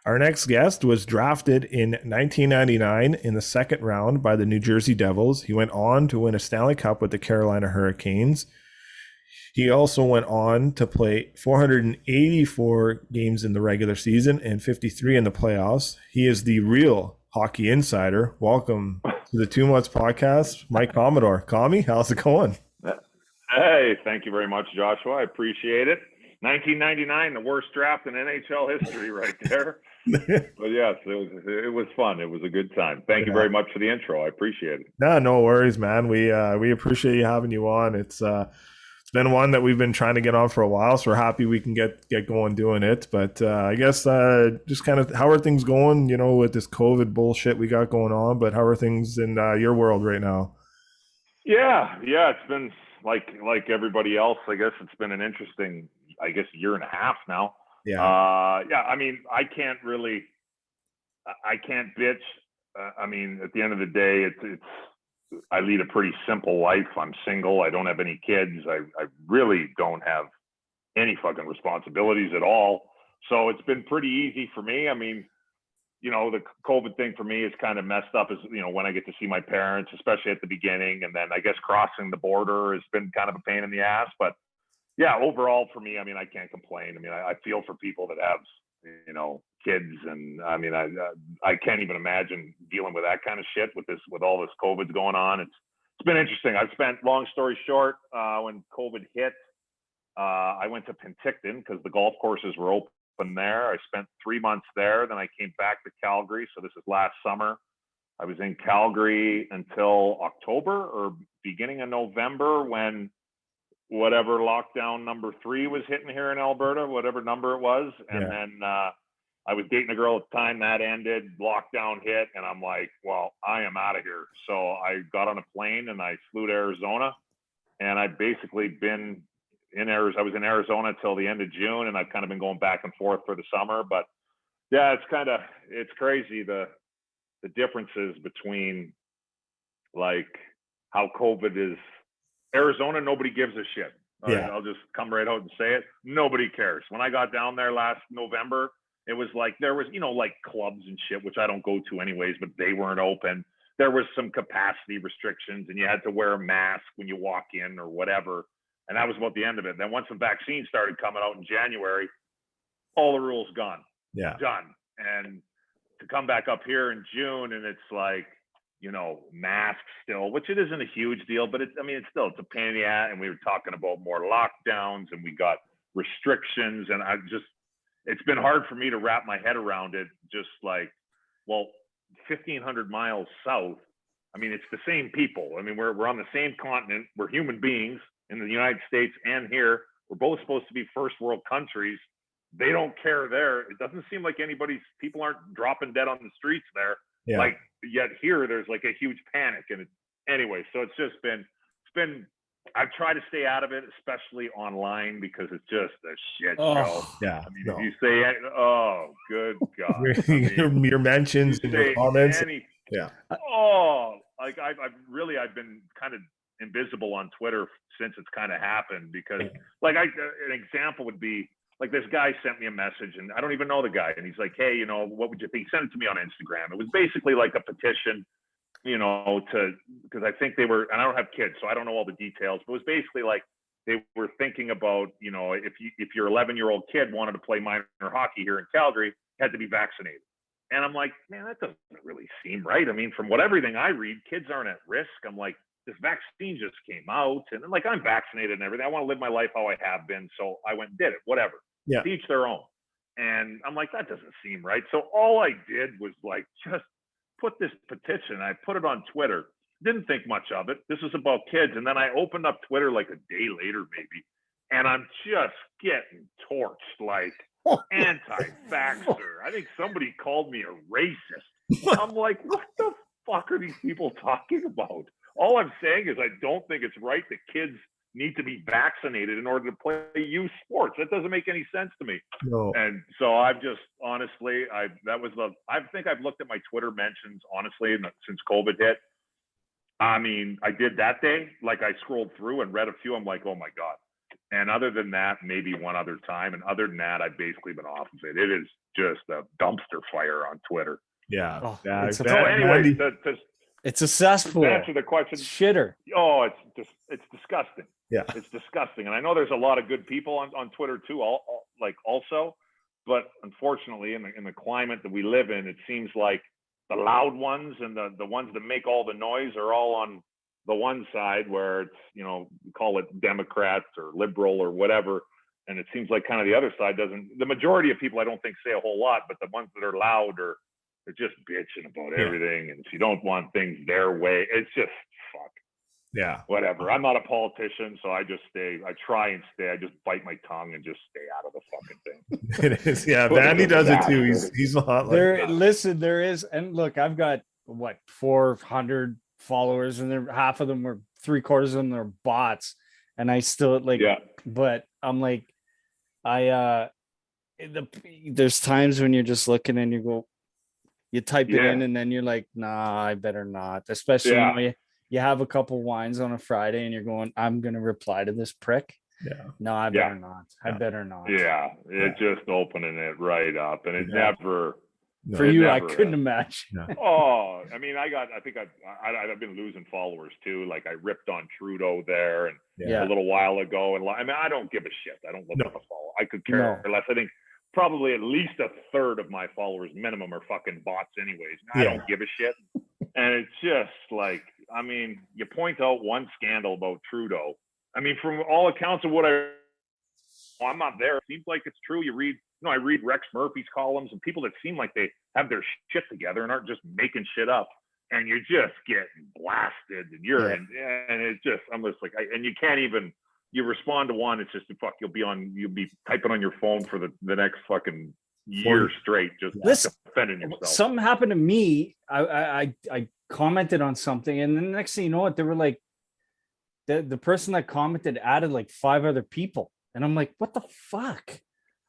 Our next guest was drafted in 1999 in the second round by the New Jersey Devils. He went on to win a Stanley Cup with the Carolina Hurricanes. He also went on to play 484 games in the regular season and 53 in the playoffs. He is the real hockey insider. Welcome to the 2 Months podcast, Mike Commodore. Commie, how's it going? Hey, thank you very much, Joshua. I appreciate it. 1999, the worst draft in NHL history right there. But yes, it was fun. It was a good time. Thank you very much for the intro. I appreciate it. No worries, man. We appreciate you having you on. It's been one that we've been trying to get on for a while, so we're happy we can get going doing it. But I guess just kind of how are things going, with this COVID bullshit we got going on, but how are things in your world right now? Yeah, it's been like everybody else. I guess it's been an interesting, year and a half now. Yeah. I mean, I can't bitch. I mean, at the end of the day, I lead a pretty simple life. I'm single. I don't have any kids. I really don't have any fucking responsibilities at all. So it's been pretty easy for me. I mean, the COVID thing for me is kind of messed up, when I get to see my parents, especially at the beginning. And then I guess crossing the border has been kind of a pain in the ass. But yeah, overall for me, I mean, I can't complain. I mean, I feel for people that have, kids. And I mean, I can't even imagine dealing with that kind of shit with all this COVID going on. It's been interesting. I've spent, long story short, when COVID hit, I went to Penticton because the golf courses were open there. I spent 3 months there. Then I came back to Calgary. So this is last summer. I was in Calgary until October or beginning of November when whatever lockdown number 3 was hitting here in Alberta, whatever number it was. And then I was dating a girl at the time. That ended, lockdown hit, and I'm like, well, I am out of here. So I got on a plane and I flew to Arizona, and I've basically been in Arizona. I was in Arizona till the end of June, and I've kind of been going back and forth for the summer. But yeah, it's crazy the differences between like how COVID is. Arizona, nobody gives a shit. Yeah. I'll just come right out and say it. Nobody cares. When I got down there last November, it was like there was, like clubs and shit, which I don't go to anyways, but they weren't open. There was some capacity restrictions, and you had to wear a mask when you walk in or whatever. And that was about the end of it. Then once the vaccine started coming out in January, all the rules gone. Yeah. Done. And to come back up here in June, and it's like, masks still, which it isn't a huge deal, but it's a pain in the ass. And we were talking about more lockdowns, and we got restrictions, and it's been hard for me to wrap my head around it. Just like, well, 1,500 miles south, I mean, it's the same people. I mean, we're on the same continent. We're human beings in the United States and here. We're both supposed to be first world countries. They don't care there. It doesn't seem like people aren't dropping dead on the streets there. Yeah. Like, yet here, there's like a huge panic. And anyway, so it's been, I've tried to stay out of it, especially online, because it's just a shit show. Yeah. I mean, if you say, oh, good God. Your mentions and your comments. Yeah. Oh, like I've been kind of invisible on Twitter since it's kind of happened, because like an example would be, like, this guy sent me a message, and I don't even know the guy. And he's like, hey, what would you think? He sent it to me on Instagram. It was basically like a petition, because I think they were, and I don't have kids, so I don't know all the details, but it was basically like they were thinking about, if your 11-year-old kid wanted to play minor hockey here in Calgary, had to be vaccinated. And I'm like, man, that doesn't really seem right. I mean, from everything I read, kids aren't at risk. I'm like, this vaccine just came out, and like, I'm vaccinated and everything. I want to live my life how I have been. So I went and did it, whatever. Yeah. To each their own. And I'm like, that doesn't seem right. So all I did was like, just put this petition. I put it on Twitter. Didn't think much of it. This is about kids. And then I opened up Twitter like a day later, maybe. And I'm just getting torched, like anti-vaxxer. I think somebody called me a racist. I'm like, what the fuck are these people talking about? All I'm saying is I don't think it's right that kids need to be vaccinated in order to play youth sports. That doesn't make any sense to me. No. And so I've just, honestly, I think I've looked at my Twitter mentions, honestly, since COVID hit. I mean, I did that day. Like, I scrolled through and read a few. I'm like, oh my God. And other than that, maybe one other time. And other than that, I've basically been off of it. It is just a dumpster fire on Twitter. Yeah. Oh, Yeah. it's a- So anyway, It's a cesspool. to answer the question, It's shitter. oh, it's disgusting. Yeah. It's disgusting. And I know there's a lot of good people on Twitter too, also, but unfortunately in the climate that we live in, it seems like the loud ones and the ones that make all the noise are all on the one side, where it's, call it Democrats or liberal or whatever. And it seems like kind of the other side doesn't, the majority of people I don't think say a whole lot, but the ones that are loud are, they're just bitching about everything. And if you don't want things their way, it's just fuck. Yeah. Whatever. I'm not a politician, so I try and stay. I just bite my tongue and just stay out of the fucking thing. It is. Yeah. Vandy does it too. He's a lot like There, listen, there is, and look, I've got 400 followers, and half of them, or 3/4 of them, are bots, and I still but I'm like, there's times when you're just looking and you type it in, and then you're like, nah, I better not, especially when you have a couple wines on a Friday and you're going, I'm gonna reply to this prick. No, I better not. I better not. It's just opening it right up, and it never. For you, I couldn't imagine. Oh, I mean, I've been losing followers too. Like, I ripped on Trudeau there and a little while ago, and I mean, I don't give a shit. I don't look at the follow. I could care less. I think probably at least a third of my followers minimum are fucking bots anyways. I don't give a shit. And it's just like, I mean, you point out one scandal about Trudeau. I mean, from all accounts of what I'm not there. It seems like it's true. You read, I read Rex Murphy's columns, and people that seem like they have their shit together and aren't just making shit up. And you're just getting blasted, and and it's just, I'm just like, and you can't even, you respond to one, it's just you'll be typing on your phone for the next fucking year straight, just defending yourself. Something happened to me. I commented on something, and then the next thing you know, what they were like, the person that commented added like 5 other people, and I'm like, what the fuck?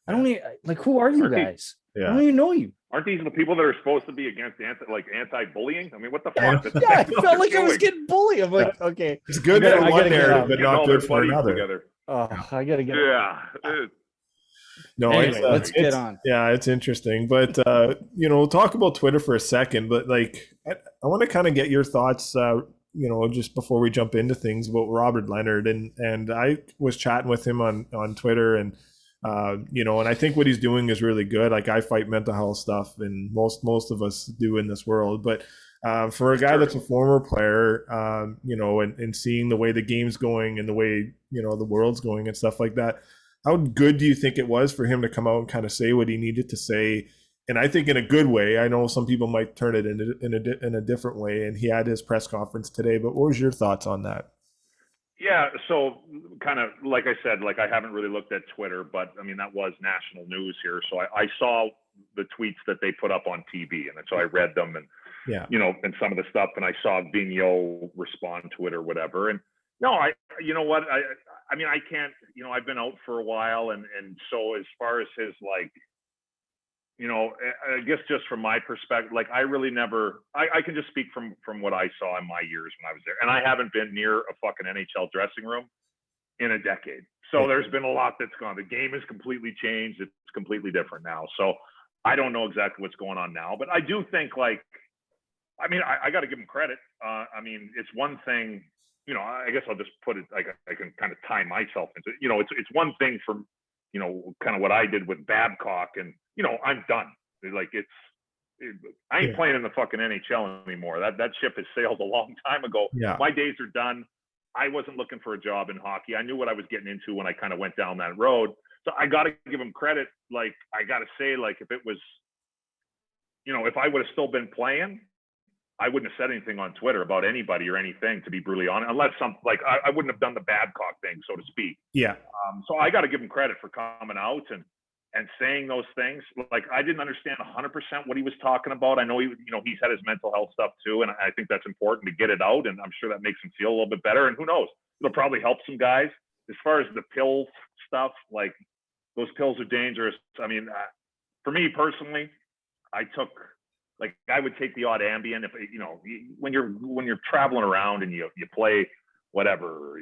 I don't even, like, who are you guys? I don't even know you. Aren't these the people that are supposed to be against anti-bullying? I mean, what the fuck? I felt like I was getting bullied. I'm like, okay, it's good for one narrative, but not good for another. Oh, I gotta get. No, anyway, let's get on. Yeah, it's interesting, but we'll talk about Twitter for a second. But like, I want to kind of get your thoughts. Just before we jump into things about Robert Leonard, and I was chatting with him on Twitter, and and I think what he's doing is really good. Like, I fight mental health stuff, and most of us do in this world. But for a guy that's a former player, and seeing the way the game's going and the way the world's going and stuff like that, how good do you think it was for him to come out and kind of say what he needed to say? And I think in a good way. I know some people might turn it in a different way. And he had his press conference today. But what was your thoughts on that? Yeah, so kind of like I said, like, I haven't really looked at Twitter, but I mean, that was national news here. So I saw the tweets that they put up on TV, and so I read them, and and some of the stuff, and I saw Vigneault respond to it or whatever. And no, I mean, I can't, I've been out for a while, and so as far as his, like, I guess just from my perspective, like, I really never, I can just speak from what I saw in my years when I was there. And I haven't been near a fucking NHL dressing room in a decade. So there's been a lot that's gone. The game has completely changed. It's completely different now. So I don't know exactly what's going on now, but I do think, like, I mean, I got to give him credit. I mean, it's one thing, I guess I'll just put it, like, I can kind of tie myself into, it's one thing for, kind of what I did with Babcock, and, I'm done. Like, I ain't playing in the fucking NHL anymore. That ship has sailed a long time ago. Yeah. My days are done. I wasn't looking for a job in hockey. I knew what I was getting into when I kind of went down that road. So I got to give him credit. Like, I got to say, like, if it was, if I would have still been playing, I wouldn't have said anything on Twitter about anybody or anything, to be brutally honest, unless I wouldn't have done the Babcock thing, so to speak. Yeah. So I got to give him credit for coming out and saying those things. Like, I didn't understand 100% what he was talking about. I know he's had his mental health stuff too, and I think that's important to get it out, and I'm sure that makes him feel a little bit better. And who knows, it'll probably help some guys. As far as the pill stuff, like, those pills are dangerous. I mean, for me personally, I would take the odd Ambien if when you're traveling around and you play whatever,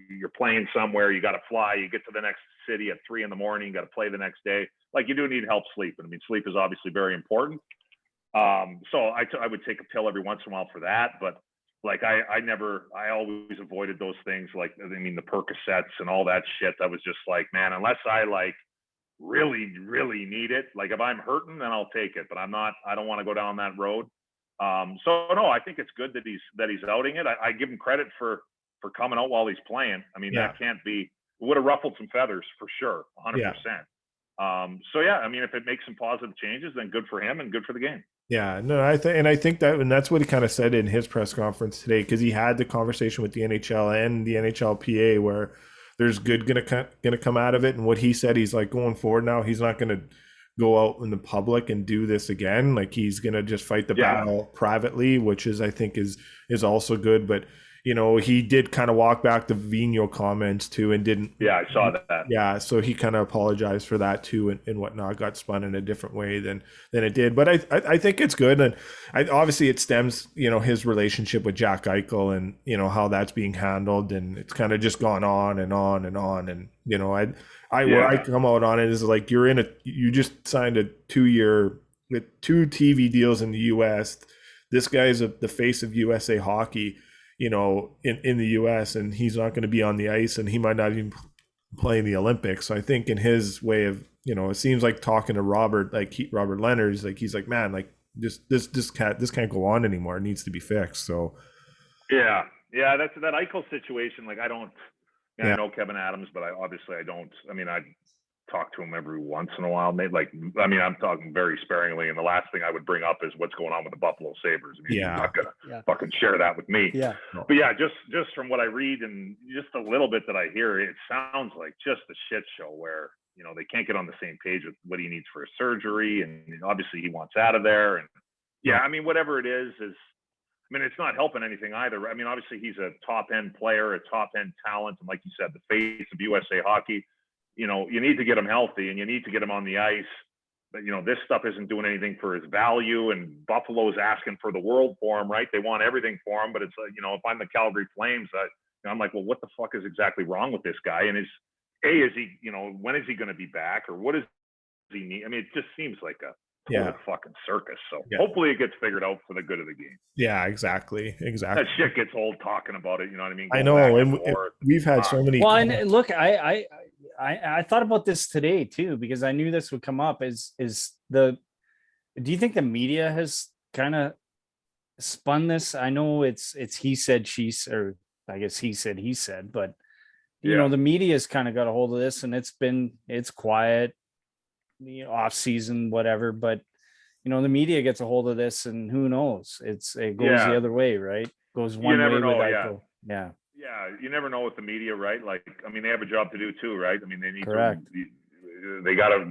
you're playing somewhere, you got to fly, you get to the next city at 3 a.m, you got to play the next day. Like, you do need help sleeping. I mean, sleep is obviously very important. So I would take a pill every once in a while for that, but like I always avoided those things. Like, I mean, the Percocets and all that shit. I was just like, man, unless I like really, really need it, like if I'm hurting, then I'll take it, but I don't want to go down that road. So no, I think it's good that he's outing it. I give him credit for coming out while he's playing. I mean, that can't be, would have ruffled some feathers for sure. 100%. So yeah, I mean, if it makes some positive changes, then good for him and good for the game. Yeah, no, I think that, and that's what he kind of said in his press conference today, because he had the conversation with the NHL and the NHLPA where there's good gonna come out of it. And what he said, he's like, going forward now, he's not gonna go out in the public and do this again. Like, he's gonna just fight the battle privately, which is, I think, is also good. But you know, he did kind of walk back the Vigneault comments too, and didn't. Yeah, I saw that. Yeah, so he kind of apologized for that too, and whatnot. Got spun in a different way than it did. But I think it's good, and obviously it stems, you know, his relationship with Jack Eichel, and you know how that's being handled, and it's kind of just gone on and on and on. And you know, where I come out on it is like, you just signed a 2-year with 2 TV deals in the U.S. This guy's the face of USA hockey, you know, in the US, and he's not going to be on the ice, and he might not even play in the Olympics. So I think in his way of, you know, it seems like talking to Robert Leonard, he's like, man, like this can't go on anymore. It needs to be fixed. So yeah, that's that Eichel situation. Like, I know Kevin Adams, but I don't. I mean, I talk to him every once in a while. Maybe, like, I mean, I'm talking very sparingly, and the last thing I would bring up is what's going on with the Buffalo Sabres. I mean, you're not gonna fucking share that with me. Yeah. But yeah, just from what I read and just a little bit that I hear, it sounds like just a shit show where, you know, they can't get on the same page with what he needs for his surgery, and obviously he wants out of there. And I mean, whatever it is, I mean, it's not helping anything either. I mean, obviously he's a top end player, a top end talent, and like you said, the face of USA hockey. You know, you need to get him healthy, and you need to get him on the ice. But, you know, this stuff isn't doing anything for his value, and Buffalo's asking for the world for him, right? They want everything for him, but it's like, you know, if I'm the Calgary Flames, I'm like, well, what the fuck is exactly wrong with this guy? And is he, you know, when is he going to be back, or what does he need? I mean, it just seems like a total fucking circus. So hopefully it gets figured out for the good of the game. Yeah, exactly. That shit gets old talking about it. You know what I mean? I know, and we've had so many. Well, and look, I thought about this today too, because I knew this would come up. Do you think the media has kind of spun this? I know it's he said, she said, or I guess he said, but you know, the media's kind of got a hold of this, and it's quiet, you know, off season, whatever. But you know, the media gets a hold of this, and who knows? It goes the other way, right? Goes one way with Eichel. Yeah. Yeah, you never know with the media, right? Like, I mean, they have a job to do too, right? I mean, they need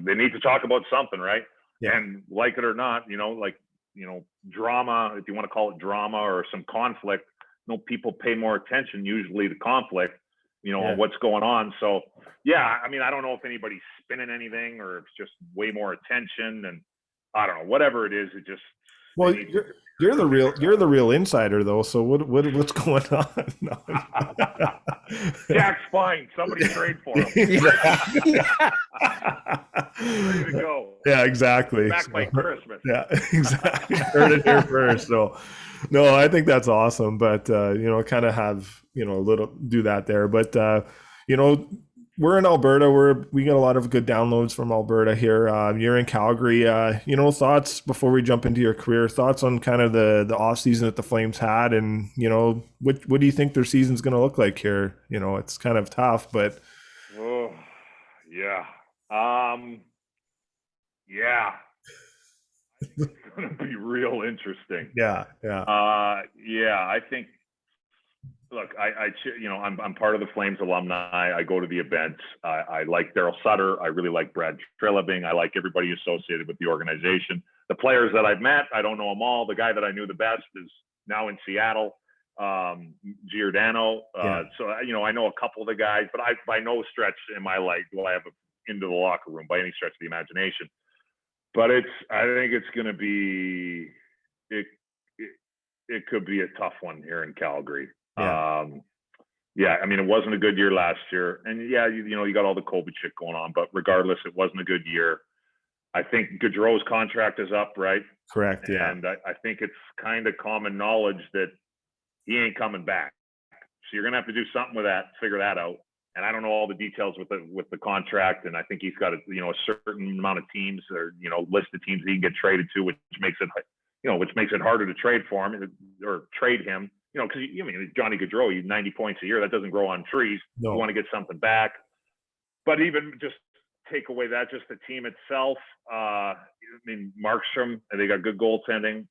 they need to talk about something, right? Yeah. And like it or not, you know, like, you know, drama, if you want to call it drama, or some conflict, you know, people pay more attention usually to conflict, you know, and what's going on. So yeah, I mean, I don't know if anybody's spinning anything, or it's just way more attention, and I don't know, whatever it is, it just, well, you're the real insider though. So what's going on? Jack's fine. Somebody trade for him. Ready to go. Yeah, exactly. Back by Christmas. Yeah, exactly. Heard it here first. So, no, I think that's awesome. But you know, kind of have, you know, a little do that there. But you know, we're in Alberta. We get a lot of good downloads from Alberta here. You're in Calgary. You know, thoughts before we jump into your career, thoughts on kind of the off season that the Flames had, and you know, what do you think their season's going to look like here? You know, it's kind of tough, but it's going to be real interesting. Yeah. I think. Look, you know, I'm part of the Flames alumni. I go to the events. I like Daryl Sutter. I really like Brad Treliving. I like everybody associated with the organization. The players that I've met, I don't know them all. The guy that I knew the best is now in Seattle, Giordano. So, you know, I know a couple of the guys, but by no stretch in my life do I have into the locker room by any stretch of the imagination. But I think it's going to be, it could be a tough one here in Calgary. yeah, I mean, it wasn't a good year last year. And yeah, you got all the COVID shit going on, but regardless, it wasn't a good year. I think Gaudreau's contract is up, right? Correct. Yeah. And I think it's kind of common knowledge that he ain't coming back. So you're gonna have to do something with that, figure that out. And I don't know all the details with the contract. And I think he's got a certain amount of teams or list of teams he can get traded to, which makes it harder to trade for him or trade him. Because Johnny Gaudreau, he's 90 points a year. That doesn't grow on trees. No. You want to get something back. But even just take away that, just the team itself. Markstrom, they got good goaltending.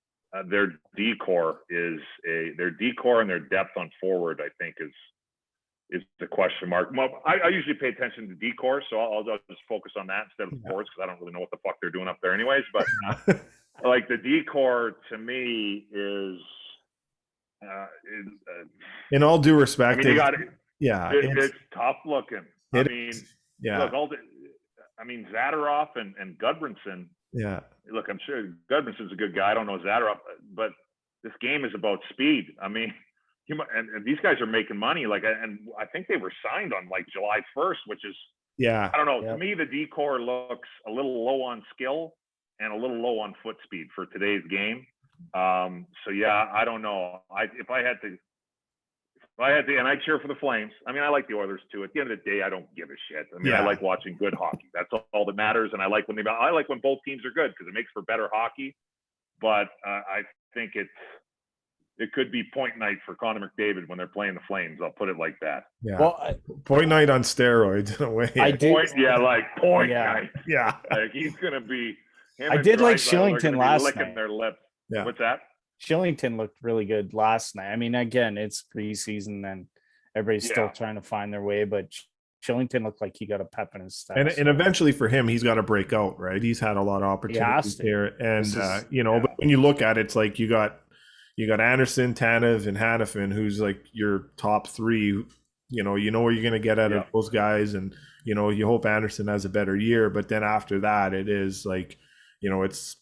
Their decor and their depth on forward, I think, is the question mark. I usually pay attention to decor, so I'll just focus on that instead of forwards because I don't really know what the fuck they're doing up there anyways. But like the decor to me is in all due respect, it's tough looking. Zadorov and Gudbranson. Yeah. Look, I'm sure Gudbranson's a good guy. I don't know Zadorov, but this game is about speed. I mean, and these guys are making money. And I think they were signed on like July 1st, which is, I don't know. To me, the decor looks a little low on skill and a little low on foot speed for today's game. I don't know. If I had to, and I cheer for the Flames. I mean, I like the Oilers too. At the end of the day, I don't give a shit. I mean, I like watching good hockey. That's all that matters. And I like when both teams are good because it makes for better hockey. But I think it could be point night for Connor McDavid when they're playing the Flames. I'll put it like that. Yeah. Well, point night on steroids in a way. Point night. Yeah. Like he's gonna be. I did like Shillington last licking night. Their lips. Yeah. What's that? Shillington looked really good last night. I mean, again, it's preseason and everybody's still trying to find their way, but Shillington looked like he got a pep in his step. And eventually for him, he's got to break out, right? He's had a lot of opportunities here. And, but when you look at it, it's like you got Anderson, Tanev, and Hannafin, who's like your top three. You know where you're going to get out of those guys. And, you hope Anderson has a better year. But then after that, it is like, it's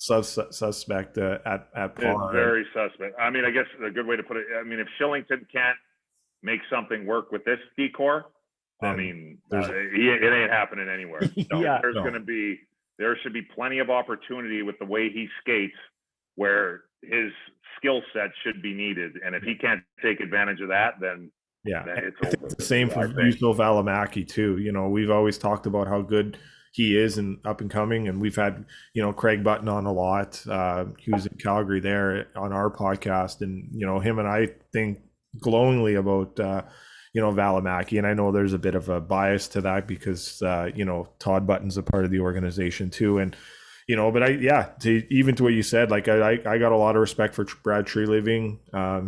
suspect at par. It's very suspect. I mean, I guess a good way to put it, I mean, if Shillington can't make something work with this decor, I mean, it ain't happening anywhere. There should be plenty of opportunity with the way he skates where his skill set should be needed. And if he can't take advantage of that, then it's over. It's the same for Juuso Valimaki too. We've always talked about how good he is and up and coming, and we've had Craig Button on a lot. He was in Calgary there on our podcast, and him and I think glowingly about Valimaki, and I know there's a bit of a bias to that because Todd Button's a part of the organization too, and but even to what you said, like I got a lot of respect for Brad Treliving.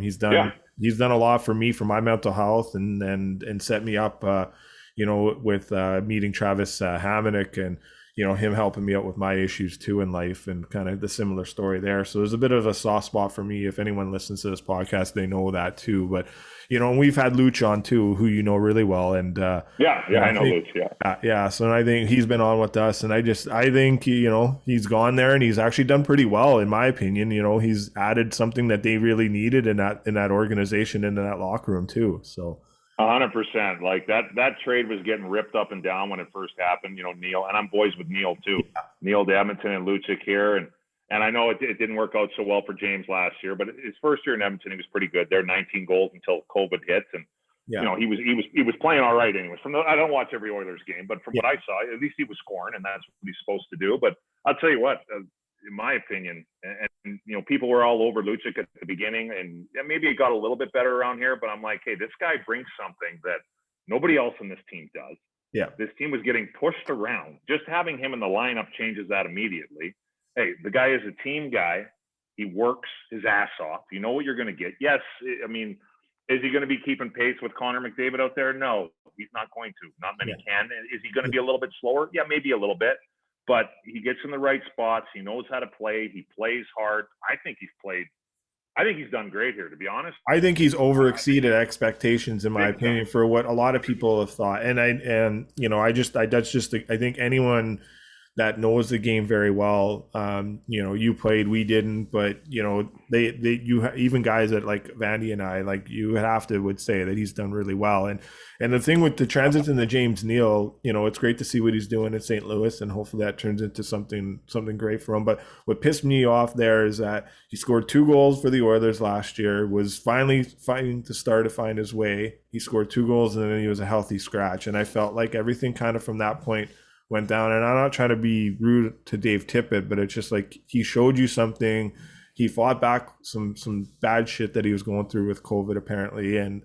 He's done a lot for me for my mental health and set me up with meeting Travis Hamonic and him helping me out with my issues too in life, and kind of the similar story there. So there's a bit of a soft spot for me. If anyone listens to this podcast, they know that too. But and we've had Luch on too, who really well, and I know Luch. So I think he's been on with us, and I think he's gone there, and he's actually done pretty well in my opinion. He's added something that they really needed in that organization, into that locker room too. So 100%. Like that trade was getting ripped up and down when it first happened. Neal, and I'm boys with Neal too. Yeah. Neal to Edmonton and Lucic here, and I know it didn't work out so well for James last year, but his first year in Edmonton, he was pretty good. They're 19 goals until COVID hits, and he was playing all right anyways. I don't watch every Oilers game, but from what I saw, at least he was scoring, and that's what he's supposed to do. But I'll tell you what, in my opinion, and people were all over Lucic at the beginning, and maybe it got a little bit better around here, but I'm like, hey, this guy brings something that nobody else in this team does. Yeah. This team was getting pushed around. Just having him in the lineup changes that immediately. Hey, the guy is a team guy. He works his ass off. You know what you're going to get. Yes, I mean, is he going to be keeping pace with Connor McDavid out there? No, he's not going to. Not many can. Is he going to be a little bit slower? Yeah, maybe a little bit. But he gets in the right spots. He knows how to play. He plays hard. I think he's done great here, to be honest. I think he's overexceeded expectations, in my opinion, for what a lot of people have thought. And I think anyone that knows the game very well. You played, we didn't, but even guys that like Vandy and I, like you have to would say that he's done really well. And the thing with the transition to James Neal, it's great to see what he's doing in St. Louis, and hopefully that turns into something great for him. But what pissed me off there is that he scored 2 goals for the Oilers last year, was finally fighting to start to find his way. He scored 2 goals, and then he was a healthy scratch. And I felt like everything kind of from that point went down. And I'm not trying to be rude to Dave Tippett, but it's just like he showed you something. He fought back some bad shit that he was going through with COVID apparently, and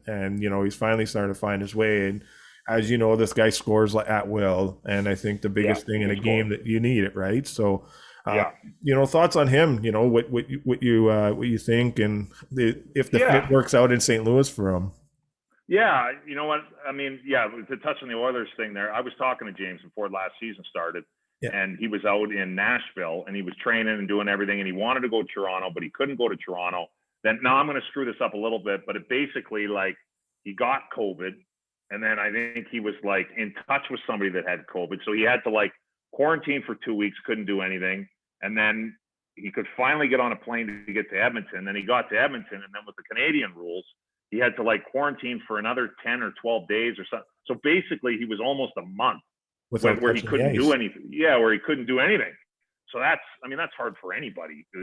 he's finally starting to find his way. And as you know, this guy scores at will, and I think the biggest thing in a game that you need it, right? So thoughts on him, what you think, and if the fit works out in St. Louis for him. Yeah, you know what? I mean, to touch on the Oilers thing there, I was talking to James before last season started, and he was out in Nashville, and he was training and doing everything, and he wanted to go to Toronto, but he couldn't go to Toronto. Then, now I'm going to screw this up a little bit, but it basically, like, he got COVID, and then I think he was, like, in touch with somebody that had COVID, so he had to, like, quarantine for 2 weeks, couldn't do anything, and then he could finally get on a plane to get to Edmonton. Then he got to Edmonton, and then with the Canadian rules, he had to like quarantine for another 10 or 12 days or something. So basically he was almost a month where he couldn't do anything. Yeah, where he couldn't do anything. So that's hard for anybody to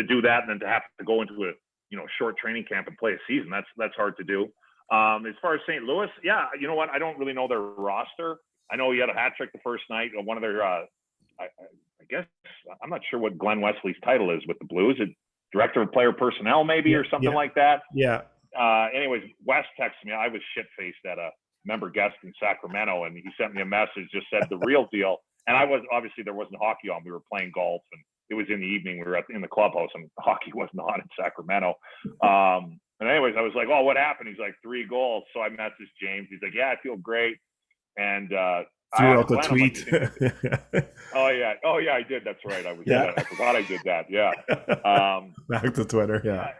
do that, and then to have to go into a, short training camp and play a season. That's hard to do. As far as St. Louis, you know what? I don't really know their roster. I know he had a hat trick the first night. One of their, I guess, I'm not sure what Glenn Wesley's title is with the Blues. Director of Player Personnel, maybe, or something like that. Yeah. Anyways, Wes texted me. I was shit-faced at a member guest in Sacramento, and he sent me a message, just said the real deal. And obviously there wasn't hockey on. We were playing golf, and it was in the evening. We were in the clubhouse, and hockey wasn't on in Sacramento. And anyways, I was like, "Oh, what happened?" He's like, 3 goals. So I messaged James. He's like, "Yeah, I feel great." And threw out the tweet. Oh yeah, I did. That's right. I forgot I did that. Yeah. Back to Twitter. Yeah.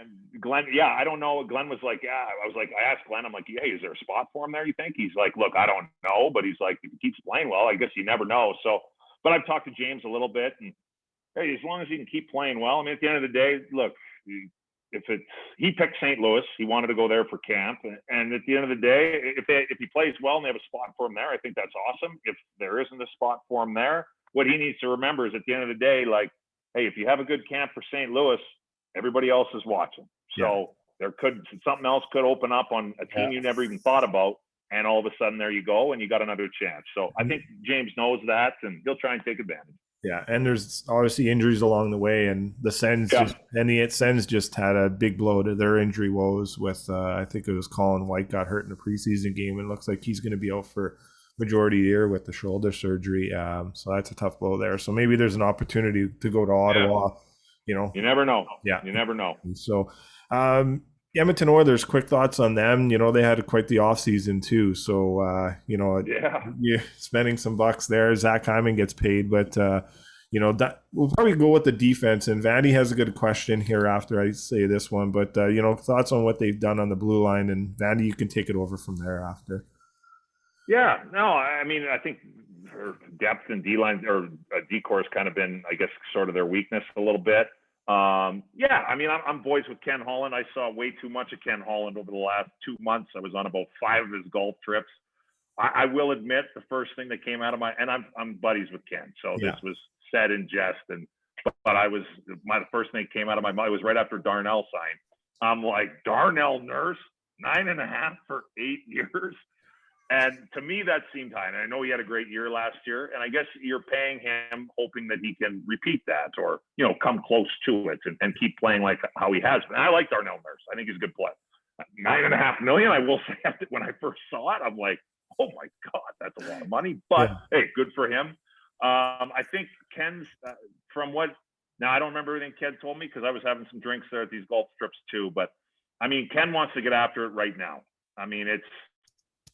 And Glenn, I don't know. Glenn was like, I was like, I asked Glenn, I'm like, hey, is there a spot for him there, you think? He's like, look, I don't know, but he's like, if he keeps playing well, I guess you never know. So, but I've talked to James a little bit, and hey, as long as he can keep playing well, I mean, at the end of the day, look, he picked St. Louis, he wanted to go there for camp, and at the end of the day, if he plays well and they have a spot for him there, I think that's awesome. If there isn't a spot for him there, what he needs to remember is at the end of the day, like, hey, if you have a good camp for St. Louis, everybody else is watching. So something else could open up on a team you never even thought about, and all of a sudden there you go, and you got another chance. So I think James knows that, and he'll try and take advantage. Yeah, and there's obviously injuries along the way, and the Sens just had a big blow to their injury woes with I think it was Colin White got hurt in the preseason game, and it looks like he's going to be out for majority of the year with the shoulder surgery. So that's a tough blow there. So maybe there's an opportunity to go to Ottawa. You never know. Yeah, you never know. So, Edmonton Oilers, quick thoughts on them. They had quite the offseason too. So, you're spending some bucks there. Zach Hyman gets paid, but that we'll probably go with the defense. And Vandy has a good question here after I say this one. But thoughts on what they've done on the blue line, and Vandy, you can take it over from there after. Yeah, no, I mean, I think depth and D-line or D-core has kind of been, I guess, sort of their weakness a little bit. I mean, I'm boys with Ken Holland. I saw way too much of Ken Holland over the last 2 months. I was on about 5 of his golf trips. I will admit the first thing that came out of and I'm buddies with Ken, so this was said in jest, but the first thing that came out of my mind was right after Darnell signed. I'm like, Darnell Nurse, 9.5 for 8 years. And to me, that seemed high. And I know he had a great year last year. And I guess you're paying him hoping that he can repeat that or, come close to it and keep playing like how he has been. And I like Darnell Nurse. I think he's a good player. $9.5 million, I will say, when I first saw it, I'm like, oh my God, that's a lot of money. But hey, good for him. I think Ken's now I don't remember everything Ken told me because I was having some drinks there at these golf trips too. But I mean, Ken wants to get after it right now. I mean,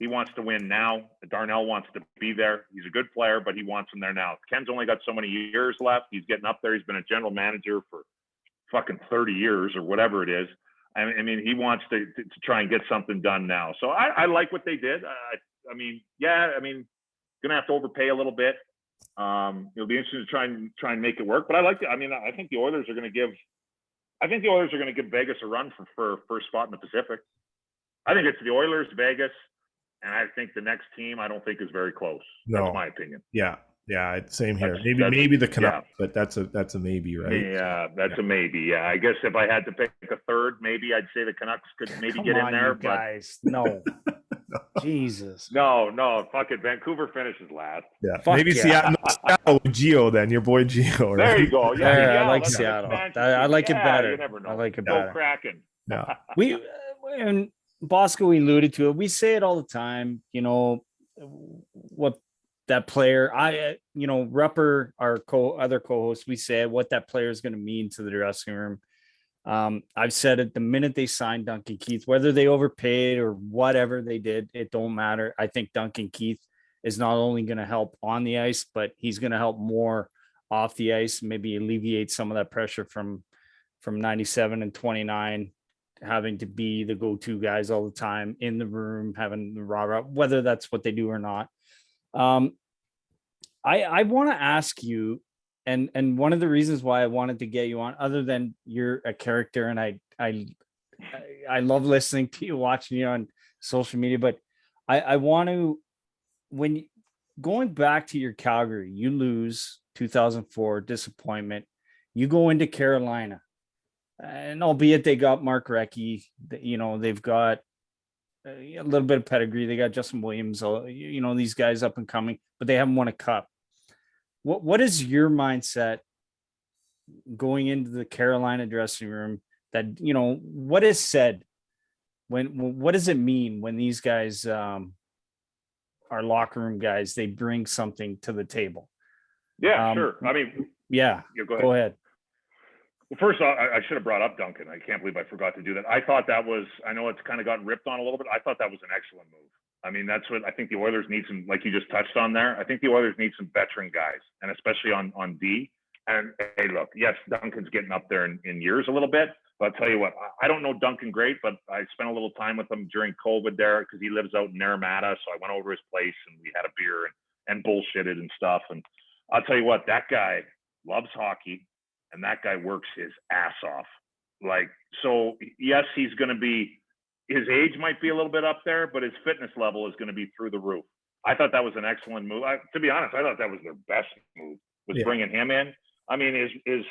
he wants to win now. Darnell wants to be there. He's a good player, but he wants him there now. Ken's only got so many years left. He's getting up there. He's been a general manager for fucking 30 years or whatever it is. I mean, he wants to try and get something done now. So I like what they did. gonna have to overpay a little bit. It'll be interesting to try and make it work. But I like it. I mean, I think the Oilers are going to give Vegas a run for first spot in the Pacific. I think it's the Oilers, Vegas, and I think the next team I don't think is very close. No. That's my opinion. Yeah, same here. Maybe the Canucks, but that's a maybe, right? Yeah, that's a maybe. Yeah, I guess if I had to pick a third, maybe I'd say the Canucks could maybe get in there. Guys, no. Jesus. No, fuck it. Vancouver finishes last. Yeah, maybe Seattle with Gio then, your boy Gio. Right? There you go. Yeah, I like Seattle. I like it better. You never know. I like it better. Go Kraken. Yeah. And Bosco alluded to it. We say it all the time. You know what that player. Rupper, our other co-host, we say what that player is going to mean to the dressing room. I've said it the minute they signed Duncan Keith, whether they overpaid or whatever they did, it don't matter. I think Duncan Keith is not only going to help on the ice, but he's going to help more off the ice, maybe alleviate some of that pressure from 97 and 29, having to be the go-to guys all the time in the room, having the rah-rah, whether that's what they do or not. I want to ask you, and one of the reasons why I wanted to get you on, other than you're a character and I love listening to you, watching you on social media, but I want to, when going back to your Calgary, you lose 2004, disappointment. You go into Carolina, and albeit they got Mark Recchi, they've got a little bit of pedigree. They got Justin Williams, these guys up and coming, but they haven't won a cup. What is your mindset going into the Carolina dressing room? That what is said what does it mean when these guys are locker room guys? They bring something to the table. Yeah, sure. I mean, go ahead. Well, first off, I should have brought up Duncan. I can't believe I forgot to do that. I thought that was, I know it's kind of gotten ripped on a little bit. I thought that was an excellent move. I mean, that's what I think the Oilers need some, like you just touched on there. I think the Oilers need some veteran guys, and especially on D. And hey, look, yes, Duncan's getting up there in years a little bit, but I'll tell you what, I don't know Duncan great, but I spent a little time with him during COVID there because he lives out in Naramata. So I went over his place and we had a beer and bullshitted and stuff. And I'll tell you what, that guy loves hockey and that guy works his ass off. Like, so yes, he's going to be, his age might be a little bit up there, but his fitness level is going to be through the roof. I thought that was an excellent move. To be honest, I thought that was their best move, was bringing him in. I mean, his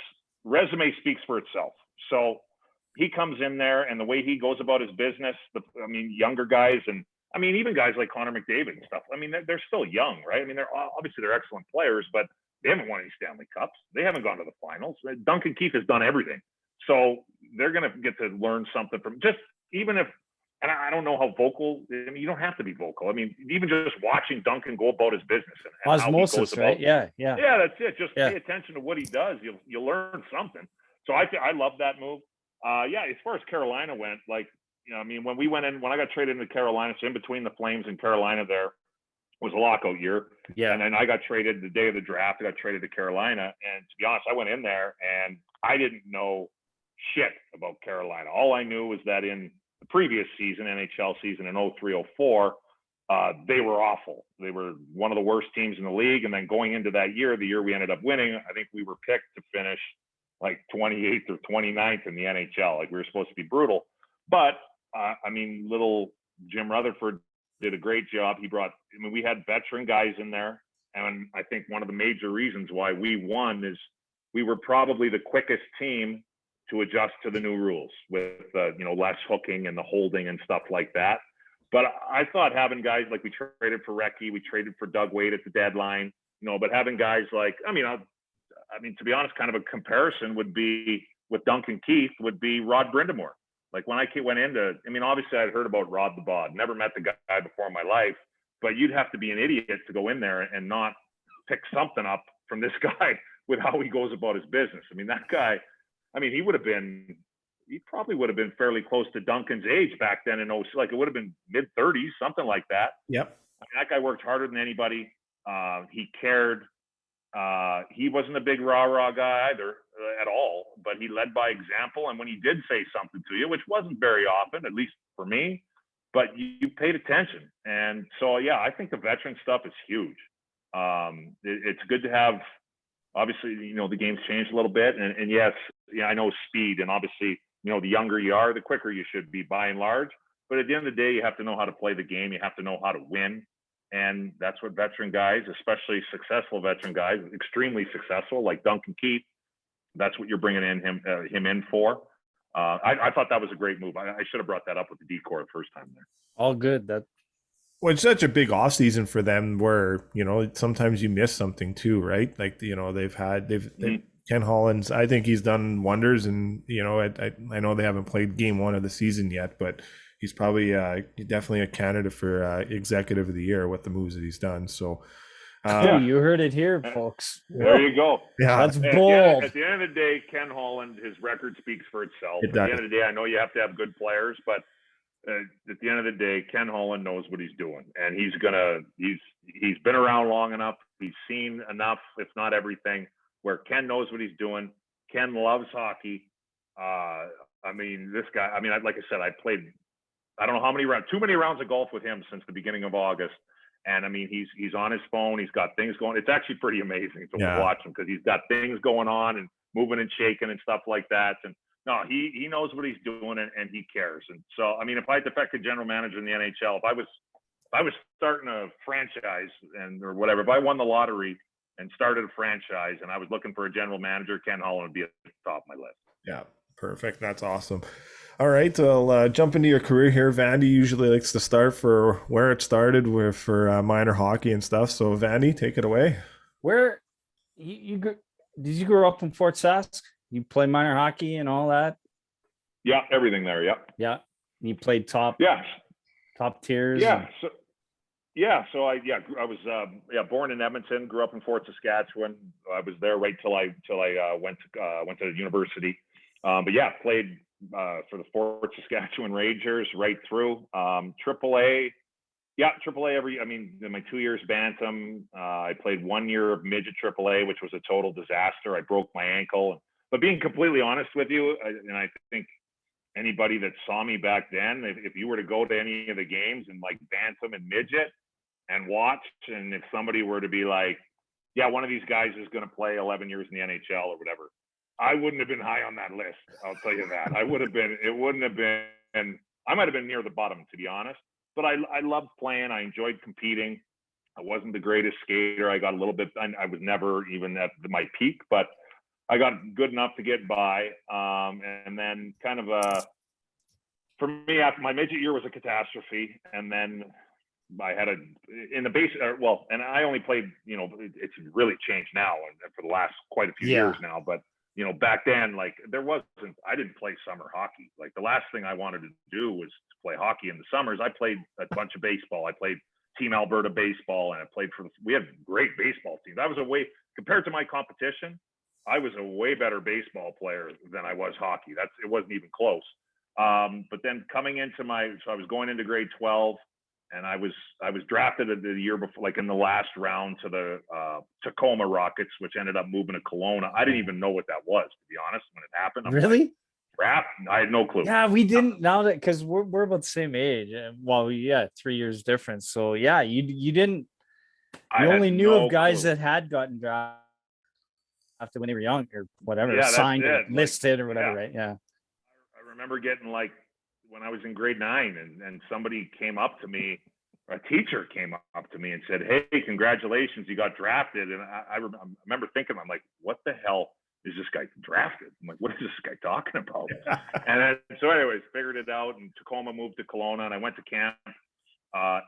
resume speaks for itself. So he comes in there, and the way he goes about his business, younger guys, and I mean, even guys like Connor McDavid and stuff. I mean, they're still young, right? I mean, they're excellent players, but they haven't won any Stanley Cups. They haven't gone to the finals. Duncan Keith has done everything. So they're going to get to learn something from just, even if, and I don't know how vocal, I mean, you don't have to be vocal. I mean, even just watching Duncan go about his business. And osmosis, right? Yeah, that's it. Just pay attention to what he does. You'll learn something. So I love that move. As far as Carolina went, when we went in, when I got traded into Carolina, so in between the Flames and Carolina there was a lockout year. Yeah. And then I got traded the day of the draft. I got traded to Carolina. And to be honest, I went in there and I didn't know shit about Carolina. All I knew was that in the previous season, NHL season in 03-04, they were awful. They were one of the worst teams in the league. And then going into that year, the year we ended up winning, I think we were picked to finish like 28th or 29th in the NHL. Like, we were supposed to be brutal. But, little Jim Rutherford did a great job. We had veteran guys in there. And I think one of the major reasons why we won is we were probably the quickest team to adjust to the new rules with, less hooking and the holding and stuff like that. But I thought having guys like, we traded for Recchi, we traded for Doug Wade at the deadline, but having guys like, to be honest, kind of a comparison would be with Duncan Keith would be Rod Brindamore. Like, when I went into, obviously I'd heard about Rod the Bod, never met the guy before in my life, but you'd have to be an idiot to go in there and not pick something up from this guy with how he goes about his business. That guy, he probably would have been fairly close to Duncan's age back then it would have been mid-30s, something like that. Yep. That guy worked harder than anybody. He cared. He wasn't a big rah-rah guy either at all, but he led by example. And when he did say something to you, which wasn't very often, at least for me, but you paid attention. And so, I think the veteran stuff is huge. It's good to have. Obviously, you know, the game's changed a little bit, and yes, yeah, I know speed, and obviously, you know, the younger you are, the quicker you should be by and large. But at the end of the day, you have to know how to play the game. You have to know how to win, and that's what veteran guys, especially successful veteran guys, extremely successful, like Duncan Keith, that's what you're bringing him in for. I thought that was a great move. I should have brought that up with the decor the first time there. All good. That Well, it's such a big off season for them where, you know, sometimes you miss something too, right? Like, you know, they've Ken Holland's, I think he's done wonders, and, you know, I know they haven't played game one of the season yet, but he's probably definitely a candidate for executive of the year with the moves that he's done. So, you heard it here, folks. There you go. yeah, That's bold. At the end of the day, Ken Holland, his record speaks for itself. It At the does. end of the day, I know you have to have good players, but at the end of the day, Ken Holland knows what he's doing, and he's been around long enough. He's seen enough, if not everything, where Ken knows what he's doing. Ken loves hockey. I mean, this guy. I mean, like I said, I played. I don't know how many rounds, too many rounds of golf with him since the beginning of August. And I mean, he's on his phone. He's got things going. It's actually pretty amazing to watch him, because he's got things going on and moving and shaking and stuff like that. And no, he knows what he's doing, and he cares. And so, I mean, if I had to pick a general manager in the NHL, if I was starting a franchise or whatever, if I won the lottery and started a franchise and I was looking for a general manager, Ken Holland would be at the top of my list. Yeah, perfect. That's awesome. All right, I'll jump into your career here. Vandy usually likes to start for where it started for minor hockey and stuff. So, Vandy, take it away. Where did you grow up in Fort Sask? You play minor hockey and all that? Yeah, everything there. Yeah. Yeah. You played top tiers. Yeah. So I was born in Edmonton, grew up in Fort Saskatchewan. I was there right till I went to university. But yeah, played for the Fort Saskatchewan Rangers right through. AAA. Yeah, AAA in my 2 years Bantam, I played 1 year of midget AAA, which was a total disaster. I broke my ankle. But being completely honest with you, and I think anybody that saw me back then, if you were to go to any of the games in like Bantam and midget and watch, and if somebody were to be like, yeah, one of these guys is going to play 11 years in the NHL or whatever, I wouldn't have been high on that list. I'll tell you that. I might have been near the bottom, to be honest. But I loved playing. I enjoyed competing. I wasn't the greatest skater. I got a little bit. I was never even at my peak, but I got good enough to get by. And then kind of for me, after my midget year was a catastrophe, and then I had and I only played. You know, it's really changed now, and for the last quite a few years now, but. You know, back then, like I didn't play summer hockey. Like the last thing I wanted to do was to play hockey in the summers. I played a bunch of baseball. I played Team Alberta baseball, and I played we had great baseball teams. Compared to my competition, I was a way better baseball player than I was hockey. It wasn't even close. But then coming into so I was going into grade 12, and I was drafted the year before, like in the last round, to the Tacoma Rockets, which ended up moving to Kelowna. I didn't even know what that was, to be honest, when it happened. Really? Like, crap, I had no clue. Yeah, we didn't. Now that, because we're about the same age. Well, 3 years difference. So yeah, you didn't. You only knew of guys that had gotten drafted after when they were young or whatever, signed or listed or whatever, right? Yeah. I remember getting like, when I was in grade 9, and somebody came up to me, a teacher came up to me and said, "Hey, congratulations, you got drafted." And I remember thinking, I'm like, what the hell is this guy drafted? I'm like, what is this guy talking about? And then, so anyways, figured it out, and Tacoma moved to Kelowna, and I went to camp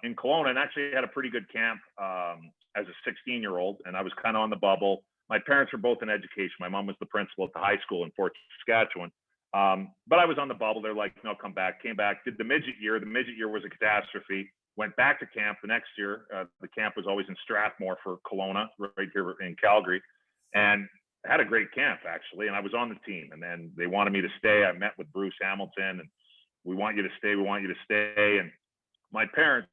in Kelowna, and actually had a pretty good camp as a 16-year-old, and I was kind of on the bubble. My parents were both in education. My mom was the principal at the high school in Fort Saskatchewan. But I was on the bubble. They're like, no, come back. Came back, did the midget year. The midget year was a catastrophe. Went back to camp the next year. The camp was always in Strathmore for Kelowna, right here in Calgary. And had a great camp, actually. And I was on the team. And then they wanted me to stay. I met with Bruce Hamilton, and we want you to stay. We want you to stay. And my parents,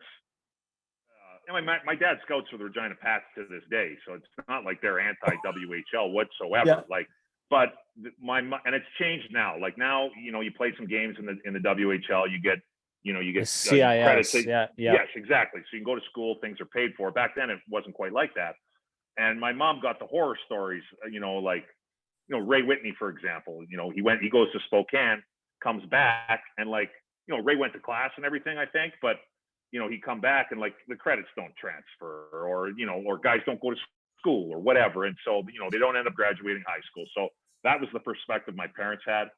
my dad scouts for the Regina Pats to this day. So it's not like they're anti-WHL whatsoever. Yeah. Like, but and it's changed now. Like now, you know, you play some games in the WHL, you get you get CIS. credits. Yeah. Yes, exactly. So you can go to school, things are paid for. Back then, it wasn't quite like that. And my mom got the horror stories, like, Ray Whitney, for example, he goes to Spokane, comes back, and like, Ray went to class and everything, I think, but he come back and like the credits don't transfer, or guys don't go to school or whatever. And so, they don't end up graduating high school. So that was the perspective my parents had.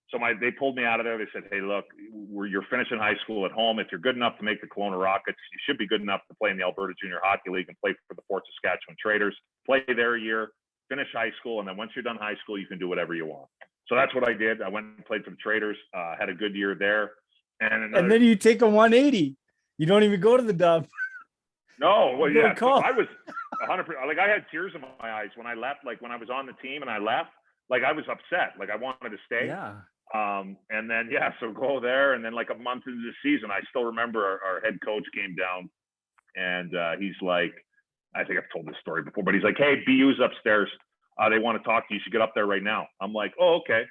So they pulled me out of there. They said, hey, look, you're finishing high school at home. If you're good enough to make the Kelowna Rockets, you should be good enough to play in the Alberta Junior Hockey League and play for the Fort Saskatchewan Traders, play there a year, finish high school. And then once you're done high school, you can do whatever you want. So that's what I did. I went and played for the Traders, had a good year there. And then you take a 180. You don't even go to the dub. No, well, yeah. So Call. I was 100%. Like, I had tears in my eyes when I left. Like, when I was on the team and I left, like, I was upset. Like, I wanted to stay. Yeah. And then, so go there. And then, like, a month into the season, I still remember our head coach came down, and he's like, I think I've told this story before, but he's like, hey, BU's upstairs. They want to talk to you. You should get up there right now. I'm like, oh, okay.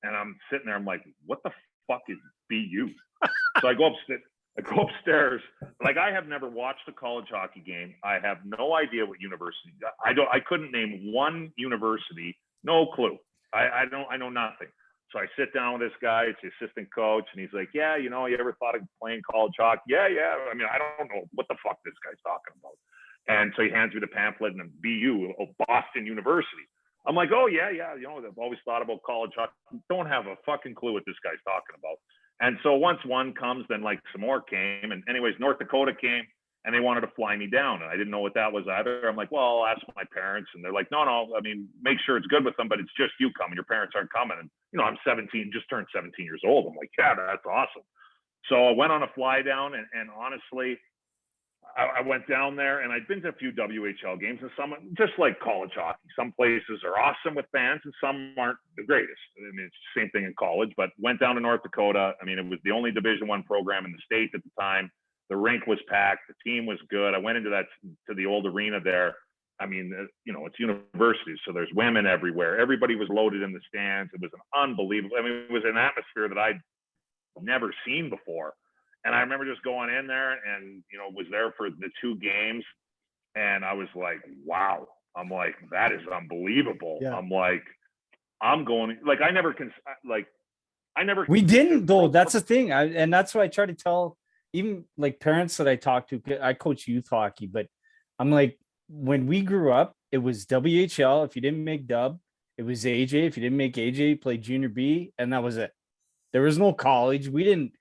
And I'm sitting there. I'm like, what the fuck is BU? So I go upstairs. Like, I have never watched a college hockey game. I have no idea what university. I couldn't name one university. No clue. I know nothing. So I sit down with this guy. It's the assistant coach, and he's like, yeah, you ever thought of playing college hockey? Yeah. I mean, I don't know what the fuck this guy's talking about. And so he hands me the pamphlet, and BU, Boston University. I'm like, oh, yeah. I've always thought about college hockey. Don't have a fucking clue what this guy's talking about. And so once one comes, then like some more came. And anyways, North Dakota came, and they wanted to fly me down. And I didn't know what that was either. I'm like, well, I'll ask my parents. And they're like, no. I mean, make sure it's good with them, but it's just you coming. Your parents aren't coming. And, I'm 17, just turned 17 years old. I'm like, yeah, that's awesome. So I went on a fly down, and honestly, I went down there, and I'd been to a few WHL games, and some, just like college hockey, some places are awesome with fans and some aren't the greatest. I mean, it's the same thing in college, but went down to North Dakota. I mean, it was the only Division I program in the state at the time. The rink was packed. The team was good. I went to the old arena there. I mean, it's universities, so there's women everywhere. Everybody was loaded in the stands. It was an unbelievable, I mean, it was an atmosphere that I'd never seen before. And I remember just going in there and, was there for the 2 games. And I was like, wow. I'm like, that is unbelievable. Yeah. I'm like, I'm going, like, we didn't though. That's the thing. And that's what I try to tell even like parents that I talk to. I coach youth hockey, but I'm like, when we grew up, it was WHL. If you didn't make dub, it was AJ. If you didn't make AJ, you played junior B, and that was it. There was no college. We didn't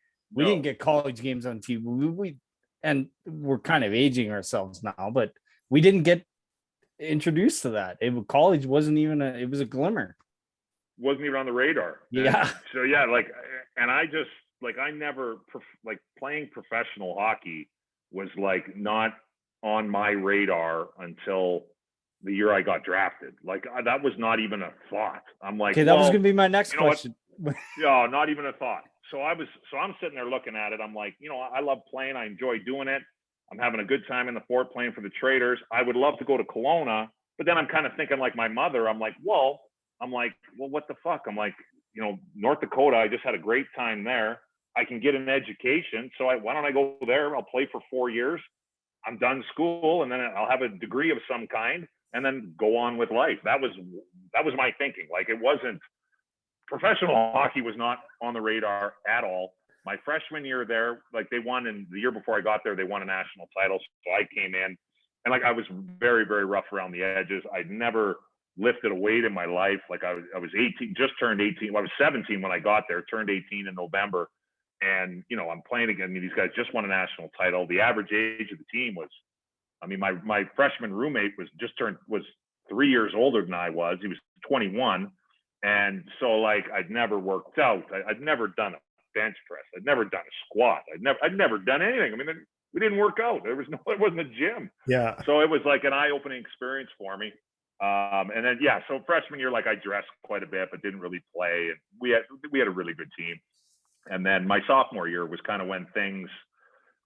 get college games on TV. And we're kind of aging ourselves now, but we didn't get introduced to that. College wasn't even it was a glimmer. Wasn't even on the radar. Yeah. So yeah, like, and I just, like, I never, like, playing professional hockey was like not on my radar until the year I got drafted. Like, that was not even a thought. I'm like, okay, that was going to be my next question. Yeah, not even a thought. So I'm sitting there looking at it. I'm like, I love playing. I enjoy doing it. I'm having a good time in the fort playing for the Traders. I would love to go to Kelowna, but then I'm kind of thinking like my mother. I'm like, well, what the fuck? I'm like, North Dakota, I just had a great time there. I can get an education. So why don't I go there? I'll play for 4 years. I'm done school, and then I'll have a degree of some kind, and then go on with life. That was my thinking. Like, it wasn't, professional hockey was not on the radar at all. My freshman year there, like, they won, and the year before I got there, they won a national title. So I came in, and like, I was very, very rough around the edges. I'd never lifted a weight in my life. Like, I was 18, just turned 18. Well, I was 17 when I got there, turned 18 in November. And, I'm playing again. I mean, these guys just won a national title. The average age of the team was, I mean, my freshman roommate was 3 years older than I was. He was 21. And so, like, I'd never worked out. I'd never done a bench press. I'd never done a squat. I'd never done anything. I mean, we didn't work out. It wasn't a gym. Yeah. So it was like an eye-opening experience for me. And then, so freshman year, like, I dressed quite a bit, but didn't really play. And we had a really good team. And then my sophomore year was kind of when a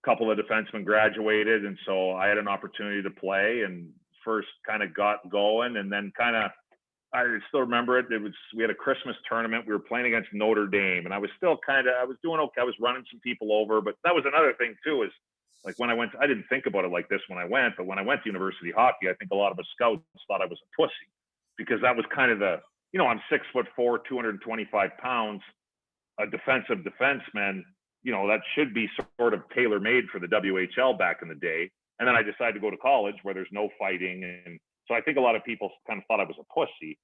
couple of defensemen graduated. And so I had an opportunity to play and first kind of got going, and then kind of I still remember it. We had a Christmas tournament. We were playing against Notre Dame, and I was still I was doing okay. I was running some people over, but that was another thing too. Is like when I went, I didn't think about it like this when I went, but when I went to university hockey, I think a lot of us scouts thought I was a pussy because that was kind of I'm 6'4", 225 pounds, a defensive defenseman. That should be sort of tailor made for the WHL back in the day. And then I decided to go to college where there's no fighting. And so I think a lot of people kind of thought I was a pussy.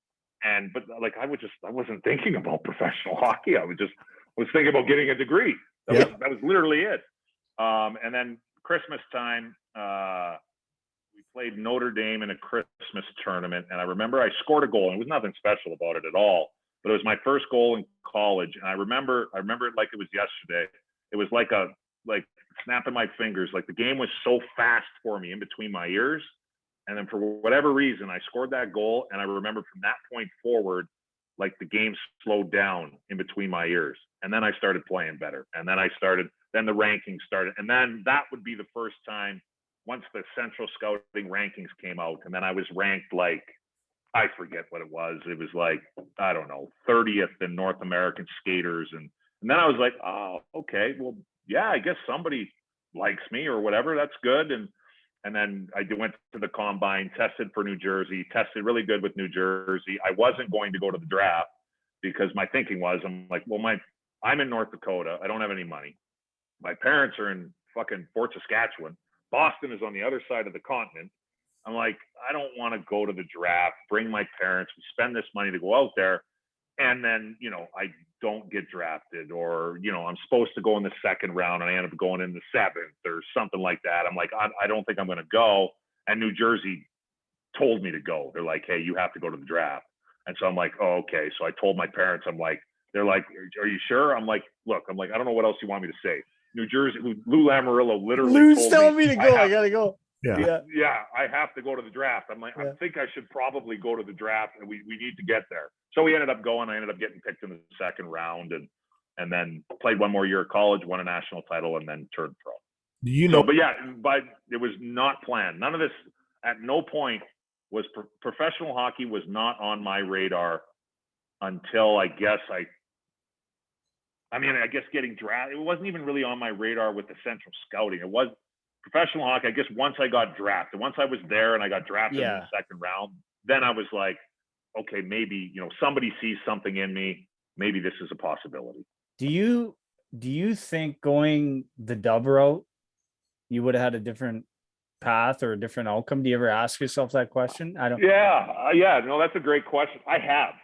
But like, I wasn't thinking about professional hockey. I was thinking about getting a degree. That was literally it. And then Christmas time, we played Notre Dame in a Christmas tournament. And I remember I scored a goal, and it was nothing special about it at all, but it was my first goal in college. And I remember it like it was yesterday. It was like snapping my fingers. Like the game was so fast for me in between my ears. And then for whatever reason, I scored that goal. And I remember from that point forward, like the game slowed down in between my ears. And then I started playing better. And then then the rankings started. And then that would be the first time once the Central Scouting rankings came out. And then I was ranked like, I forget what it was. It was like, I don't know, 30th in North American skaters. And then I was like, oh, okay, well, yeah, I guess somebody likes me or whatever. That's good. And then I went to the combine, tested for New Jersey, tested really good with New Jersey. I wasn't going to go to the draft because my thinking was, I'm like, well, I'm in North Dakota. I don't have any money. My parents are in fucking Fort Saskatchewan. Boston is on the other side of the continent. I'm like, I don't want to go to the draft, bring my parents, we spend this money to go out there. And then, I don't get drafted, or, I'm supposed to go in the second round and I end up going in the seventh or something like that. I'm like, I don't think I'm going to go. And New Jersey told me to go. They're like, hey, you have to go to the draft. And so I'm like, oh, okay. So I told my parents, they're like, are you sure? I'm like, look, I don't know what else you want me to say. New Jersey, Lou Lamoriello literally told me to go. I gotta go. Yeah. I have to go to the draft. I'm like, I think I should probably go to the draft, and we need to get there. So we ended up going. I ended up getting picked in the second round, and then played one more year at college, won a national title, and then turned pro. But it was not planned. None of this, at no point was professional hockey was not on my radar until I guess getting drafted. It wasn't even really on my radar with the Central Scouting. It was professional hockey. I guess once I got drafted, once I was there and I got drafted in the second round, then I was like, okay, maybe, somebody sees something in me. Maybe this is a possibility. Do you think going the dub route, you would have had a different path or a different outcome? Do you ever ask yourself that question? I don't. Yeah. No, that's a great question. I have.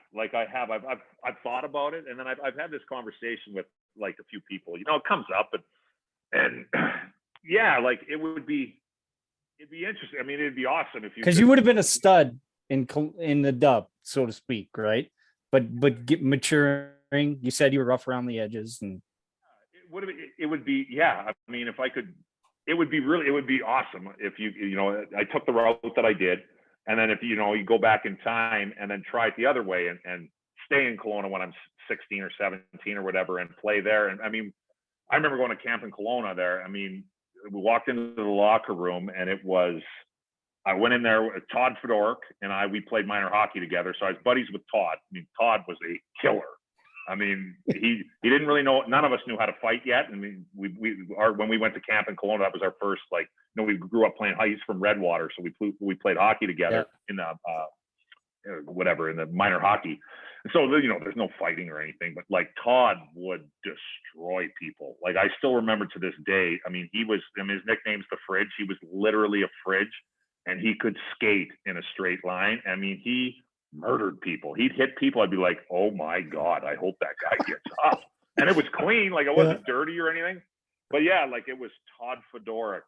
I've thought about it, and then I've had this conversation with like a few people. It comes up, and yeah, like it'd be interesting. I mean, it'd be awesome if because you would have been a stud in the dub, so to speak, right? But get maturing. You said you were rough around the edges, and it would be yeah. I mean, if I could, it would be awesome if I took the route that I did, and then if you go back in time and then try it the other way and stay in Kelowna when I'm 16 or 17 or whatever and play there. And I mean, I remember going to camp in Kelowna there. I mean, we walked into the locker room and I went in there with Todd Fedoruk and we played minor hockey together. So I was buddies with Todd. I mean, Todd was a killer. I mean, he didn't really know. None of us knew how to fight yet. I mean, when we went to camp in Kelowna, that was our first, we grew up playing. He's from Redwater, so we played hockey together in the in the minor hockey. And so there's no fighting or anything, but Todd would destroy people. I still remember to this day. I mean, his nickname's the Fridge. He was literally a fridge, and he could skate in a straight line. I mean, he murdered people. He'd hit people. I'd be like, oh my God, I hope that guy gets up. And it was clean. It wasn't dirty or anything. But yeah, it was Todd Fedoruk,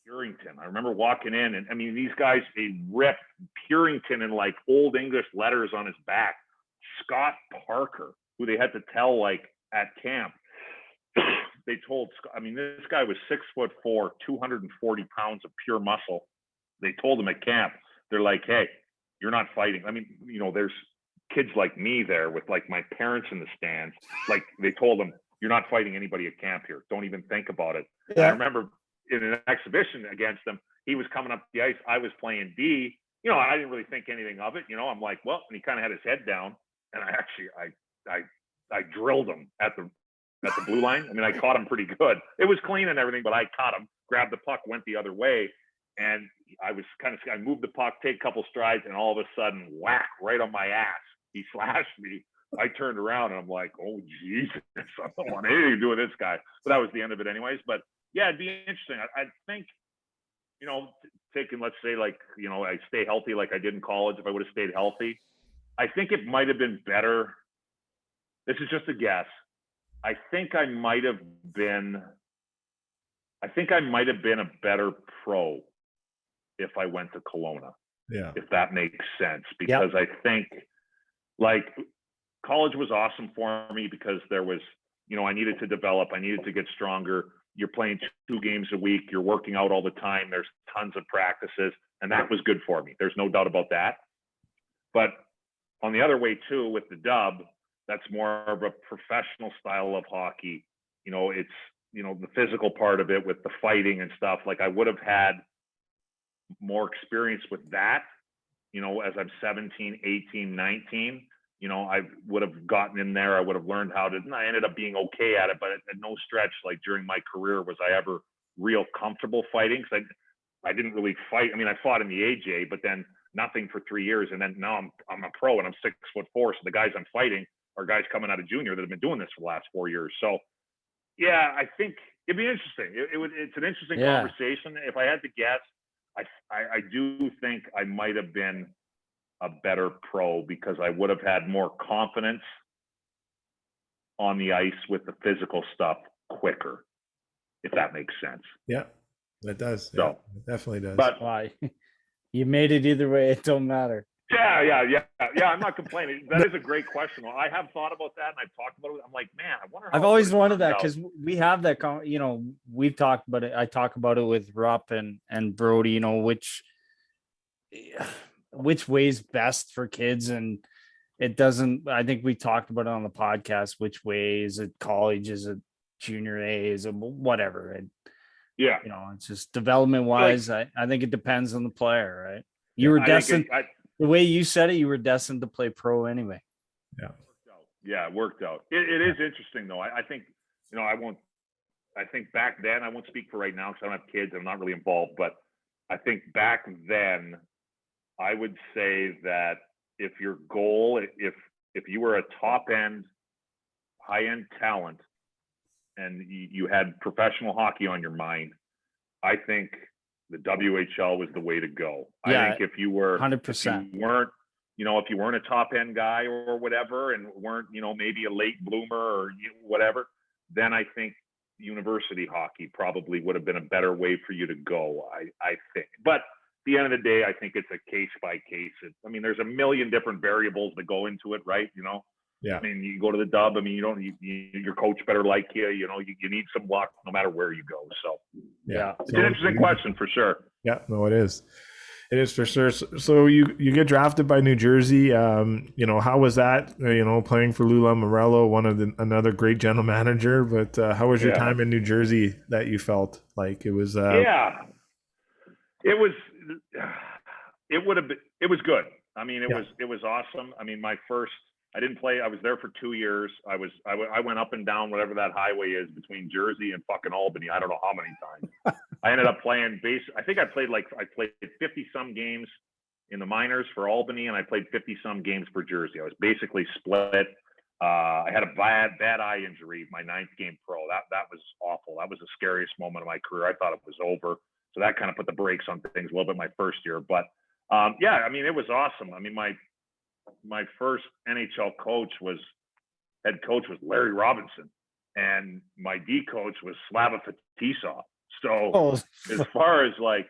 Purington. I remember walking in and I mean, these guys, they ripped Purington in old English letters on his back. Scott Parker, who they had to tell at camp. They told, I mean, this guy was 6'4", 240 pounds of pure muscle. They told him at camp, they're like, hey, you're not fighting. I mean, there's kids like me there with my parents in the stands. They told him, you're not fighting anybody at camp here. Don't even think about it. Yeah. I remember in an exhibition against him, he was coming up the ice. I was playing D, I didn't really think anything of it. I'm like, well, and he kind of had his head down, and I drilled him at the blue line. I mean, I caught him pretty good. It was clean and everything, but I caught him, grabbed the puck, went the other way, and I moved the puck, take a couple strides, and all of a sudden, whack, right on my ass. He slashed me. I turned around and I'm like, oh, Jesus, I don't want anything to do with this guy. But that was the end of it anyways. But yeah, it'd be interesting. I think, taking, let's say, like, I stay healthy like I did in college. If I would have stayed healthy, I think it might have been better. This is just a guess. I think I might have been a better pro if I went to Kelowna. Yeah. If that makes sense. Because I think, like, college was awesome for me because there was, I needed to develop. I needed to get stronger. You're playing 2 games a week. You're working out all the time. There's tons of practices. And that was good for me. There's no doubt about that. But on the other way, too, with the Dub, that's more of a professional style of hockey. It's, the physical part of it with the fighting and stuff. Like, I would have had more experience with that, as I'm 17, 18, 19. I would have gotten in there. I would have learned how to, and I ended up being okay at it, but at no stretch, like, during my career, was I ever real comfortable fighting. Cause I didn't really fight. I mean, I fought in the AJ, but then nothing for 3 years. And then now I'm a pro and I'm 6'4". So the guys I'm fighting are guys coming out of junior that have been doing this for the last 4 years. So yeah, I think it'd be interesting. It's an interesting conversation. If I had to guess, I do think I might have been a better pro because I would have had more confidence on the ice with the physical stuff quicker, if that makes sense. Yeah, it does. So, yeah, it definitely does. But Why? You made it either way. It don't matter. Yeah. I'm not complaining. That is a great question. I have thought about that and I've talked about it. I'm like, man, I wonder how I've always wanted that because we have that, we've talked about it. I talk about it with Rupp and Brody, which way's best for kids. And it doesn't, I think we talked about it on the podcast, which way is it college, is it junior A, is it whatever. And, it's just development wise. I think it depends on the player, right? You were destined. The way you said it, you were destined to play pro anyway. Yeah, it worked out. It is interesting though. I think, I think back then, I won't speak for right now because I don't have kids. I'm not really involved, but I think back then, I would say that if your goal, if you were a top end, high end talent and you had professional hockey on your mind, I think the WHL was the way to go. Yeah, I think if you were 100%, if you weren't a top end guy or whatever, and weren't, maybe a late bloomer or whatever, then I think university hockey probably would have been a better way for you to go. I think, but at the end of the day, I think it's a case by case. There's a million different variables that go into it, right? Yeah. You go to the Dub. Your coach better like you. You need some luck no matter where you go. So yeah, it's an interesting question for sure. Yeah, no, it is. It is for sure. So you get drafted by New Jersey. How was that? Playing for Lou Lamoriello, another great general manager. But how was your time in New Jersey that you felt like it was? It was good. It was awesome. I didn't play. I was there for 2 years. I went up and down whatever that highway is between Jersey and fucking Albany. I don't know how many times. I ended up playing I think I played 50 some games in the minors for Albany, and I played 50 some games for Jersey. I was basically split. I had a bad eye injury my 9th game pro. That was awful. That was the scariest moment of my career. I thought it was over. So that kind of put the brakes on things a little bit my first year. But it was awesome. My first NHL head coach was Larry Robinson, and my D coach was Slava Fetisov. So as far as like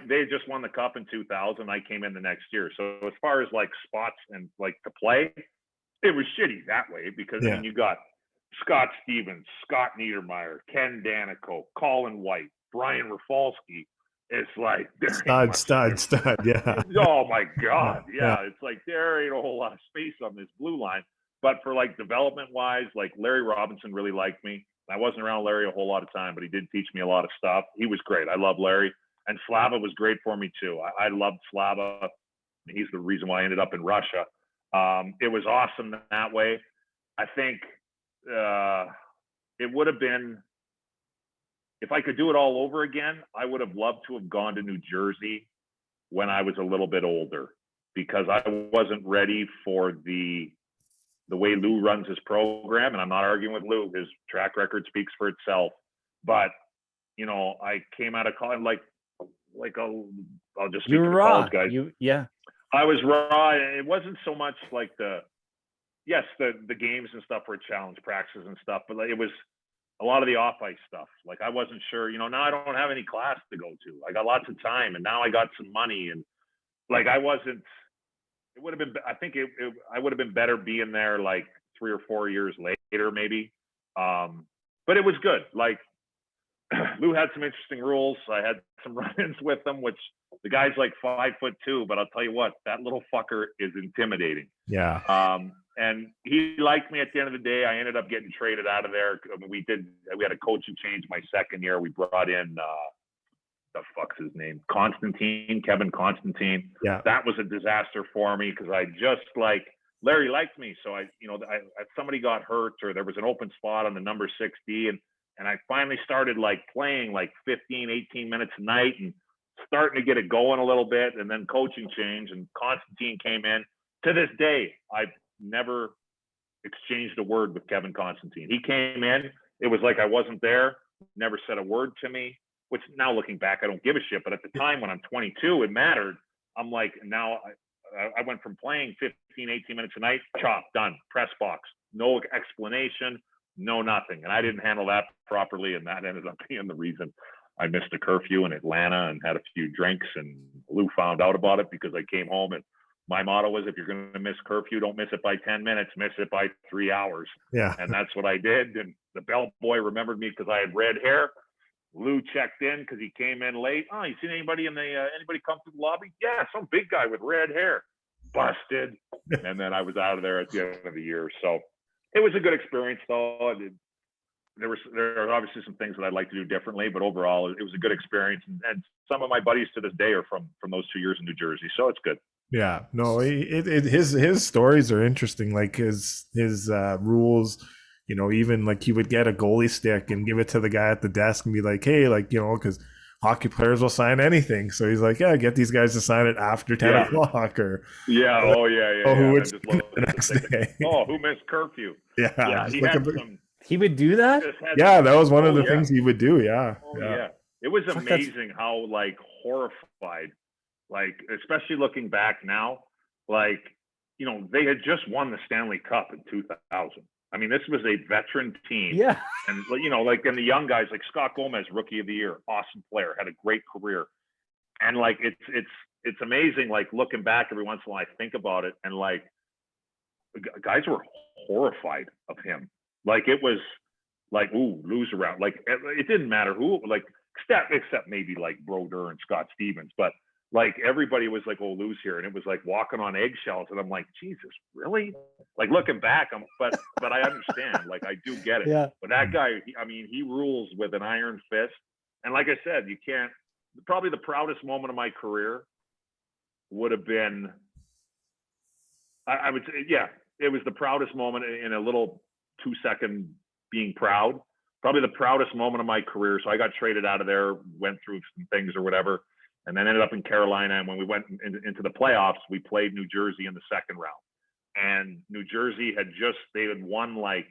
they just won the cup in 2000, I came in the next year. So as far as like spots and like to play, it was shitty that way because you got Scott Stevens, Scott Niedermeyer, Ken Danico, Colin White, Brian Rafalski. It's like stud. Yeah. Oh my God. Yeah. It's like there ain't a whole lot of space on this blue line. But for like development wise, like Larry Robinson really liked me. I wasn't around Larry a whole lot of time, but he did teach me a lot of stuff. He was great. I love Larry. And Slava was great for me too. I loved Slava. he's the reason why I ended up in Russia. It was awesome that way. I think it would have been, if I could do it all over again, I would have loved to have gone to New Jersey when I was a little bit older, because I wasn't ready for the way Lou runs his program. And I'm not arguing with Lou. His track record speaks for itself. But, you know, I came out of college I'll just speak You're to the raw. college guys. Yeah. I was raw. It wasn't so much like the games and stuff were challenge practices and stuff, but it was a lot of the off ice stuff. Like I wasn't sure, you know, now I don't have any class to go to. I got lots of time, and now I got some money, and like I wasn't. It would have been. I think I would have been better being there like 3 or 4 years later, maybe. But it was good. Like Lou had some interesting rules. I had some run-ins with him, which the guy's like 5'2", but I'll tell you what, that little fucker is intimidating. Yeah. And he liked me at the end of the day. I ended up getting traded out of there. I mean, we had a coaching change my second year. We brought in, the fuck's his name? Kevin Constantine. Yeah. That was a disaster for me because I just like, Larry liked me. So somebody got hurt, or there was an open spot on the number 6D, and I finally started like playing like 15, 18 minutes a night and starting to get it going a little bit. And then coaching change, and Constantine came in. To this day, I've never exchanged a word with Kevin Constantine. He came in, it was like I wasn't there, never said a word to me, which now looking back, I don't give a shit. But at the time when I'm 22, it mattered. I'm like, now I went from playing 15, 18 minutes a night, chop, done, press box, no explanation, no nothing. And I didn't handle that properly, and that ended up being the reason I missed a curfew in Atlanta and had a few drinks, and Lou found out about it because I came home, and my motto was, if you're going to miss curfew, don't miss it by 10 minutes, miss it by 3 hours. Yeah. And that's what I did. And the bellboy remembered me because I had red hair. Lou checked in because he came in late. Oh, you seen anybody anybody come to the lobby? Yeah, some big guy with red hair. Busted. And then I was out of there at the end of the year. So it was a good experience, though. There are obviously some things that I'd like to do differently, but overall, it was a good experience. And some of my buddies to this day are from those 2 years in New Jersey. So it's good. Yeah, no, his stories are interesting. Like his rules, you know, even like he would get a goalie stick and give it to the guy at the desk and be like, hey, like, you know, because hockey players will sign anything. So he's like, yeah, get these guys to sign it after 10 o'clock or. Yeah. Oh, yeah. Oh, who would the next day. Oh, who missed curfew? Yeah. He would do that? Yeah, that was one of the things he would do. Yeah. Oh, yeah. It was amazing how, like, horrified, like, especially looking back now, like, you know, they had just won the Stanley Cup in 2000. I mean, this was a veteran team. Yeah. And, you know, like, and the young guys, like Scott Gomez, rookie of the year, awesome player, had a great career. And, like, it's amazing, like, looking back every once in a while, I think about it, and, like, guys were horrified of him. Like, it was like, ooh, lose around. Like, it didn't matter who, like, except maybe, like, Brodeur and Scott Stevens. But, like, everybody was like, oh, lose here. And it was like walking on eggshells. And I'm like, Jesus, really? Like, looking back, but I understand. Like, I do get it. Yeah. But that guy, he rules with an iron fist. And like I said, you can't, probably the proudest moment of my career would have been, I would say, yeah, it was the proudest moment in a little 2-second being proud. Probably the proudest moment of my career. So I got traded out of there, went through some things or whatever, and then ended up in Carolina. And when we went into the playoffs, we played New Jersey in the second round. And New Jersey they had won like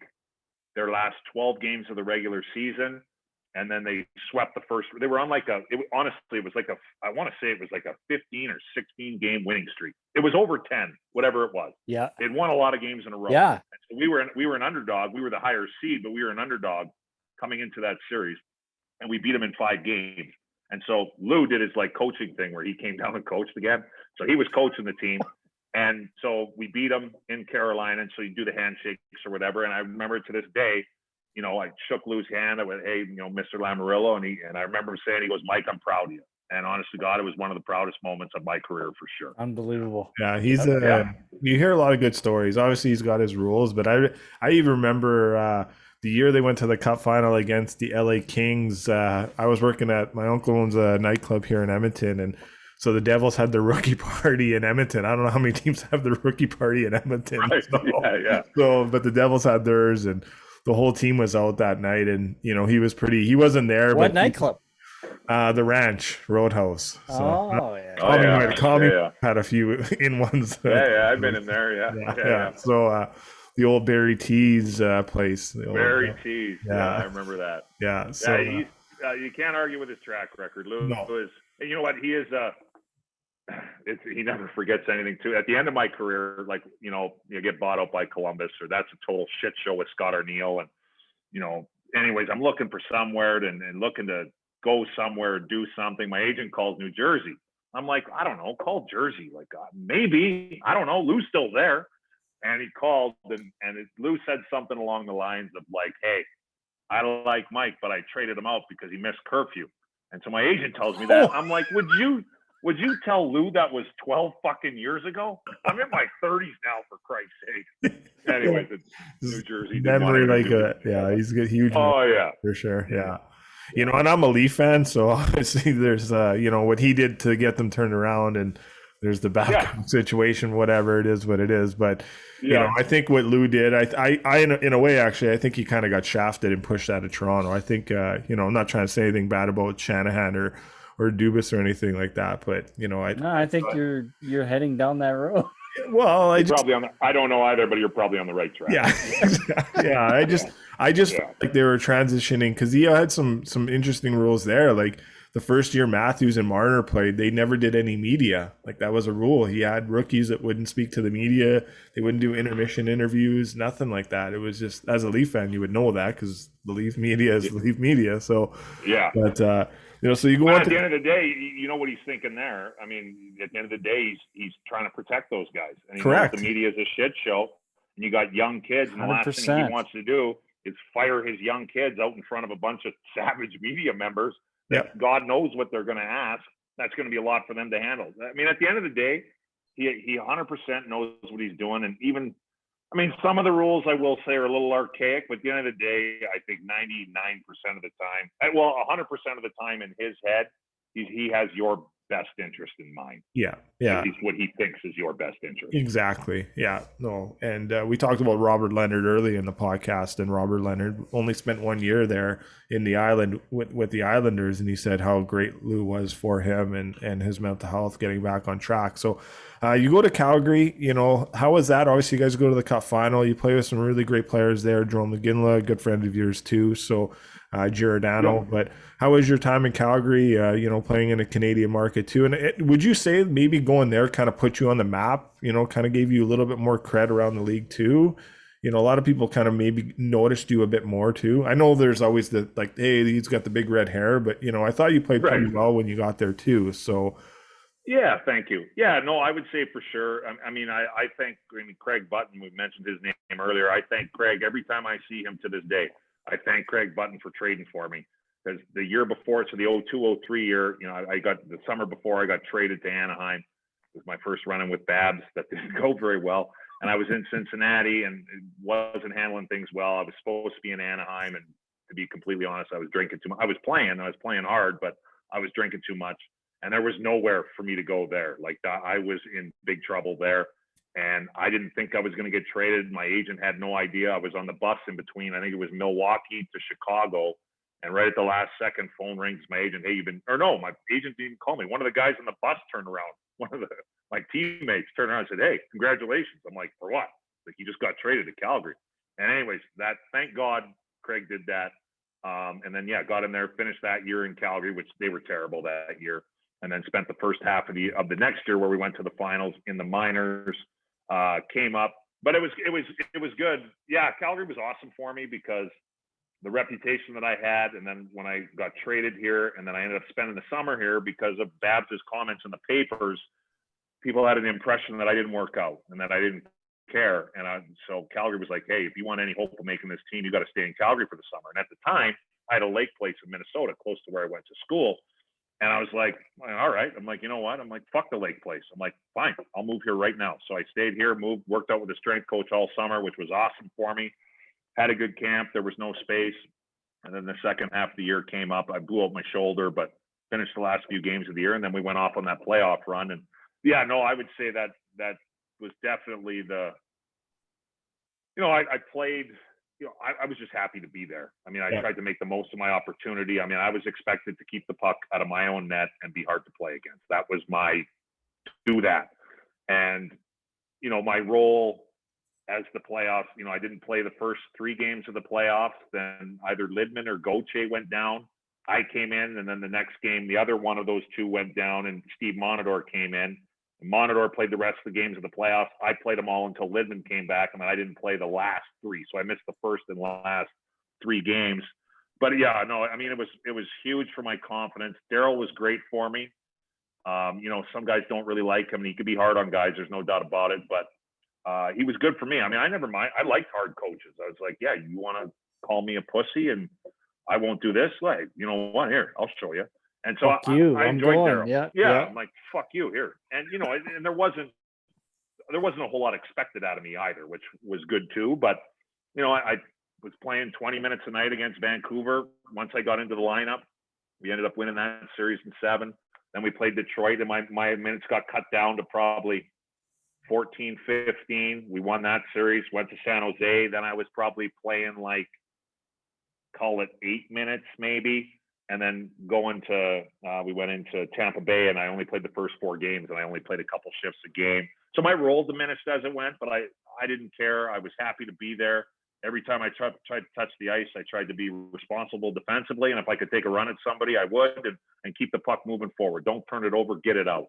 their last 12 games of the regular season. And then they swept the first. They were on like honestly, it was like I want to say it was like a 15 or 16 game winning streak. It was over 10, whatever it was. Yeah. They'd won a lot of games in a row. Yeah. So we were an underdog. We were the higher seed, but we were an underdog coming into that series. And we beat them in 5 games. And so Lou did his like coaching thing where he came down and coached again. So he was coaching the team. And so we beat them in Carolina. And so you do the handshakes or whatever. And I remember to this day, you know, I shook Lou's hand. I went, hey, you know, Mr. Lamoriello. And I remember him saying, he goes, Mike, I'm proud of you. And honest to God, it was one of the proudest moments of my career for sure. Unbelievable. Yeah, you hear a lot of good stories. Obviously, he's got his rules, but I even remember the year they went to the Cup final against the LA Kings. I was working at, my uncle owns a nightclub here in Edmonton, and So the Devils had their rookie party in Edmonton. I don't know how many teams have their rookie party in Edmonton. Right. So, Yeah. so, but the Devils had theirs, and the whole team was out that night. And he wasn't there. What but nightclub? The Ranch Roadhouse. So Oh yeah. Tommy had a few in ones. Yeah, I've been in there. Yeah. So the old Barry T's place. Barry T's. Yeah, I remember that. Yeah. So you can't argue with his track record. Lou is, and you know what? He is. He never forgets anything too. At the end of my career, like you get bought out by Columbus, or that's a total shit show with Scott O'Neill, and anyways, I'm looking for somewhere and looking to go somewhere, do something. My agent calls New Jersey. I'm like, I don't know, call Jersey. Like, maybe, I don't know. Lou's still there. And he called and Lou said something along the lines of like, hey, I like Mike, but I traded him out because he missed curfew. And so my agent tells me that. I'm like, would you tell Lou that was 12 fucking years ago? I'm in my 30s now, for Christ's sake. Anyways, it's New Jersey. Memory he's got huge. Oh yeah, for sure. Yeah. And I'm a Leaf fan, so obviously there's what he did to get them turned around, and there's the backup situation, whatever it is, what it is. But I think what Lou did, I in a way, actually, I think he kind of got shafted and pushed out of Toronto. I think I'm not trying to say anything bad about Shanahan or Dubas or anything like that, but I think you're heading down that road. Well, I don't know either, but you're probably on the right track. Yeah, I just like they were transitioning because he had some interesting rules there. Like the first year Matthews and Marner played, they never did any media. Like that was a rule. He had rookies that wouldn't speak to the media. They wouldn't do intermission interviews, nothing like that. It was just, as a Leaf fan, you would know that because the Leaf media is the Leaf media. So but so you go on. At the end of the day, you know what he's thinking there. I mean, at the end of the day, he's trying to protect those guys. And he knows the media is a shit show. And you got young kids, and the last thing he wants to do is fire his young kids out in front of a bunch of savage media members. That God knows what they're going to ask. That's going to be a lot for them to handle. I mean, at the end of the day, he 100% knows what he's doing. And even, I mean, some of the rules I will say are a little archaic, but at the end of the day, I think 99% of the time, 100% of the time in his head, he has your best interest in mind. Yeah. He's what he thinks is your best interest. Exactly. Yeah. No. And we talked about Robert Leonard early in the podcast, and Robert Leonard only spent 1 year there in the island with the Islanders, and he said how great Lou was for him and his mental health getting back on track. So you go to Calgary, how was that? Obviously, you guys go to the Cup final. You play with some really great players there. Jerome McGinley, a good friend of yours too. So Giordano. But how was your time in Calgary, playing in a Canadian market too? And would you say maybe going there kind of put you on the map, kind of gave you a little bit more cred around the league too? A lot of people kind of maybe noticed you a bit more too. I know there's always the like, hey, he's got the big red hair, but I thought you played pretty well when you got there too. So yeah, thank you. Yeah, no, I would say for sure. I mean, I thank Craig Button. We mentioned his name earlier. I thank Craig every time I see him to this day. I thank Craig Button for trading for me, because the year before, so the 02-03 year, I got the summer before I got traded to Anaheim. It was my first run-in with Babs. That didn't go very well. And I was in Cincinnati and wasn't handling things well. I was supposed to be in Anaheim, and to be completely honest, I was drinking too much. I was playing hard, but I was drinking too much. And there was nowhere for me to go there. Like I was in big trouble there. And I didn't think I was going to get traded. My agent had no idea. I was on the bus in between. I think it was Milwaukee to Chicago. And right at the last second, phone rings. My agent, hey, my agent didn't call me. One of the guys on the bus turned around. One of my teammates turned around and said, hey, congratulations. I'm like, for what? Like, you just got traded to Calgary. And anyways, thank God Craig did that. And then, got in there, finished that year in Calgary, which they were terrible that year. And then spent the first half of the next year where we went to the finals in the minors. Came up, but it was good. Yeah, Calgary was awesome for me because the reputation that I had, and then when I got traded here, and then I ended up spending the summer here because of Babs's comments in the papers, people had an impression that I didn't work out and that I didn't care. And so Calgary was like, hey, if you want any hope of making this team, you got to stay in Calgary for the summer. And at the time, I had a lake place in Minnesota close to where I went to school. And I was like, all right. I'm like, you know what? I'm like, fuck the lake place. I'm like, fine, I'll move here right now. So I stayed here, worked out with the strength coach all summer, which was awesome for me. Had a good camp. There was no space. And then the second half of the year came up. I blew out my shoulder, but finished the last few games of the year, and then we went off on that playoff run. And yeah, no, I would say that was definitely the, I played, I was just happy to be there. I mean, I tried to make the most of my opportunity. I mean, I was expected to keep the puck out of my own net and be hard to play against. That was my do that. And, my role as the playoffs, I didn't play the first 3 games of the playoffs. Then either Lidman or Gauthier went down. I came in, and then the next game, the other one of those 2 went down, and Steve Monador came in. Monador played the rest of the games of the playoffs. I played them all until Lidman came back, and then I didn't play the last 3. So I missed the first and last 3 games. But yeah, no, I mean, it was huge for my confidence. Darryl was great for me. Some guys don't really like him, and he could be hard on guys. There's no doubt about it. But he was good for me. I mean, I never mind. I liked hard coaches. I was like, yeah, you want to call me a pussy and I won't do this? Like, you know what? Here, I'll show you. And so I enjoyed Darryl. Yeah. I'm like, fuck you here. And, and there wasn't a whole lot expected out of me either, which was good too. But, I was playing 20 minutes a night against Vancouver. Once I got into the lineup, we ended up winning that series in 7. Then we played Detroit, and my minutes got cut down to probably 14, 15. We won that series, went to San Jose. Then I was probably playing call it 8 minutes maybe. And then we went into Tampa Bay, and I only played the first 4 games, and I only played a couple shifts a game. So my role diminished as it went, but I didn't care. I was happy to be there. Every time I tried to touch the ice, I tried to be responsible defensively. And if I could take a run at somebody, I would, and keep the puck moving forward. Don't turn it over, get it out.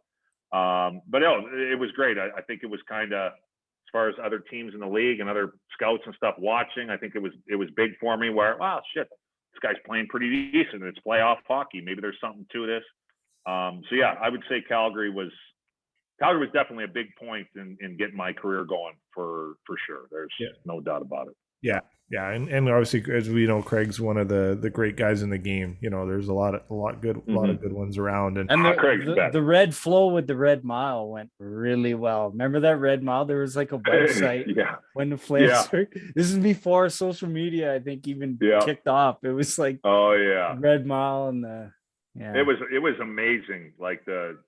But no, it was great. I think it was kind of, as far as other teams in the league and other scouts and stuff watching, I think it was big for me where, wow, shit, this guy's playing pretty decent. It's playoff hockey. Maybe there's something to this. So yeah, I would say Calgary was definitely a big point in getting my career going for sure. There's no doubt about it. Yeah. And obviously, as we know, Craig's one of the great guys in the game. There's a lot of good ones around. And the Red Flow with the Red Mile went really well. Remember that Red Mile? There was like a website when the Flames. This is before social media, I think, even kicked off. It was like Red Mile and It was amazing. Like the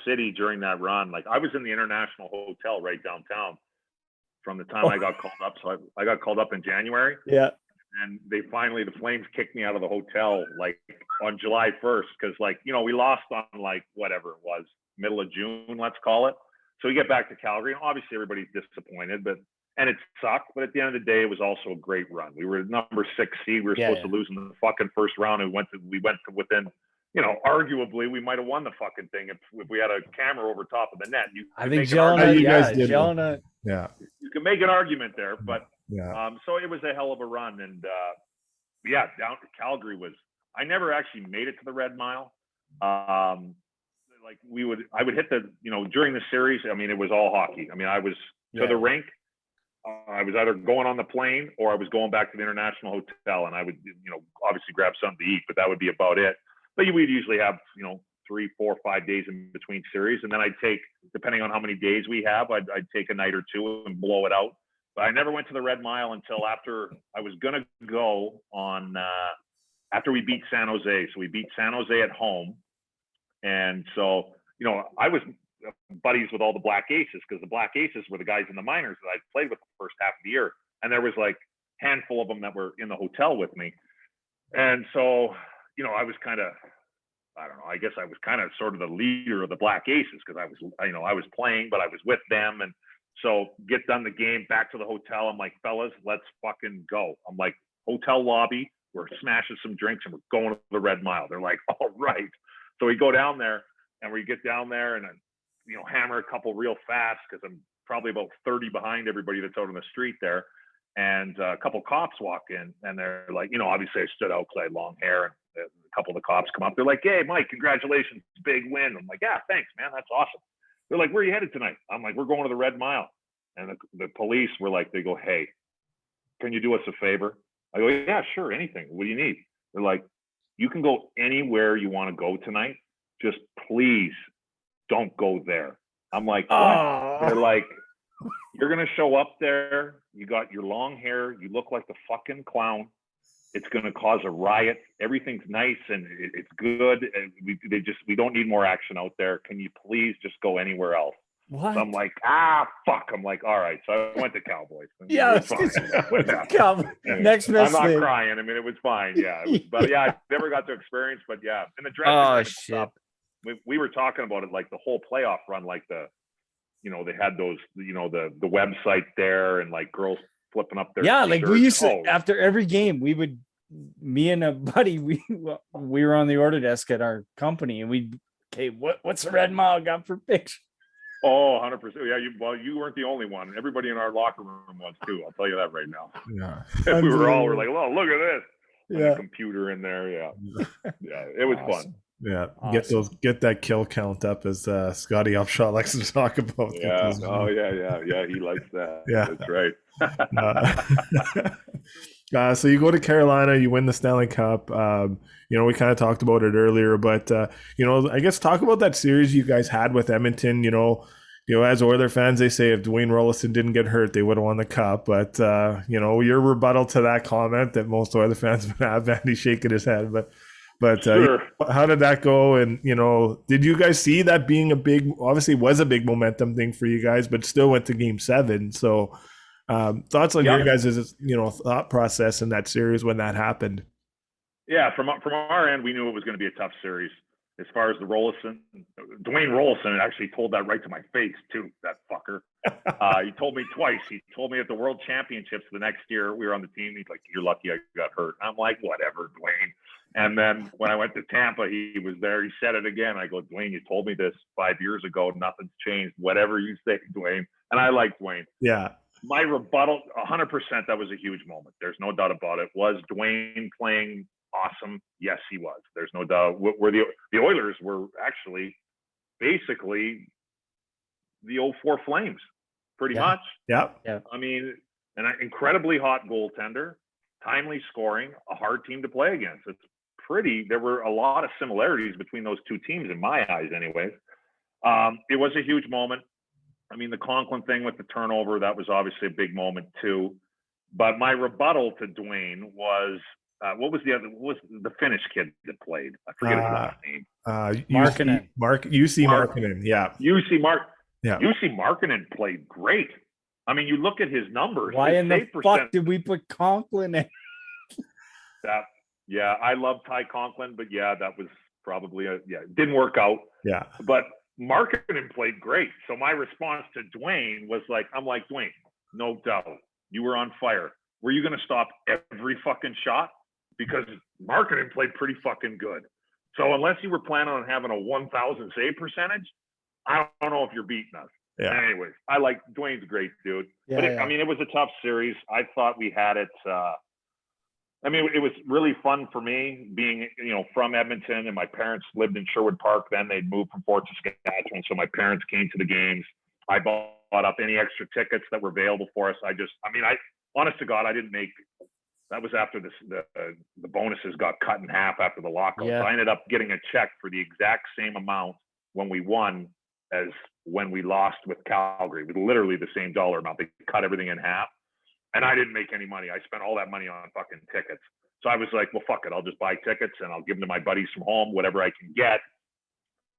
city during that run. Like I was in the International Hotel right downtown from the time I got called up. So I got called up in January. Yeah. And the Flames kicked me out of the hotel on July 1st because we lost on whatever it was, middle of June, let's call it. So we get back to Calgary, and obviously everybody's disappointed, and it sucked. But at the end of the day, it was also a great run. We were number 6 seed. We were supposed to lose in the fucking first round, and we went to within. Arguably, we might have won the fucking thing if we had a camera over top of the net. I think Jelena, you can make an argument there, but so it was a hell of a run, and down to Calgary I never actually made it to the Red Mile. I would hit during the series. I mean, it was all hockey. I mean, I was to the rink. I was either going on the plane or I was going back to the International Hotel, and I would obviously grab something to eat, but that would be about it. But we'd usually have, 3, 4, 5 days in between series. And then I'd take, depending on how many days we have, I'd take a night or 2 and blow it out. But I never went to the Red Mile until after I was going to go on, after we beat San Jose. So we beat San Jose at home. And so, I was buddies with all the Black Aces because the Black Aces were the guys in the minors that I played with the first half of the year. And there was a handful of them that were in the hotel with me. And so, I was kind of, I don't know, I guess I was kind of sort of the leader of the Black Aces because I was playing, but I was with them. And so get done the game, back to the hotel. I'm like, fellas, let's fucking go. I'm like, hotel lobby, we're smashing some drinks and we're going to the Red Mile. They're like, all right. So we go down there and we get down there and, hammer a couple real fast because I'm probably about 30 behind everybody that's out on the street there. And a couple cops walk in and they're like, obviously I stood out because I had long hair, and a couple of the cops come up. They're like, hey, Mike, congratulations, big win. I'm like, yeah, thanks, man. That's awesome. They're like, where are you headed tonight? I'm like, we're going to the Red Mile. And the police were like, they go, hey, can you do us a favor? I go, yeah, sure, anything. What do you need? They're like, you can go anywhere you want to go tonight. Just please don't go there. I'm like, what? Oh. They're like, you're going to show up there. You got your long hair. You look like the fucking clown. it's going to cause a riot. Everything's nice and it's good. And we don't need more action out there. Can you please just go anywhere else? What? So I'm like, fuck. I'm like, all right. So I went to Cowboys. Yeah, next best I'm not thing. crying. I mean, it was fine. Yeah. But yeah, I never got to experience, but yeah. In the dressing Oh, room and shit. stuff, we were talking about it, like the whole playoff run, like they had those, the website there and like girls flipping up their like we shirts. used to, after every game, me and a buddy, we were on the order desk at our company and what's the red mug up for picture? Oh, 100%. Yeah, you weren't the only one. Everybody in our locker room was too. I'll tell you that right now. Yeah. we were like, oh, look at this. Yeah. The computer in there. Yeah. Yeah. It was fun. Yeah. Awesome. Get that kill count up, as Scotty Upshot likes to talk about. Yeah. Oh, yeah. Yeah. He likes that. Yeah. That's right. So you go to Carolina, you win the Stanley Cup. We kind of talked about it earlier, but I guess talk about that series you guys had with Edmonton. As Oiler fans, they say if Dwayne Rollison didn't get hurt, they would have won the cup. But your rebuttal to that comment that most Oiler fans would have, Andy shaking his head. But Sure. How did that go? And did you guys see that being obviously was a big momentum thing for you guys, but still went to Game 7. So thoughts on your guys' thought process in that series when that happened? Yeah, from our end, we knew it was going to be a tough series. As far as the Dwayne Rollison actually told that right to my face too. That fucker. He told me twice. He told me at the World Championships the next year we were on the team. He's like, "You're lucky I got hurt." I'm like, "Whatever, Dwayne." And then when I went to Tampa, he was there. He said it again. I go, "Dwayne, you told me this 5 years ago. Nothing's changed. Whatever you say, Dwayne." And I like Dwayne. Yeah. My rebuttal, 100%, that was a huge moment. There's no doubt about it. Was Dwayne playing awesome? Yes, he was. There's no doubt. Where the Oilers were actually basically the 04 Flames, pretty much. Yeah. I mean, an incredibly hot goaltender, timely scoring, a hard team to play against. There were a lot of similarities between those two teams in my eyes anyways. It was a huge moment. I mean, the Conklin thing with the turnover, that was obviously a big moment too. But my rebuttal to Dwayne was, what was the Finnish kid that played? I forget his last name. Markkanen. UC Markkanen. Yeah. UC Markkanen played great. I mean, you look at his numbers. Why in the fuck did we put Conklin in? Yeah, I love Ty Conklin, but yeah, that was probably it didn't work out. Yeah. But Markkanen played great. So my response to Dwayne was like, I'm like, Dwayne, no doubt, you were on fire. Were you going to stop every fucking shot? Because Markkanen played pretty fucking good. So unless you were planning on having a 1,000 save percentage, I don't know if you're beating us. Yeah. Anyways, I like Dwayne's a great dude. Yeah, but I mean, it was a tough series. I thought we had it. It was really fun for me being, from Edmonton, and my parents lived in Sherwood Park. Then they'd moved from Fort Saskatchewan. So my parents came to the games. I bought up any extra tickets that were available for us. Honest to God, I didn't make, that was after the bonuses got cut in half after the lockout. Yeah. So I ended up getting a check for the exact same amount when we won as when we lost with Calgary, with literally the same dollar amount. They cut everything in half. And I didn't make any money. I spent all that money on fucking tickets. So I was like, well, fuck it. I'll just buy tickets and I'll give them to my buddies from home, whatever I can get.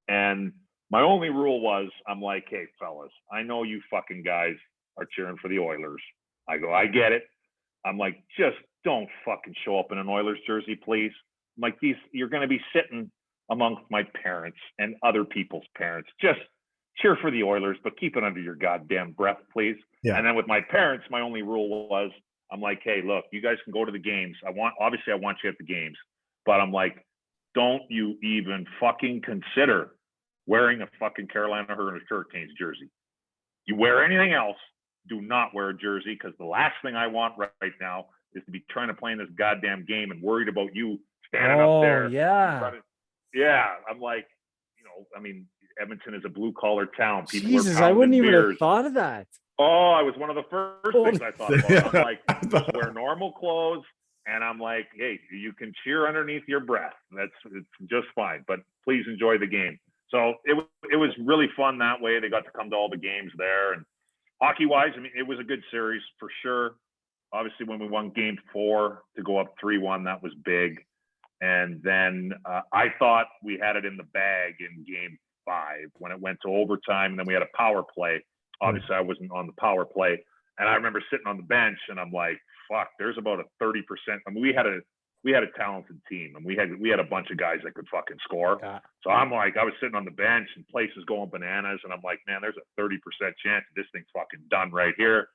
And my only rule was, I'm like, hey, fellas, I know you fucking guys are cheering for the Oilers. I go, I get it. I'm like, just don't fucking show up in an Oilers jersey, please. I'm like, you're going to be sitting amongst my parents and other people's parents. Just cheer for the Oilers, but keep it under your goddamn breath, please. Yeah. And then with my parents, my only rule was, I'm like, hey, look, you guys can go to the games. I want you at the games, but I'm like, don't you even fucking consider wearing a fucking Carolina Hurricanes jersey. You wear anything else, do not wear a jersey, because the last thing I want right now is to be trying to play in this goddamn game and worried about you standing up there. Yeah. I'm like, Edmonton is a blue collar town. People Jesus, I wouldn't even have thought of that. Oh, I was one of the first things I thought about. I'm like, just wear normal clothes. And I'm like, hey, you can cheer underneath your breath. It's just fine. But please enjoy the game. So it was really fun that way. They got to come to all the games there. And hockey-wise, it was a good series for sure. obviously when we won game 4 to go up 3-1, that was big. And then I thought we had it in the bag in game 5 when it went to overtime, and then we had a power play. Obviously, I wasn't on the power play, and I remember sitting on the bench, and I'm like, "Fuck!" There's about a 30%. I mean, we had a talented team, and we had a bunch of guys that could fucking score. Yeah. So I'm like, I was sitting on the bench, and places going bananas, and I'm like, "Man, there's a 30% chance this thing's fucking done right here."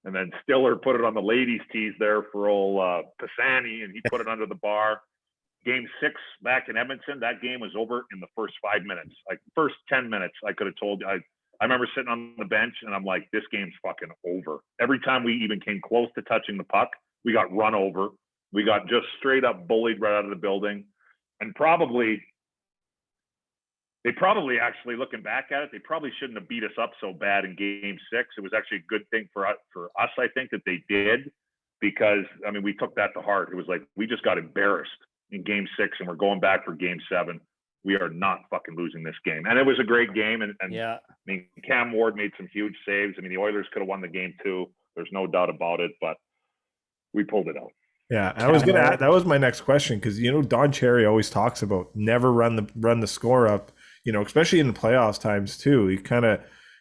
And then Stiller put it on the ladies' tees there for old Pisani, and he put it under the bar. Game 6 back in Edmonton, that game was over in the first 5 minutes. Like first 10 minutes, I could have told you. I remember sitting on the bench and I'm like, this game's fucking over. Every time we even came close to touching the puck, we got run over. We got just straight up bullied right out of the building. And they probably actually, looking back at it, they probably shouldn't have beat us up so bad in game 6. It was actually a good thing for us, I think, that they did, because, I mean, we took that to heart. It was like, we just got embarrassed in game 6 and we're going back for game 7. We are not fucking losing this game. And it was a great game. And Yeah. I mean, Cam Ward made some huge saves. I mean, the Oilers could have won the game too. There's no doubt about it, but we pulled it out. Yeah, I was gonna add, that was my next question, because Don Cherry always talks about never run the score up, especially in the playoffs times too.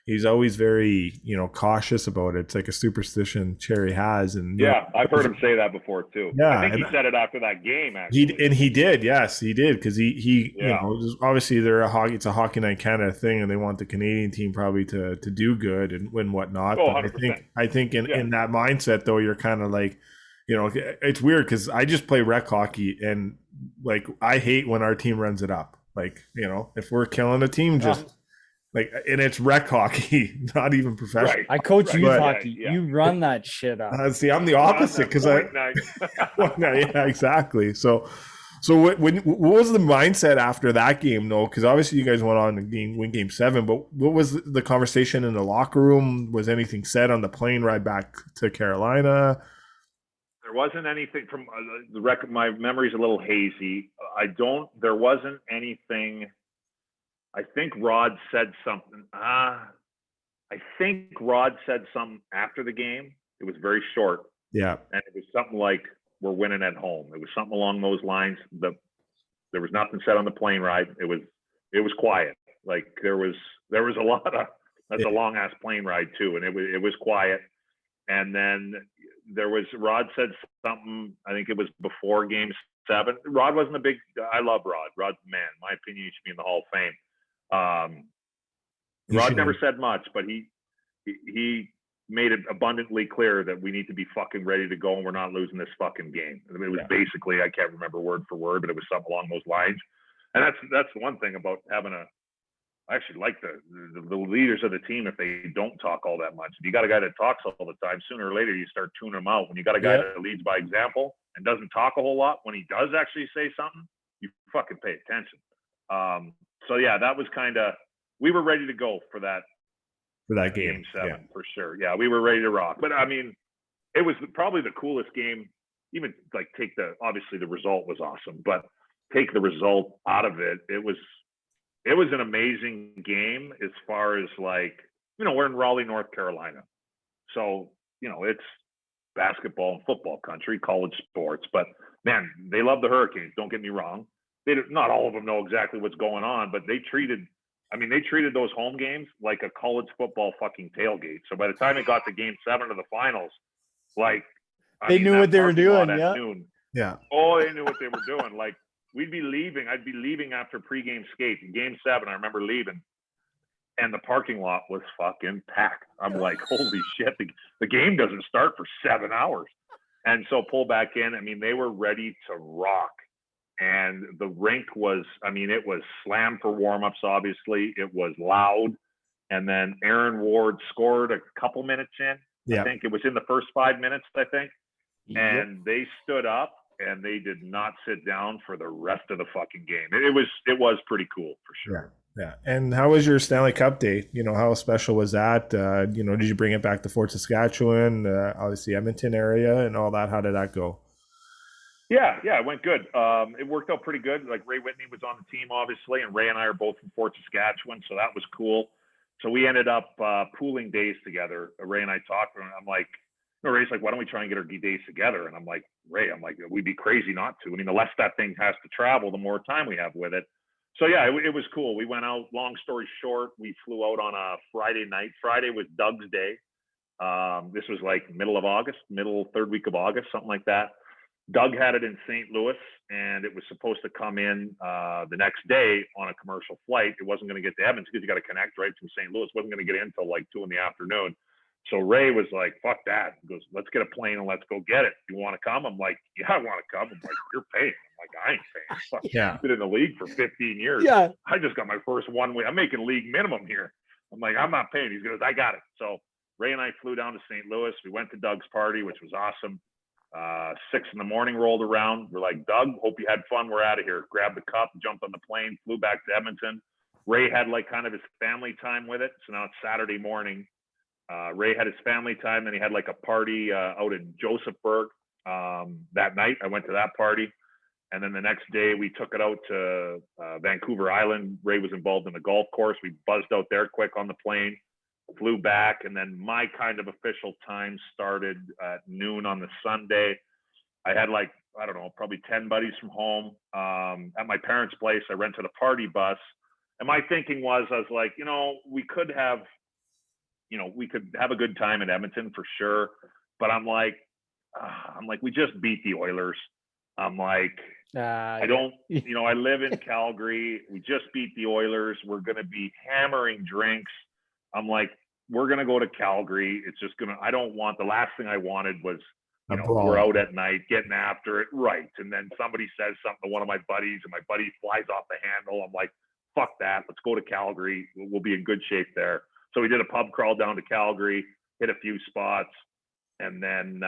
He's always very cautious about it. It's like a superstition Cherry has, and yeah, I've heard him say that before too. Yeah, I think he said it after that game. Actually, he did. Yes, he did, because he obviously it's a Hockey Night Canada thing, and they want the Canadian team probably to do good and win whatnot. Oh, but I think in that mindset though, you're kind of like, it's weird because I just play rec hockey, and like I hate when our team runs it up. Like, if we're killing a team, just like, and it's rec hockey, not even professional. Right. I coach youth hockey. Yeah. You run that shit up. See, I'm the opposite, because yeah, exactly. So what was the mindset after that game, though? Because obviously you guys went on to win game 7, but what was the conversation in the locker room? Was anything said on the plane ride back to Carolina? There wasn't anything from the record. My memory's a little hazy. There wasn't anything. I think Rod said something. I think Rod said something after the game. It was very short. Yeah. And it was something like, we're winning at home. It was something along those lines. There was nothing said on the plane ride. It was quiet. Like there was a lot of, that's a long ass plane ride too. And it was quiet. And then Rod said something, I think it was before game 7. Rod wasn't I love Rod. Rod's the man. In my opinion, he should be in the Hall of Fame. Rod never said much, but he made it abundantly clear that we need to be fucking ready to go, and we're not losing this fucking game. I mean, it was basically, I can't remember word for word, but it was something along those lines. And that's the one thing about having I actually like the leaders of the team if they don't talk all that much. If you got a guy that talks all the time, sooner or later you start tuning him out. When you got a guy that leads by example and doesn't talk a whole lot, when he does actually say something, you fucking pay attention. So yeah, that was we were ready to go for that game 7 for sure. Yeah, we were ready to rock. But I mean, it was probably the coolest game. Even like obviously the result was awesome, but take the result out of it. It was an amazing game as far as like, we're in Raleigh, North Carolina. So, it's basketball and football country, college sports, but man, they love the Hurricanes. Don't get me wrong. Not all of them know exactly what's going on, but they treated those home games like a college football fucking tailgate. So by the time it got to game 7 of the finals, like they knew what they were doing. Yeah. Noon, yeah. Oh, they knew what they were doing. Like, I'd be leaving after pregame skate. In game 7, I remember leaving, and the parking lot was fucking packed. I'm like, holy shit, the game doesn't start for 7 hours. And so pull back in. I mean, they were ready to rock. And the rink was, it was slammed for warmups, obviously. It was loud. And then Aaron Ward scored a couple minutes in. Yeah. I think it was in the first 5 minutes, I think. Yep. And they stood up. And they did not sit down for the rest of the fucking game. It was pretty cool for sure. Yeah. And how was your Stanley Cup day? How special was that? Did you bring it back to Fort Saskatchewan, obviously Edmonton area and all that? How did that go? Yeah, it went good. It worked out pretty good. Like Ray Whitney was on the team, obviously, and Ray and I are both from Fort Saskatchewan, so that was cool. So we ended up pooling days together. Ray and I talked, and I'm like, No, Ray's like, why don't we try and get our days together? And I'm like, Ray, we'd be crazy not to. I mean, the less that thing has to travel, the more time we have with it. So yeah, it was cool. We went out. Long story short, we flew out on a Friday night. Friday was Doug's day. This was like middle of August, third week of August, something like that. Doug had it in St. Louis, and it was supposed to come in the next day on a commercial flight. It wasn't going to get to Edmonton because you got to connect right from St. Louis. It wasn't going to get in until like 2 p.m. So Ray was like, fuck that. He goes, let's get a plane and let's go get it. You want to come? I'm like, yeah, I want to come. I'm like, you're paying. I'm like, I ain't paying. Fuck, I've been in the league for 15 years. Yeah. I just got my first 1 week. I'm making league minimum here. I'm like, I'm not paying. He goes, I got it. So Ray and I flew down to St. Louis. We went to Doug's party, which was awesome. 6 a.m. rolled around. We're like, Doug, hope you had fun. We're out of here. Grabbed the cup, jumped on the plane, flew back to Edmonton. Ray had like kind of his family time with it. So now it's Saturday morning. Ray had his family time. Then he had like a party out in Josephburg that night. I went to that party. And then the next day we took it out to Vancouver Island. Ray was involved in the golf course. We buzzed out there quick on the plane, flew back. And then my kind of official time started at noon on the Sunday. I had like, I don't know, probably 10 buddies from home. At my parents' place, I rented a party bus. And my thinking was, I was like, we could have a good time in Edmonton for sure. But I'm like, we just beat the Oilers. I'm like, I don't, I live in Calgary. We just beat the Oilers. We're going to be hammering drinks. I'm like, we're going to go to Calgary. It's just going to, I don't want, the last thing I wanted was, we're out at night getting after it. Right. And then somebody says something to one of my buddies and my buddy flies off the handle. I'm like, fuck that. Let's go to Calgary. We'll be in good shape there. So we did a pub crawl down to Calgary, hit a few spots, and then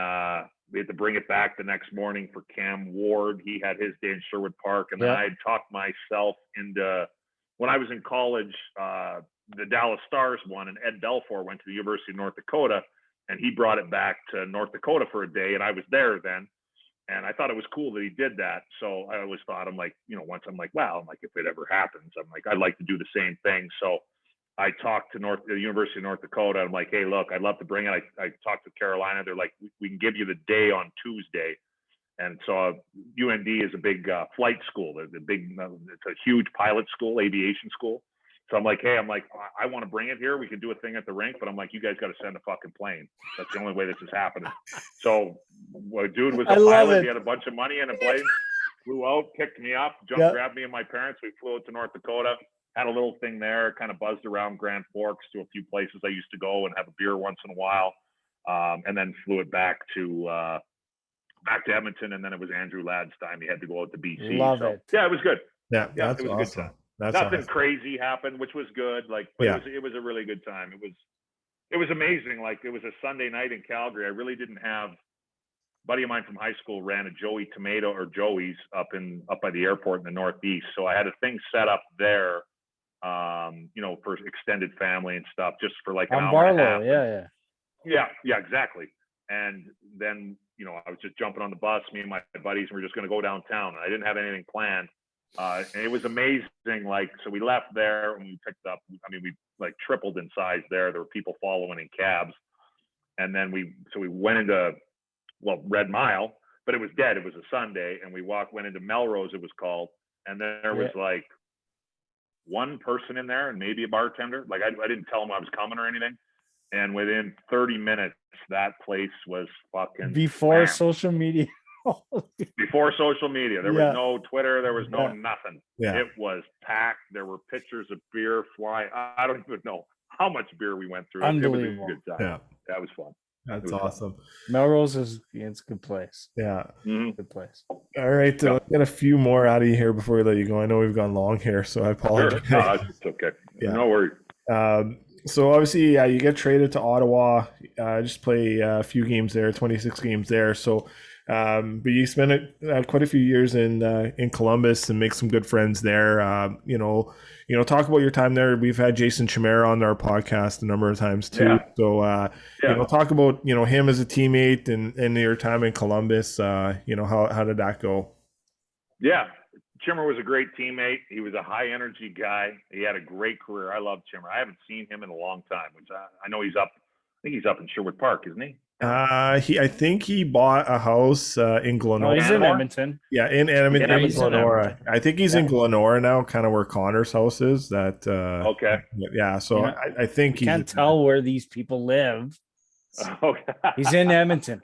we had to bring it back the next morning for Cam Ward. He had his day in Sherwood Park, and then I had talked myself into, when I was in college, the Dallas Stars won, and Ed Belfour went to the University of North Dakota, and he brought it back to North Dakota for a day, and I was there then. And I thought it was cool that he did that. So I always thought, I'm like, once I'm like, wow, I'm like, if it ever happens, I'm like, I'd like to do the same thing. So I talked to the University of North Dakota. I'm like, hey, look, I'd love to bring it. I talked to Carolina. They're like, we can give you the day on Tuesday. And so UND is a big flight school. It's a huge pilot school, aviation school. So I'm like, hey, I want to bring it here. We could do a thing at the rink, but I'm like, you guys got to send a fucking plane. That's the only way this is happening. So a dude was a pilot. He had a bunch of money in a plane, flew out, picked me up, grabbed me and my parents. We flew out to North Dakota. Had a little thing there, kind of buzzed around Grand Forks to a few places I used to go and have a beer once in a while, and then flew it back to Edmonton, and then it was Andrew Ladd's time. He had to go out to BC. Love it. Yeah, it was good. Yeah, that's it was awesome. A good time. That's Nothing awesome. crazy happened, which was good. It was a really good time. It was amazing. Like, it was a Sunday night in Calgary. I really didn't have. A buddy of mine from high school ran a Joey's up by the airport in the Northeast. So I had a thing set up there. For extended family and stuff, just for like an hour and a half. Yeah, exactly. And then, I was just jumping on the bus, me and my buddies, and we were just going to go downtown. And I didn't have anything planned. And it was amazing. Like, so we left there and we picked up, we like tripled in size there. There were people following in cabs. And then we went into, Red Mile, but it was dead. It was a Sunday. And we went into Melrose, it was called. And then there was like one person in there and maybe a bartender. Like, I didn't tell them I was coming or anything. And within 30 minutes, that place was fucking before slammed. social media. Before social media. There was no Twitter. There was no nothing. Yeah. It was packed. There were pitchers of beer flying. I don't even know how much beer we went through. Unbelievable. It was a good time. Yeah. That was fun. That's awesome. Melrose it's a good place. Yeah. Mm-hmm. Good place. All right. Let's get a few more out of you here before we let you go. I know we've gone long here, so I apologize. Sure. No, it's okay. Yeah. No worries. So obviously, you get traded to Ottawa. Just play a few games there, 26 games there. So, but you spent quite a few years in Columbus and make some good friends there. Talk about your time there. We've had Jason Chimera on our podcast a number of times too. Yeah. So, talk about him as a teammate and your time in Columbus. How did that go? Yeah. Chimmer was a great teammate. He was a high energy guy. He had a great career. I love Chimmer. I haven't seen him in a long time, which I know he's up. I think he's up in Sherwood Park, isn't he? I think he bought a house in No, he's Glenora. in Canmore? Edmonton. Yeah, in Edmonton, Yeah, in he's in Glenora. Edmonton. I think he's in Yeah. Glenora now, kind of where Connor's house is. That Okay. yeah. So Yeah. I think We he's can't tell where these people live. Okay. He's in Edmonton.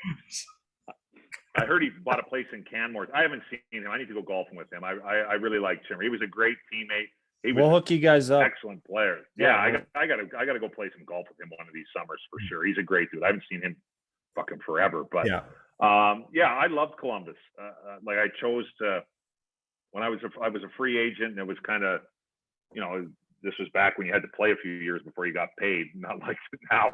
I heard he bought a place in Canmore. I haven't seen him. I need to go golfing with him. I really liked him. He was a great teammate. He was We'll hook you guys an up. excellent player. Yeah. Yeah, I gotta go play some golf with him one of these summers for sure. He's a great dude. I haven't seen him fucking forever, but yeah. yeah, I loved Columbus. Like I chose to when I was a free agent, and it was kind of, you know, this was back when you had to play a few years before you got paid. Not like now.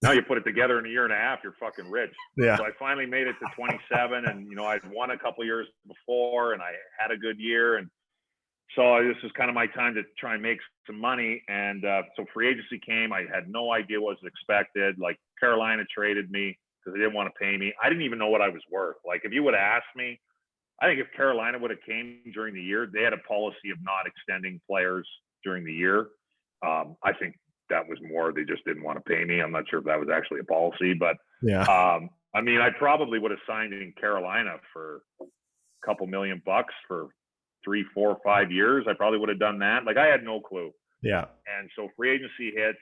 Now you put it together in a year and a half, you're fucking rich. Yeah. So I finally made it to 27, and you know I'd won a couple years before, and I had a good year, and so this was kind of my time to try and make some money. And so free agency came. I had no idea what was expected. Like Carolina traded me because they didn't want to pay me. I didn't even know what I was worth. Like if you would have asked me, I think if Carolina would have came during the year, they had a policy of not extending players during the year. I think that was more, they just didn't want to pay me. I'm not sure if that was actually a policy, but Yeah. I mean, I probably would have signed in Carolina for a couple $1 million for 3, 4, 5 years. I probably would have done that. Like I had no clue. Yeah. And so free agency hits,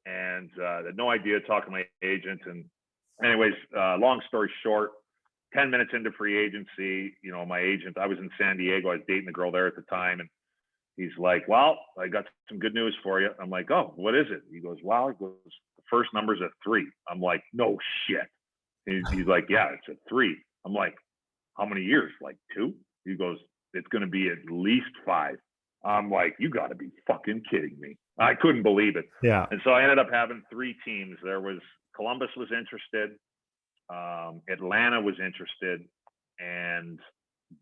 and had no idea, talking to my agent. And anyways, long story short, 10 minutes into free agency, you know, my agent, I was in San Diego. I was dating the girl there at the time. And he's like, well, I got some good news for you. I'm like, oh, what is it? He goes, well, the first number's a 3. I'm like, no shit. He's like, yeah, it's a 3. I'm like, how many years? Like 2? He goes, it's going to be at least 5. I'm like, you got to be fucking kidding me. I couldn't believe it. Yeah. And so I ended up having 3 teams. There was Columbus was interested, Atlanta was interested, and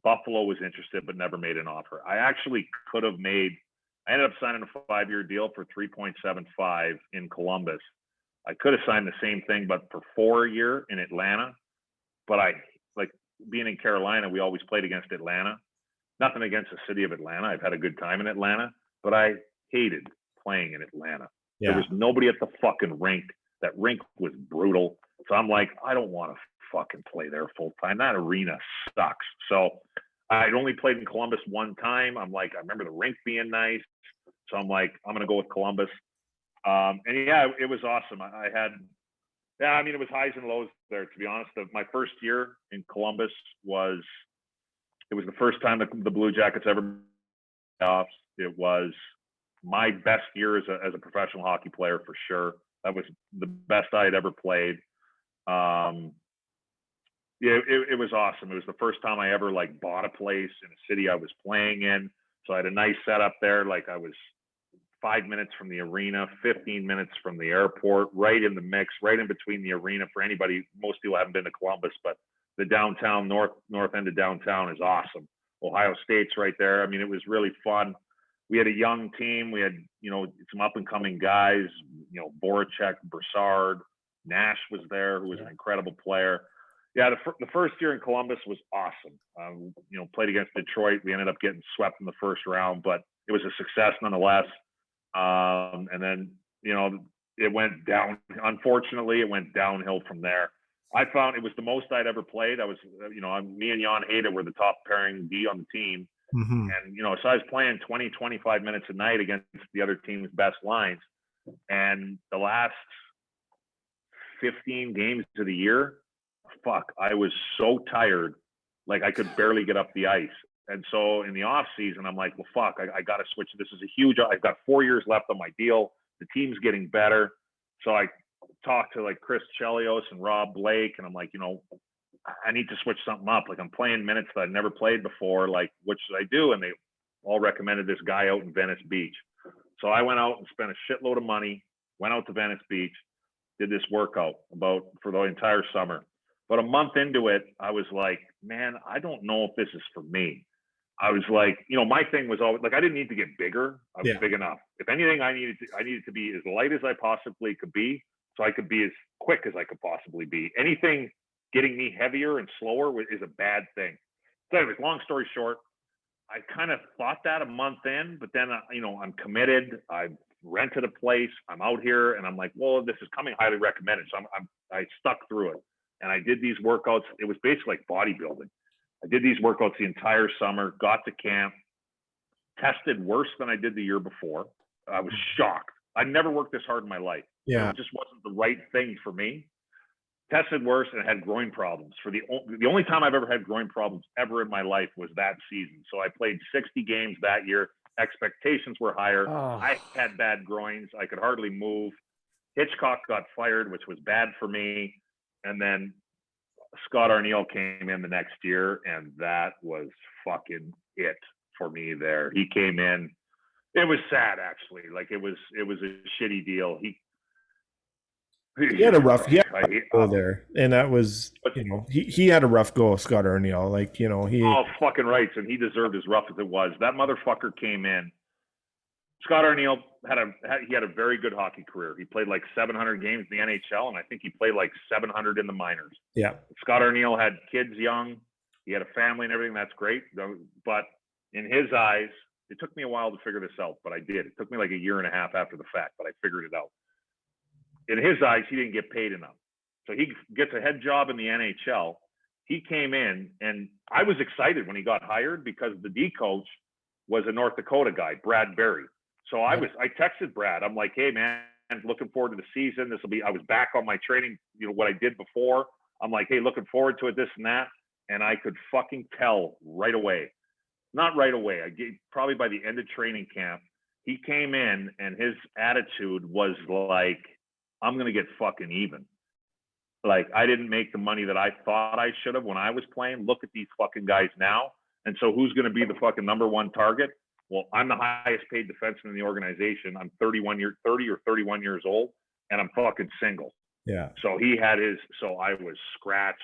Buffalo was interested, but never made an offer. I actually could have I ended up signing a 5-year deal for 3.75 in Columbus. I could have signed the same thing, but for 4-year in Atlanta. But I, like being in Carolina, we always played against Atlanta. Nothing against the city of Atlanta. I've had a good time in Atlanta, but I hated playing in Atlanta. Yeah. There was nobody at the fucking rink. That rink was brutal. So I'm like, I don't want to fucking play there full time. That arena sucks. So I'd only played in Columbus one time. I'm like, I remember the rink being nice. So I'm like, I'm going to go with Columbus. And yeah, it was awesome. I mean, it was highs and lows there, to be honest. My first year in Columbus it was the first time that the Blue Jackets ever made playoffs. It was my best year as a professional hockey player for sure. That was the best I had ever played. Yeah, it was awesome. It was the first time I ever like bought a place in a city I was playing in. So I had a nice setup there. Like I was 5 minutes from the arena, 15 minutes from the airport, right in the mix, right in between the arena. For anybody, most people haven't been to Columbus, but the downtown, north end of downtown is awesome. Ohio State's right there. I mean, it was really fun. We had a young team. We had, you know, some up and coming guys, you know, Voracek, Broussard, Nash was there, who was an incredible player. Yeah, the first year in Columbus was awesome. You know, played against Detroit. We ended up getting swept in the first round, but it was a success nonetheless. And then, you know, it went down. Unfortunately, it went downhill from there. I found it was the most I'd ever played. I was, you know, me and Jan Hayda were the top pairing D on the team. Mm-hmm. And, you know, so I was playing 20, 25 minutes a night against the other team's best lines. And the last 15 games of the year, I was so tired. Like I could barely get up the ice. And so in the off season, I'm like, well, I got to switch. This is a huge, I've got 4 years left on my deal. The team's getting better. So I talked to like Chris Chelios and Rob Blake, and I'm like, you know, I need to switch something up. Like I'm playing minutes that I've never played before. Like, what should I do? And they all recommended this guy out in Venice Beach. So I went out and spent a shitload of money, went out to Venice Beach, did this workout for the entire summer. But a month into it, I was like, man, I don't know if this is for me. I was like, you know, my thing was always like, I didn't need to get bigger. I was big enough. If anything, I needed to be as light as I possibly could be, so I could be as quick as I could possibly be. Anything getting me heavier and slower is a bad thing. So anyways, long story short, I kind of thought that a month in, but then, you know, I'm committed. I've rented a place. I'm out here, and I'm like, well, this is coming highly recommended. So I stuck through it, and I did these workouts. It was basically like bodybuilding. I did these workouts the entire summer. Got to camp, tested worse than I did the year before. I was shocked. I never worked this hard in my life. Yeah. It just wasn't the right thing for me. Tested worse and had groin problems. For the only time I've ever had groin problems ever in my life was that season. So I played 60 games that year. Expectations were higher. Oh. I had bad groins. I could hardly move. Hitchcock got fired, which was bad for me. And then Scott Arniel came in the next year, and that was fucking it for me there. He came in. It was sad, actually. Like, it was a shitty deal. He had a rough go there, and that was, you know, he had a rough go, Scott Arniel. Like, you know, oh, fucking rights, and he deserved as rough as it was. That motherfucker came in. Scott Arniel had a very good hockey career. He played like 700 games in the NHL, and I think he played like 700 in the minors. Yeah. Scott Arniel had kids young. He had a family and everything. That's great. But in his eyes, it took me a while to figure this out, but I did. It took me like a year and a half after the fact, but I figured it out. In his eyes, he didn't get paid enough. So he gets a head job in the NHL. He came in, and I was excited when he got hired because the D coach was a North Dakota guy, Brad Berry. So I texted Brad. I'm like, hey, man, looking forward to the season. I was back on my training, you know, what I did before. I'm like, hey, looking forward to it, this and that. And I could fucking tell right away. Not right away. Probably by the end of training camp, he came in, and his attitude was like, I'm going to get fucking even. Like, I didn't make the money that I thought I should have when I was playing. Look at these fucking guys now. And so who's going to be the fucking number one target? Well, I'm the highest paid defenseman in the organization. I'm 30 or 31 years old, and I'm fucking single. Yeah. So so I was scratch.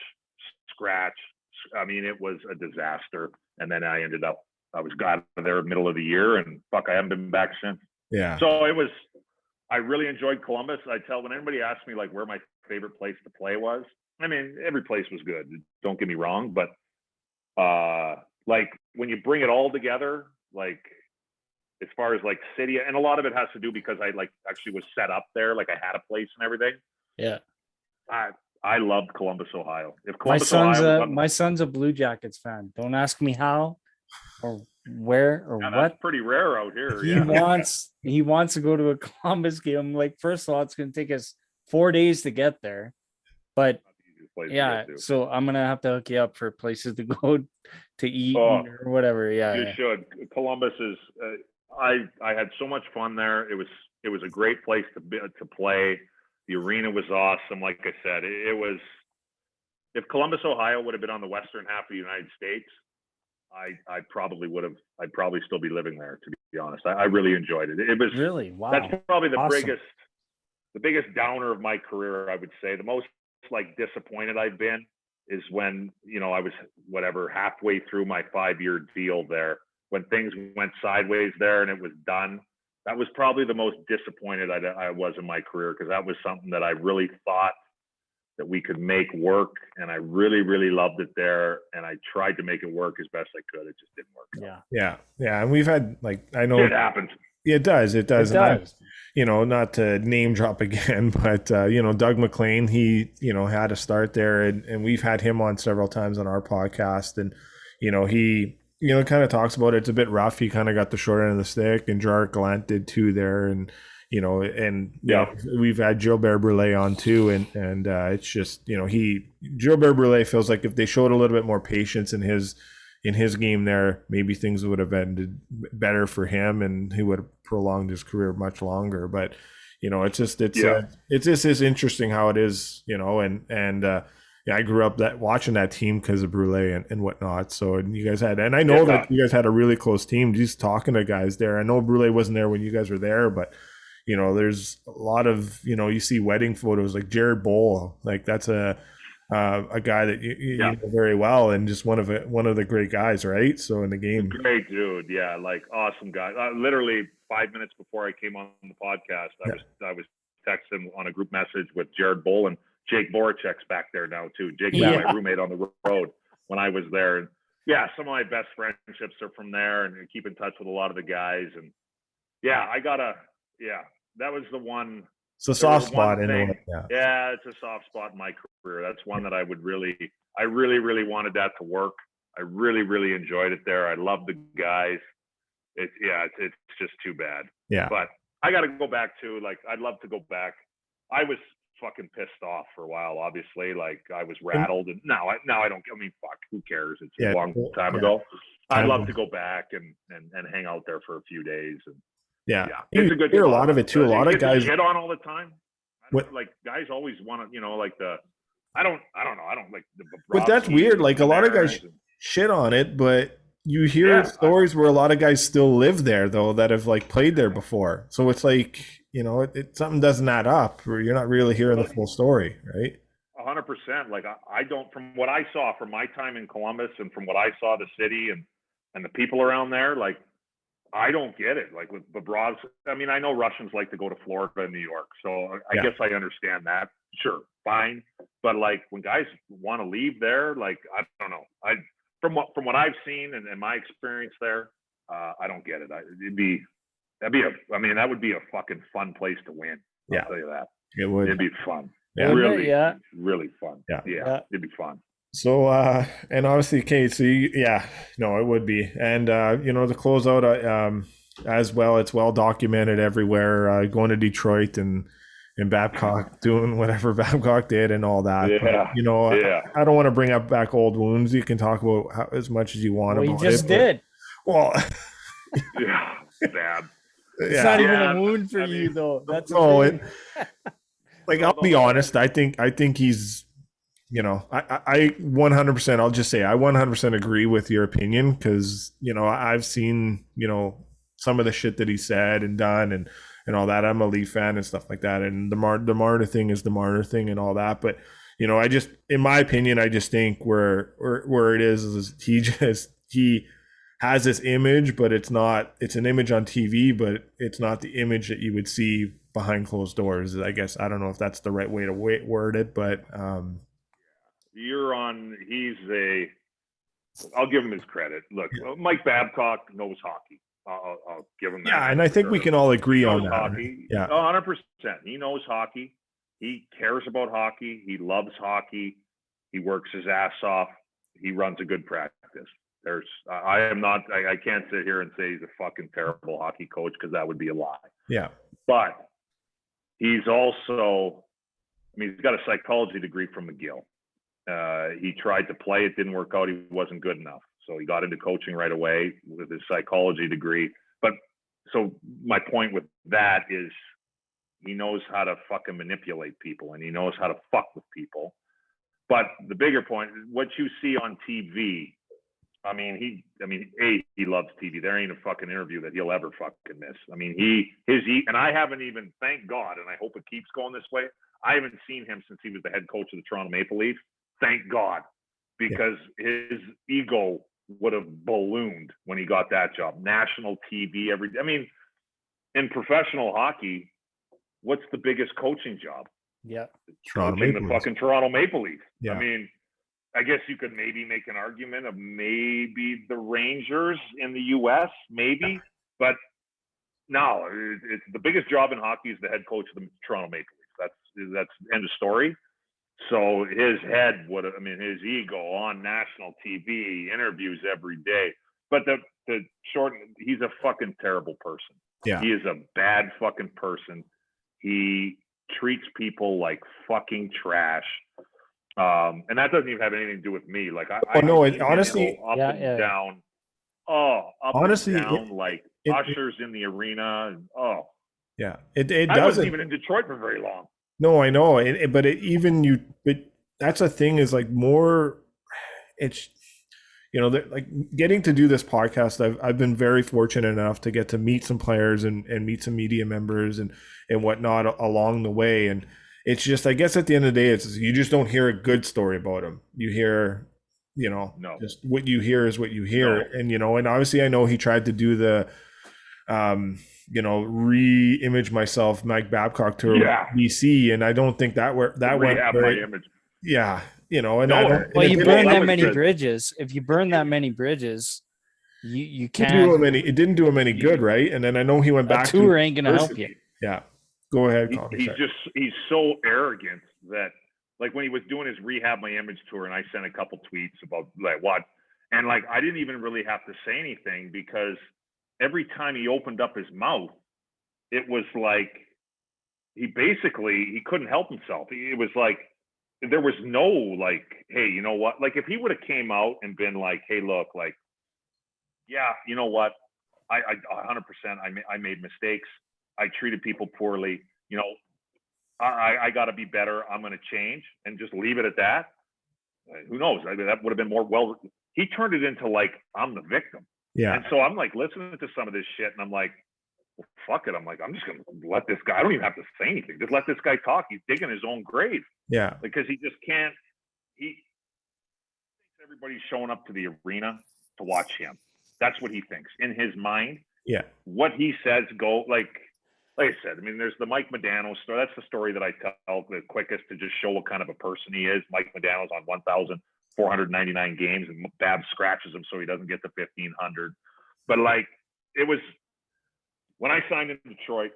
I mean, it was a disaster. And then I was got there middle of the year, and fuck, I haven't been back since. Yeah. So I really enjoyed Columbus. When anybody asked me like where my favorite place to play was, I mean, every place was good. Don't get me wrong, but like when you bring it all together, like as far as like city, and a lot of it has to do because I like actually was set up there, like I had a place and everything. Yeah. I loved Columbus, Ohio. If Columbus, my son's a Blue Jackets fan. Don't ask me how or where or what. That's pretty rare out here. He wants to go to a Columbus game. I'm like, first of all, it's going to take us 4 days to get there, but yeah, so I'm gonna have to hook you up for places to go to eat or whatever. Yeah, you should. Columbus is. I had so much fun there. It was a great place to play. The arena was awesome. Like I said, it was. If Columbus, Ohio, would have been on the western half of the United States, I probably would have. I'd probably still be living there. To be honest, I really enjoyed it. It was really wow. That's probably the awesome. biggest downer of my career. I would say the most like disappointed I've been is when, you know, I was halfway through my 5-year deal there, when things went sideways there and it was done. That was probably the most disappointed I was in my career, because that was something that I really thought that we could make work, and I really, really loved it there, and I tried to make it work as best I could. It just didn't work. Yeah. And we've had, like, I know it happens. It does. You know, not to name drop again, but you know, Doug McLean, he, you know, had a start there, and we've had him on several times on our podcast, and you know, he, you know, kind of talks about it. It's a bit rough. He kind of got the short end of the stick, and Jarek Gallant did too there, and you know, and you know, we've had Gilbert Brule on too, and it's just, you know, Gilbert Brule feels like if they showed a little bit more patience in his game there, maybe things would have ended better for him, and he would have prolonged his career much longer. But you know, it's just is interesting how it is, you know, and I grew up watching that team because of Brule and whatnot. So, and you guys had, and I know that you guys had a really close team. Just talking to guys there, I know Brule wasn't there when you guys were there, but you know, there's a lot of, you know, you see wedding photos like Jared Bowl, like that's a guy that you know very well, and just one of the great guys, right? So in the game, great dude, yeah, like awesome guy. Literally 5 minutes before I came on the podcast, I was texting on a group message with Jared Bowl, and Jake Voracek's back there now too. Jake was my roommate on the road when I was there, and some of my best friendships are from there, and I keep in touch with a lot of the guys, and yeah, that was the one. It's a There was soft spot one in the thing- way. Yeah, it's a soft spot in my career. That's one that I really wanted that to work. I really enjoyed it there. I love the guys. It's just too bad. Yeah. But I got to go back to, like, I'd love to go back. I was fucking pissed off for a while, obviously. Like, I was rattled, and now I don't. I mean, fuck, who cares? It's a long time ago. I'd love to go back and hang out there for a few days. And yeah, it's a good. Hear a lot of it too. A lot of guys shit on all the time. What? Like, guys always want to, like the. I don't know. I don't like the. But that's weird. Like, a lot of guys shit on it, but you hear stories where a lot of guys still live there, though, that have like played there before. So it's like, something doesn't add up, or you're not really hearing the full story, right? 100%. Like, I don't, from what I saw from my time in Columbus and from what I saw the city and the people around there, like, I don't get it. Like, with Bobrovsky, I mean, I know Russians like to go to Florida and New York, so I guess I understand that. Sure, fine. But like, when guys want to leave there, like, I don't know. From what I've seen and my experience there, I don't get it. That would be a fucking fun place to win. I'll tell you that. It would. It'd be fun. Yeah. Really fun. Yeah. It'd be fun. So, and obviously, Kate, so it would be. And, the closeout, as well, it's well documented everywhere, going to Detroit and Babcock doing whatever Babcock did and all that. Yeah. But, I don't want to bring up back old wounds. You can talk about as much as you want about it. You just did. Well, yeah, bad. It's not even a wound for you, though. That's like, I'll be honest. I think he's, I 100%. I'll just say I 100% agree with your opinion, because I've seen some of the shit that he said and done and all that. I'm a Leaf fan and stuff like that, and the Marner thing is the Marner thing and all that. But I just, in my opinion, I just think where it is he has this image, but it's an image on TV, but it's not the image that you would see behind closed doors. I guess, I don't know if that's the right way to word it, but I'll give him his credit. Look, Mike Babcock knows hockey. I'll give him that. Yeah, and I think we can all agree on that. Hockey. Yeah, 100%. He knows hockey. He cares about hockey. He loves hockey. He works his ass off. He runs a good practice. I can't sit here and say he's a fucking terrible hockey coach, because that would be a lie. Yeah. But he's also, he's got a psychology degree from McGill. He tried to play. It didn't work out. He wasn't good enough. So he got into coaching right away with his psychology degree. But so my point with that is, he knows how to fucking manipulate people, and he knows how to fuck with people. But the bigger point, what you see on TV, he loves TV. There ain't a fucking interview that he'll ever fucking miss. And I haven't even, thank God, and I hope it keeps going this way, I haven't seen him since he was the head coach of the Toronto Maple Leafs. Thank God, because his ego would have ballooned when he got that job. National TV, in professional hockey, what's the biggest coaching job? Yeah. Coaching the fucking Toronto Maple Leafs. Yeah. I guess you could maybe make an argument of maybe the Rangers in the U.S., maybe, but no, it's the biggest job in hockey is the head coach of the Toronto Maple Leafs. That's end of story. So his head his ego on national TV, interviews every day. But he's a fucking terrible person. Yeah. He is a bad fucking person. He treats people like fucking trash. And that doesn't even have anything to do with me. Like, honestly, up and down. Honestly, and down, like ushers in the arena. Yeah, it I doesn't. wasn't even in Detroit for very long. No, I know, but that's a thing, is like more. It's like getting to do this podcast. I've been very fortunate enough to get to meet some players and meet some media members and whatnot along the way. And it's just, I guess at the end of the day, it's, you just don't hear a good story about him. You hear, just what you hear is what you hear. No. And, and obviously I know he tried to do the, re-image myself, Mike Babcock tour BC. And I don't think that went very, my image. Yeah. And well, you burn that many bridges. If you burn that many bridges, you can't. It didn't do him any good, right? And then I know he went back. A tour ain't gonna help you. Yeah. Go ahead, Coffee. He's so arrogant that, like, when he was doing his Rehab My Image tour, and I sent a couple tweets about like what, and like I didn't even really have to say anything, because every time he opened up his mouth, it was like he couldn't help himself. It was like there was no like, hey, you know what? Like if he would have came out and been like, hey, look, like, yeah, you know what? I 100%, I made mistakes. I treated people poorly. You know, I got to be better. I'm going to change, and just leave it at that. Who knows? I mean, that would have been more well. He turned it into like, I'm the victim. Yeah. And so I'm like listening to some of this shit, and I'm like, well, fuck it. I'm like, I'm just going to let this guy. I don't even have to say anything. Just let this guy talk. He's digging his own grave. Yeah. Because he just can't. He thinks everybody's showing up to the arena to watch him. That's what he thinks in his mind. Yeah. What he says go like I said, I mean, there's the Mike Modano story. That's the story that I tell the quickest to just show what kind of a person he is. Mike Modano's on 1,499 games, and Babs scratches him so he doesn't get to 1,500. But like, it was when I signed in Detroit,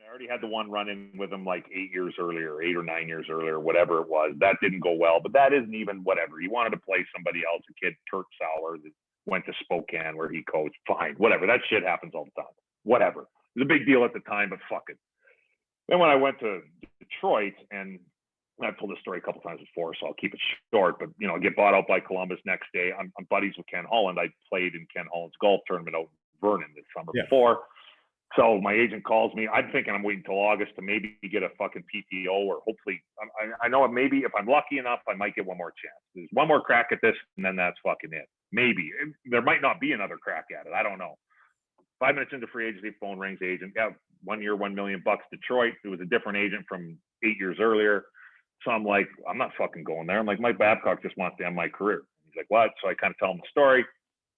I already had the one run in with him like 8 or 9 years earlier, whatever it was. That didn't go well, but that isn't even whatever. He wanted to play somebody else, a kid, Kurt Sauer, that went to Spokane where he coached. Fine, whatever. That shit happens all the time. Whatever. It was a big deal at the time, but fuck it. Then when I went to Detroit, and I've told this story a couple times before, so I'll keep it short, but you know, I get bought out by Columbus next day. I'm buddies with Ken Holland. I played in Ken Holland's golf tournament out in Vernon this summer before. So my agent calls me. I'm thinking I'm waiting until August to maybe get a fucking PTO, or hopefully, I know maybe if I'm lucky enough, I might get one more chance. There's one more crack at this, and then that's fucking it. Maybe. There might not be another crack at it. I don't know. 5 minutes into free agency, phone rings, agent. Yeah, 1 year, $1 million, Detroit. It was a different agent from 8 years earlier. So I'm like, I'm not fucking going there. I'm like, Mike Babcock just wants to end my career. He's like, what? So I kind of tell him the story.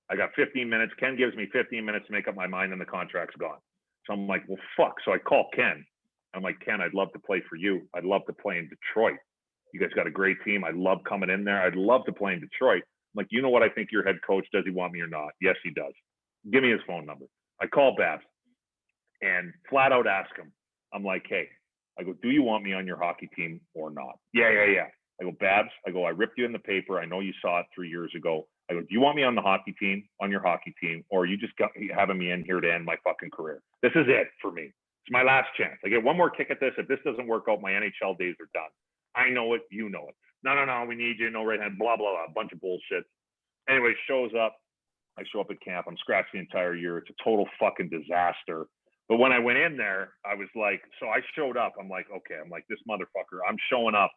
I got 15 minutes. Ken gives me 15 minutes to make up my mind, and the contract's gone. So I'm like, well, fuck. So I call Ken. I'm like, Ken, I'd love to play for you. I'd love to play in Detroit. You guys got a great team. I love coming in there. I'd love to play in Detroit. I'm like, you know what I think your head coach, does he want me or not? Yes, he does. Give me his phone number. I call Babs and flat out ask him. I'm like, hey, I go, do you want me on your hockey team or not? Yeah. I go, Babs, I ripped you in the paper. I know you saw it 3 years ago. I go, do you want me on the hockey team, on your hockey team, or you just got having me in here to end my fucking career? This is it for me. It's my last chance. I get one more kick at this. If this doesn't work out, my NHL days are done. I know it. You know it. No, we need you. No right hand, blah, blah, blah, a bunch of bullshit. Anyway, shows up. I show up at camp. I'm scratched the entire year. It's a total fucking disaster. But when I went in there, I was like, so I showed up. I'm like, okay, I'm like, this motherfucker, I'm showing up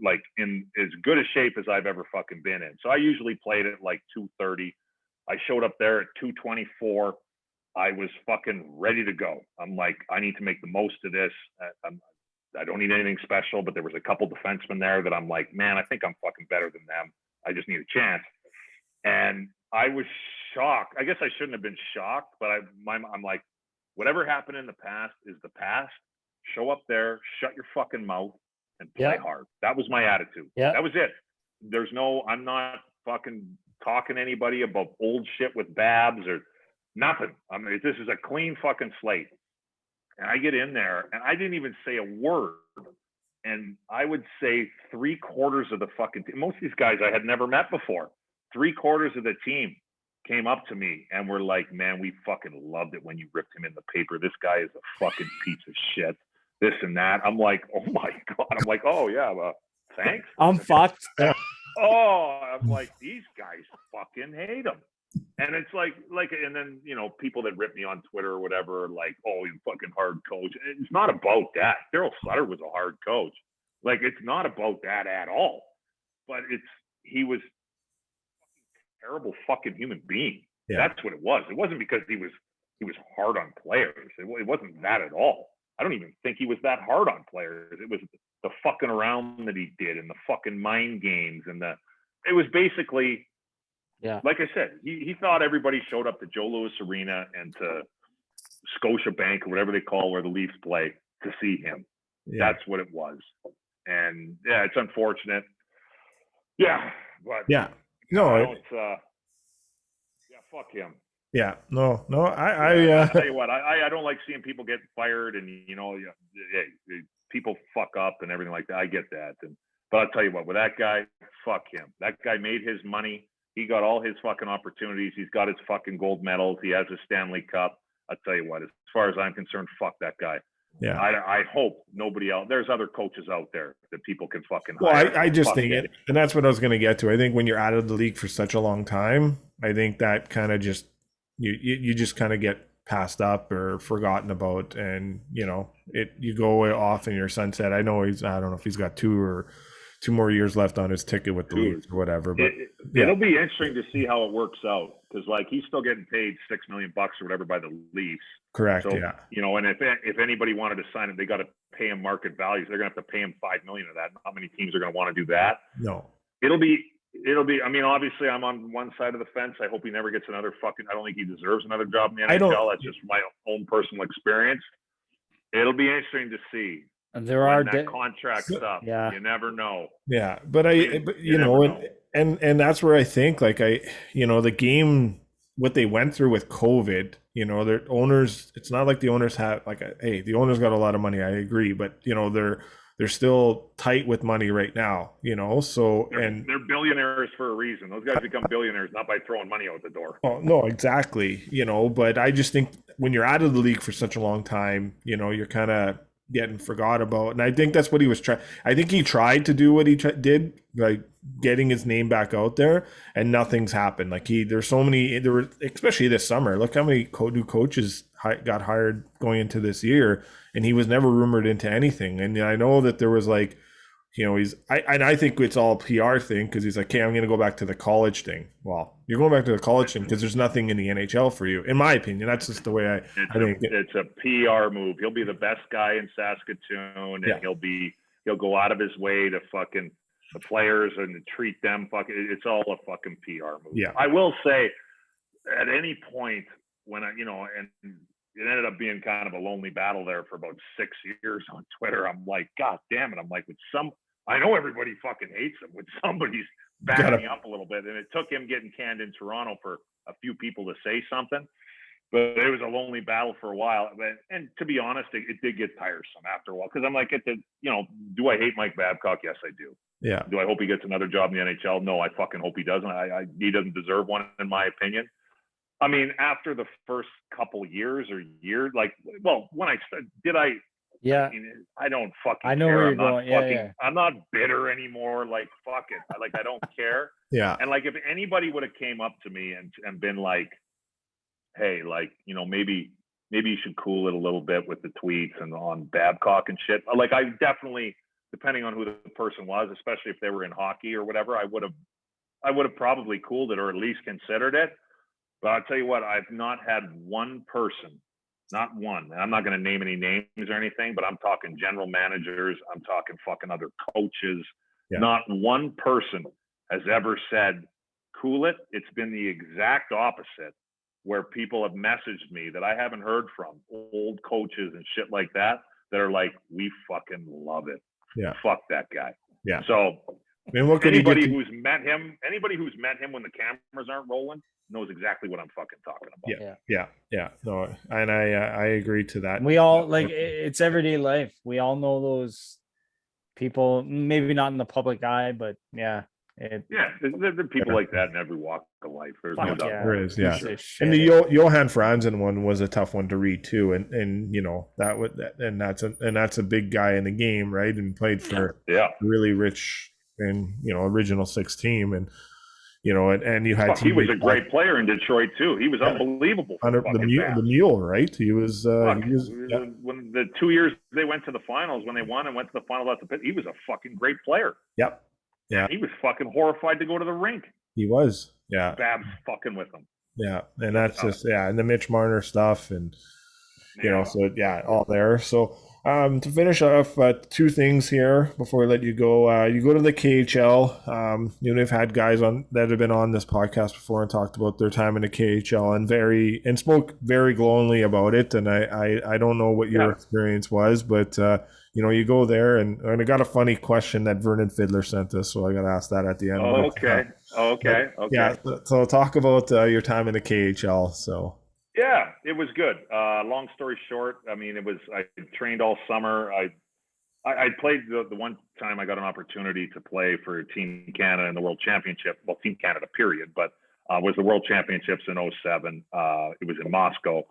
like in as good a shape as I've ever fucking been in. So I usually played at like 230. I showed up there at 224. I was fucking ready to go. I'm like, I need to make the most of this. I don't need anything special, but there was a couple defensemen there that I'm like, man, I think I'm fucking better than them. I just need a chance. And I was shocked. I guess I shouldn't have been shocked, but I'm like, whatever happened in the past is the past. Show up there, shut your fucking mouth, and play hard. That was my attitude. Yeah. That was it. I'm not fucking talking to anybody about old shit with Babs or nothing. I mean, this is a clean fucking slate. And I get in there, and I didn't even say a word. And I would say 3/4 of the fucking team, most of these guys I had never met before, 3/4 of the team came up to me and were like, man, we fucking loved it when you ripped him in the paper. This guy is a fucking piece of shit. This and that. I'm like, oh my God. I'm like, oh yeah, well, thanks. I'm fucked. Oh, I'm like, these guys fucking hate him. And it's like, and then, you know, people that rip me on Twitter or whatever, are like, oh, you fucking hard coach. It's not about that. Daryl Sutter was a hard coach. Like, it's not about that at all. But he was a terrible fucking human being. Yeah. That's what it was. It wasn't because he was hard on players. It wasn't that at all. I don't even think he was that hard on players. It was the fucking around that he did and the fucking mind games it was basically, yeah. Like I said, he thought everybody showed up to Joe Louis Arena and to Scotiabank or whatever they call where the Leafs play to see him. Yeah. That's what it was. And yeah, it's unfortunate. Yeah, but yeah, no, yeah, fuck him. Yeah, no, I tell you what, I don't like seeing people get fired, and people fuck up and everything like that. I get that, but I'll tell you what, with that guy, fuck him. That guy made his money. He got all his fucking opportunities. He's got his fucking gold medals. He has a Stanley Cup. I'll tell you what, as far as I'm concerned, fuck that guy. yeah. I hope nobody else. There's other coaches out there that people can fucking Well, hire. I just Fuck think it, and that's what I was going to get to. I think when you're out of the league for such a long time, I think that kind of just you just kind of get passed up or forgotten about, and you go off in your sunset. I know I don't know if he's got two more years left on his ticket with the Leafs or whatever, but it'll be interesting to see how it works out, because like he's still getting paid $6 million or whatever by the Leafs. Correct. So, yeah. And if anybody wanted to sign him, they got to pay him market values. They're gonna have to pay him $5 million of that. How many teams are gonna want to do that? No. It'll be. I mean, obviously, I'm on one side of the fence. I hope he never gets another fucking. I don't think he deserves another job in the NHL. That's just my own personal experience. It'll be interesting to see. And there are that contract's up. Yeah. You never know. Yeah, but and that's where I think the game, what they went through with COVID, their owners, it's not like the owners have hey, the owners got a lot of money, I agree, but they're still tight with money right now, so they're billionaires for a reason. Those guys become billionaires not by throwing money out the door. Oh, no, exactly, but I just think when you're out of the league for such a long time, you're kind of getting forgot about, and I think that's what he was trying. I think he tried to do what he did, like getting his name back out there, and nothing's happened. There's so many, especially this summer. Look how many new coaches got hired going into this year, and he was never rumored into anything. And I know that there was I think it's all a PR thing, because he's like, okay, I'm going to go back to the college thing. Well, you're going back to the college thing because there's nothing in the NHL for you, in my opinion. That's just the way I think it's a PR move. He'll be the best guy in Saskatoon, and he'll go out of his way to fucking the players and to treat them it's all a fucking PR move. Yeah. I will say, at any point when and it ended up being kind of a lonely battle there for about 6 years on Twitter. I'm like, God damn it. I'm like, I know everybody fucking hates him, when somebody's backing me up a little bit. And it took him getting canned in Toronto for a few people to say something, but it was a lonely battle for a while. And to be honest, it did get tiresome after a while. Cause I'm like, do I hate Mike Babcock? Yes, I do. Yeah. Do I hope he gets another job in the NHL? No, I fucking hope he doesn't. He doesn't deserve one, in my opinion. I mean, after the first couple years, when I started, yeah, I mean, I don't fucking I know care. where you're going. I'm not bitter anymore. Like, fuck it. I don't care. Yeah. And if anybody would have came up to me and been like, hey, maybe you should cool it a little bit with the tweets and on Babcock and shit. I definitely, depending on who the person was, especially if they were in hockey or whatever, I would have probably cooled it, or at least considered it. But I'll tell you what, I've not had one person, not one, and I'm not going to name any names or anything, but I'm talking general managers, I'm talking fucking other coaches. Yeah. Not one person has ever said, cool it. It's been the exact opposite, where people have messaged me that I haven't heard from, old coaches and shit like that are like, we fucking love it. Yeah. Fuck that guy. Yeah. So anybody who's met him when the cameras aren't rolling knows exactly what I'm fucking talking about. Yeah. No, and I agree to that. We all it's everyday life. We all know those people, maybe not in the public eye, but there are people like that in every walk of life. There's no doubt. There is, yeah. And the Johan Franzen one was a tough one to read too, and that's a big guy in the game, right? And played for really rich and original six team, and and you had he was a great player in Detroit too. He was unbelievable. The mule, right? He was. When the 2 years they went to the finals, when they won and went to the finals at the pit, he was a fucking great player. Yep. Yeah. He was fucking horrified to go to the rink. He was. Yeah. Babs fucking with him. Yeah, and that's just and the Mitch Marner stuff, and all there. So to finish off, two things here before I let you go. You go to the KHL. They've had guys on that have been on this podcast before and talked about their time in the KHL and spoke very glowingly about it. And I don't know what your experience was, but you go there, and I got a funny question that Vernon Fiddler sent us, so I got to ask that at the end. Oh, okay. But Okay. yeah, so talk about your time in the KHL. So Yeah, it was good. Long story short, I mean, I trained all summer. I played the one time I got an opportunity to play for Team Canada in the World Championship. Well, Team Canada, period. But was the World Championships in 07. It was in Moscow.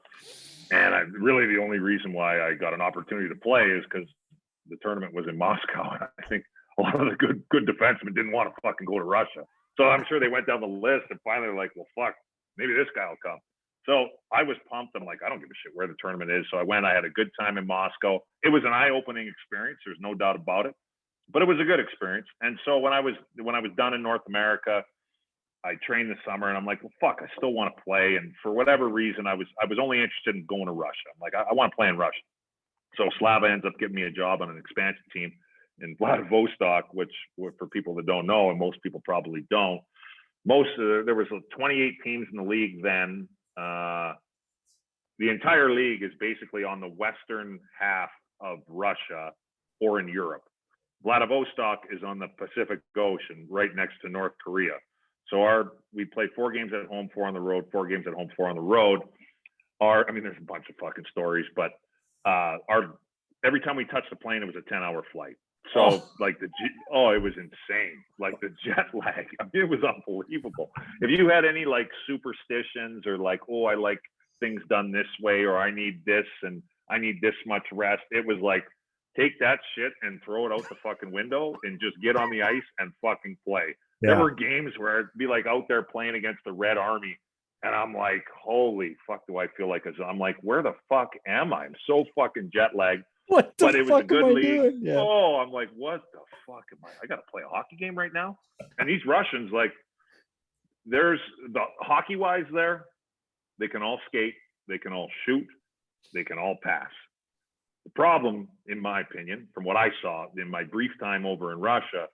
And really the only reason why I got an opportunity to play is because the tournament was in Moscow. And I think a lot of the good defensemen didn't want to fucking go to Russia. So I'm sure they went down the list and finally like, well, fuck, maybe this guy will come. So I was pumped. I'm like, I don't give a shit where the tournament is. So I went. I had a good time in Moscow. It was an eye-opening experience. There's no doubt about it. But it was a good experience. And so when I was done in North America, I trained this summer, and I'm like, well, fuck, I still want to play. And for whatever reason, I was only interested in going to Russia. I'm like, I want to play in Russia. So Slava ends up giving me a job on an expansion team in Vladivostok, which for people that don't know, and most people probably don't, there was 28 teams in the league then. The entire league is basically on the western half of Russia or in Europe. Vladivostok is on the Pacific Ocean, right next to North Korea. So we played 4 games at home, 4 on the road, 4 games at home, 4 on the road. There's a bunch of fucking stories, but every time we touched the plane, it was a 10-hour flight. So it was insane. Like the jet lag, it was unbelievable. If you had any like superstitions or like, oh, I like things done this way, or I need this and I need this much rest, it was like, take that shit and throw it out the fucking window and just get on the ice and fucking play. Yeah. There were games where I'd be like out there playing against the Red Army, and I'm like, holy fuck, do I feel like I'm like, where the fuck am I? I'm so fucking jet lagged. What the but it was fuck a good am I league. doing? Yeah. Oh, I'm like, what the fuck am I got to play a hockey game right now? And these Russians, like, there's the hockey wise there, they can all skate, they can all shoot, they can all pass. The problem, in my opinion, from what I saw in my brief time over in Russia,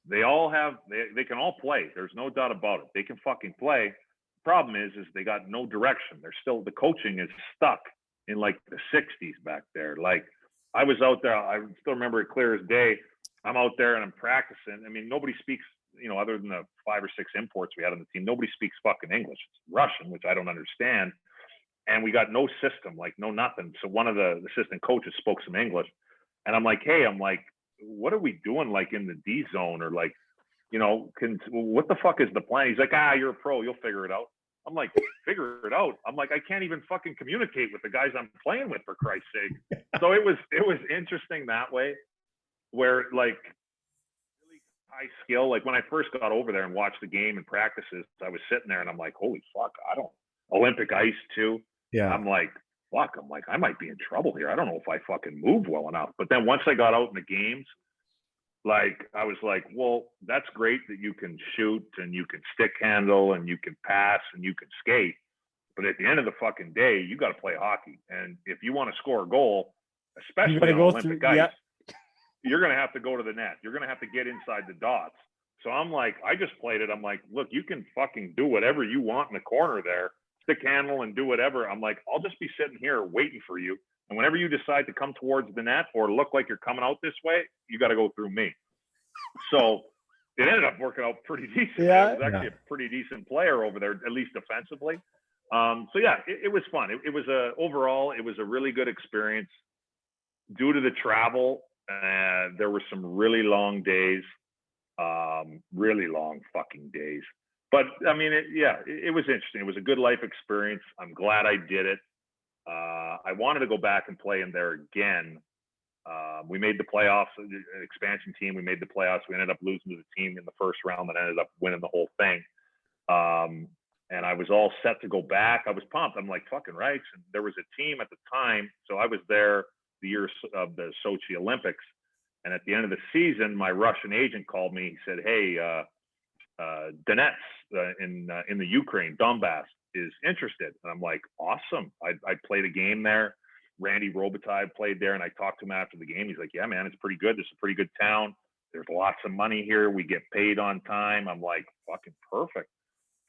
they can all play. There's no doubt about it. They can fucking play. The problem is they got no direction. The coaching is stuck in like the 60s back there. Like, I was out there, I still remember it clear as day. I'm out there and I'm practicing. I mean, nobody speaks, other than the 5 or 6 imports we had on the team, nobody speaks fucking English. It's Russian, which I don't understand. And we got no system, like no nothing. So one of the assistant coaches spoke some English. And I'm like, hey, what are we doing like in the D zone? Or like, what the fuck is the plan? He's like, you're a pro, you'll figure it out. I'm like, figure it out. I'm like, I can't even fucking communicate with the guys I'm playing with, for Christ's sake. So it was interesting that way, where like really high skill. Like when I first got over there and watched the game and practices, I was sitting there and I'm like, holy fuck, Olympic ice too. Yeah. I'm like, fuck, I might be in trouble here. I don't know if I fucking move well enough. But then once I got out in the games, like, I was like, well, that's great that you can shoot and you can stick handle and you can pass and you can skate. But at the end of the fucking day, you got to play hockey. And if you want to score a goal, especially on Olympic ice, you're going to have to go to the net. You're going to have to get inside the dots. So I'm like, I just played it. I'm like, look, you can fucking do whatever you want in the corner there, stick handle and do whatever. I'm like, I'll just be sitting here waiting for you. And whenever you decide to come towards the net or look like you're coming out this way, you got to go through me. So it ended up working out pretty decent. Yeah. I was actually a pretty decent player over there, at least defensively. It was fun. It was overall, it was a really good experience. Due to the travel, there were some really long days, really long fucking days. But I mean, it was interesting. It was a good life experience. I'm glad I did it. I wanted to go back and play in there again. We made the playoffs, an expansion team. We made the playoffs. We ended up losing to the team in the first round, but ended up winning the whole thing. And I was all set to go back. I was pumped. I'm like, fucking right. And there was a team at the time. So I was there the year of the Sochi Olympics. And at the end of the season, my Russian agent called me. He said, hey, Donetsk in the Ukraine, Donbass, is interested. And I'm like, awesome. I played a game there. Randy Robitaille played there, and I talked to him after the game. He's like, yeah, man, it's pretty good. This is a pretty good town. There's lots of money here. We get paid on time. I'm like, fucking perfect.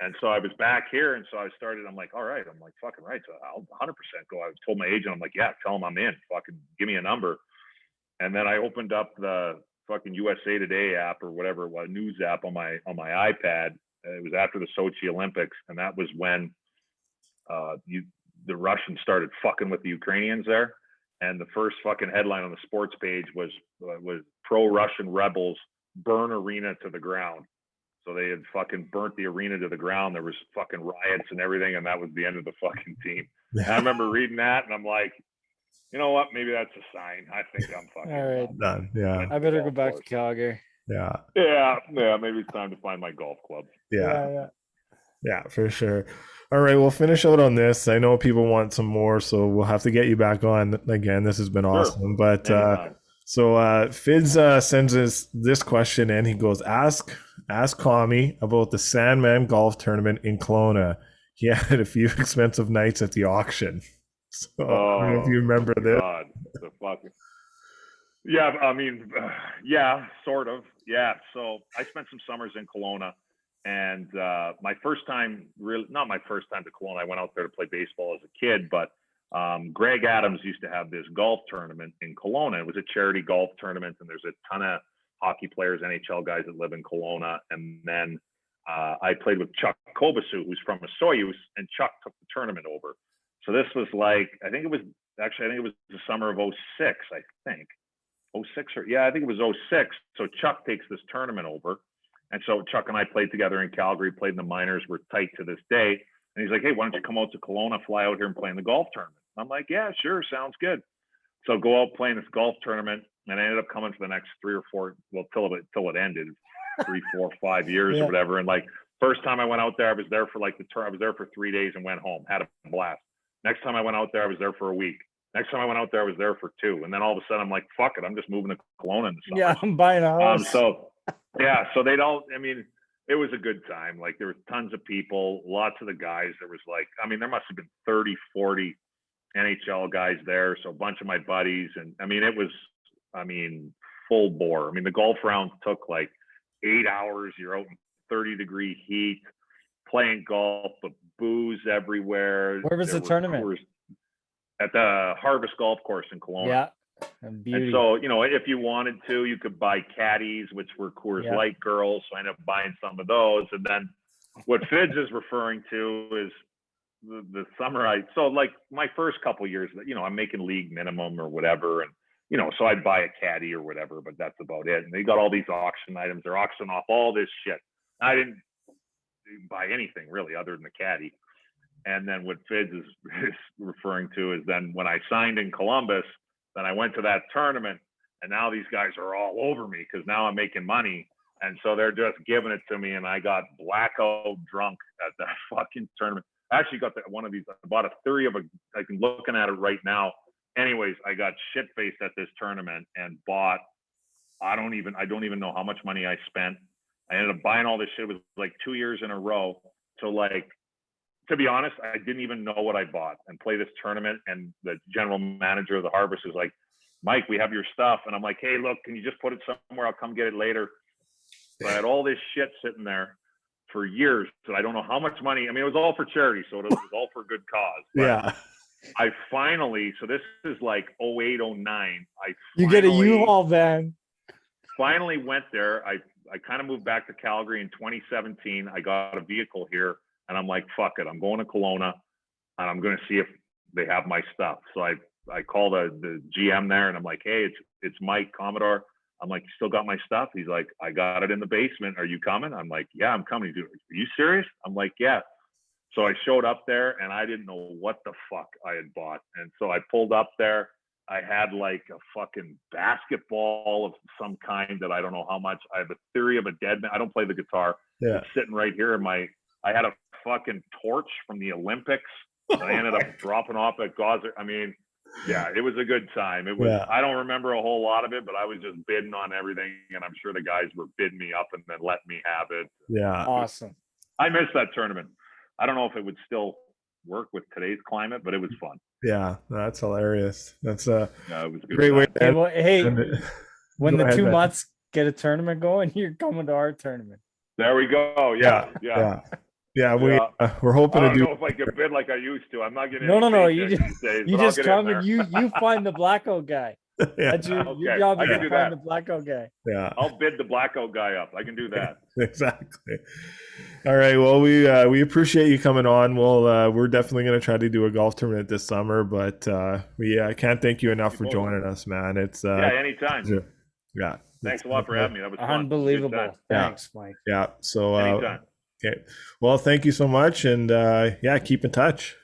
And so I was back here, and so I'm like, all right. I'm like, fucking right. So I'll 100% go. I told my agent, I'm like, yeah, tell him I'm in. Fucking give me a number. And then I opened up the fucking USA Today app or whatever it was, news app on my iPad. It was after the Sochi Olympics, and that was when the Russians started fucking with the Ukrainians there. And the first fucking headline on the sports page was pro-Russian rebels burn arena to the ground. So they had fucking burnt the arena to the ground. There was fucking riots and everything, and that was the end of the fucking team. And I remember reading that, and I'm like, you know what? Maybe that's a sign. I think I'm fucking All right. Done. Yeah. I better go back to Calgary. Yeah. Yeah. Maybe it's time to find my golf club. Yeah, for sure. All right, we'll finish out on this. I know people want some more, so we'll have to get you back on again. This has been awesome. But Fidz sends us this question, and he goes, ask Kami about the Sandman golf tournament in Kelowna. He had a few expensive nights at the auction. So I don't know if you remember this. God, the fucking... Yeah, I mean, yeah, sort of. Yeah, so I spent some summers in Kelowna. And my first time, not my first time to Kelowna, I went out there to play baseball as a kid, but Greg Adams used to have this golf tournament in Kelowna. It was a charity golf tournament, and there's a ton of hockey players, NHL guys that live in Kelowna. And then I played with Chuck Kobasu, who's from Osoyoos, and Chuck took the tournament over. So this was like, I think it was the summer of 06, I think. 06 I think it was 06. So Chuck takes this tournament over. And so Chuck and I played together in Calgary, played in the minors. We're tight to this day. And he's like, hey, why don't you come out to Kelowna, fly out here and play in the golf tournament? I'm like, yeah, sure. Sounds good. So go out playing this golf tournament. And I ended up coming for the next 3 or 4, well, till it ended, 3, 4, 5 years or whatever. And like, first time I went out there, I was there for like I was there for 3 days and went home, had a blast. Next time I went out there, I was there for a week. Next time I went out there, I was there for 2. And then all of a sudden I'm like, fuck it. I'm just moving to Kelowna in the summer. Yeah, I'm buying a house. So they'd all, I mean, it was a good time. Like there was tons of people, lots of the guys. There was like, I mean, there must have been 30, 40 NHL guys there. So a bunch of my buddies. And I mean, it was, full bore. I mean, the golf rounds took like 8 hours. You're out in 30-degree heat playing golf, but booze everywhere. Where was the tournament? At the Harvest Golf Course in Kelowna. Yeah. And so, if you wanted to, you could buy caddies, which were Coors Light girls. So I ended up buying some of those. And then what Fidz is referring to is the summer. So like my first couple of years, I'm making league minimum or whatever. And, so I'd buy a caddy or whatever, but that's about it. And they got all these auction items. They're auctioning off all this shit. I didn't buy anything really other than the caddy. And then what Fidz is referring to is then when I signed in Columbus, then I went to that tournament, and now these guys are all over me because now I'm making money. And so they're just giving it to me, and I got blackout drunk at that fucking tournament. I actually got one of these. I bought a theory of I'm looking at it right now. Anyways, I got shit-faced at this tournament and bought, I don't even know how much money I spent. I ended up buying all this shit. It was like 2 years in a row. So like, to be honest, I didn't even know what I bought and play this tournament. And the general manager of the Harvest is like, Mike, we have your stuff. And I'm like, hey, look, can you just put it somewhere? I'll come get it later. So I had all this shit sitting there for years. So I don't know how much money. I mean, it was all for charity. So it was all for good cause. But yeah. I finally, so this is like 08, 09. You get a U-Haul van. Finally went there. I kind of moved back to Calgary in 2017. I got a vehicle here. And I'm like, fuck it. I'm going to Kelowna, and I'm going to see if they have my stuff. So I call the GM there, and I'm like, hey, it's Mike Commodore. I'm like, you still got my stuff? He's like, I got it in the basement. Are you coming? I'm like, yeah, I'm coming. He's like, are you serious? I'm like, yeah. So I showed up there, and I didn't know what the fuck I had bought. And so I pulled up there. I had like a fucking basketball of some kind that I don't know how much. I have a theory of a dead man. I don't play the guitar. Yeah. It's sitting right here in I had a fucking torch from the Olympics that I ended up dropping off at Gaza. I mean, yeah, it was a good time. It was. Yeah. I don't remember a whole lot of it, but I was just bidding on everything, and I'm sure the guys were bidding me up and then letting me have it. Yeah, awesome. I missed that tournament. I don't know if it would still work with today's climate, but it was fun. Yeah, that's hilarious. That's it was a great way. Hey, when the 2 months get a tournament going, you're coming to our tournament. There we go. Yeah. We're hoping to do. I don't know if I could bid like I used to. I'm not getting. No. You just come and you find the blackout guy. Yeah. That's your Okay, job I is can to do find that. the blackout guy. Yeah. I'll bid the blackout guy up. I can do that. Exactly. All right. Well, we appreciate you coming on. We're definitely going to try to do a golf tournament this summer, but we can't thank you enough for joining us, man. It's Yeah, anytime. yeah. Thanks a lot for having me. That was fun. Unbelievable. Good time. Thanks, Mike. Yeah. So Anytime. okay. Well, thank you so much, and yeah, keep in touch.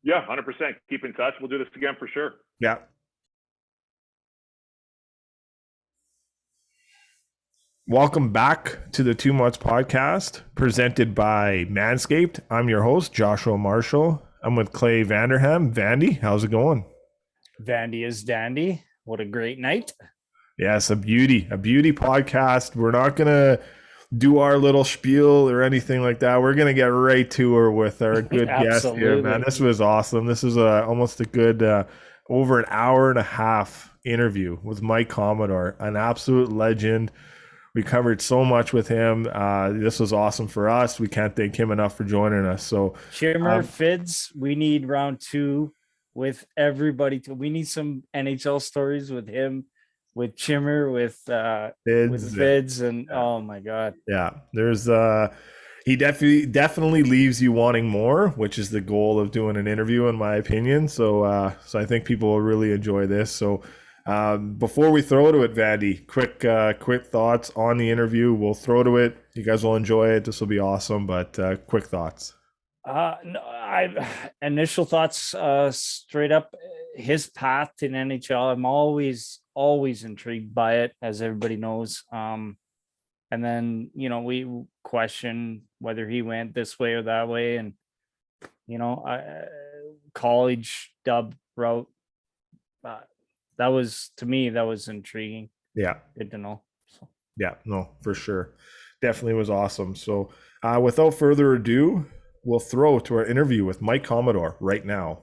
Yeah, 100%. Keep in touch. We'll do this again for sure. Yeah. Welcome back to the 2 Months Podcast, presented by Manscaped. I'm your host, Joshua Marshall. I'm with Clay Vanderham. Vandy, how's it going? Vandy is dandy. What a great night. Yes, a beauty podcast. We're not going to do our little spiel or anything like that. We're going to get right to her with our good guest here, man. This was awesome. This is almost a good over an hour and a half interview with Mike Commodore, an absolute legend. We covered so much with him. This was awesome for us. We can't thank him enough for joining us. So Chimmer, Fids, we need round 2 with everybody. We need some NHL stories with him, with Chimmer, with Fids, and oh my God. Yeah, there's he definitely leaves you wanting more, which is the goal of doing an interview, in my opinion. So I think people will really enjoy this. So before we throw to it, Vandy, quick thoughts on the interview. We'll throw to it. You guys will enjoy it. This will be awesome, but quick thoughts. Initial thoughts, straight up, his path to NHL. I'm always intrigued by it, as everybody knows. And then, we question whether he went this way or that way. And, college dub route, that was intriguing. Yeah. Good to know. So. Yeah, no, for sure. Definitely was awesome. So without further ado, we'll throw to our interview with Mike Commodore right now.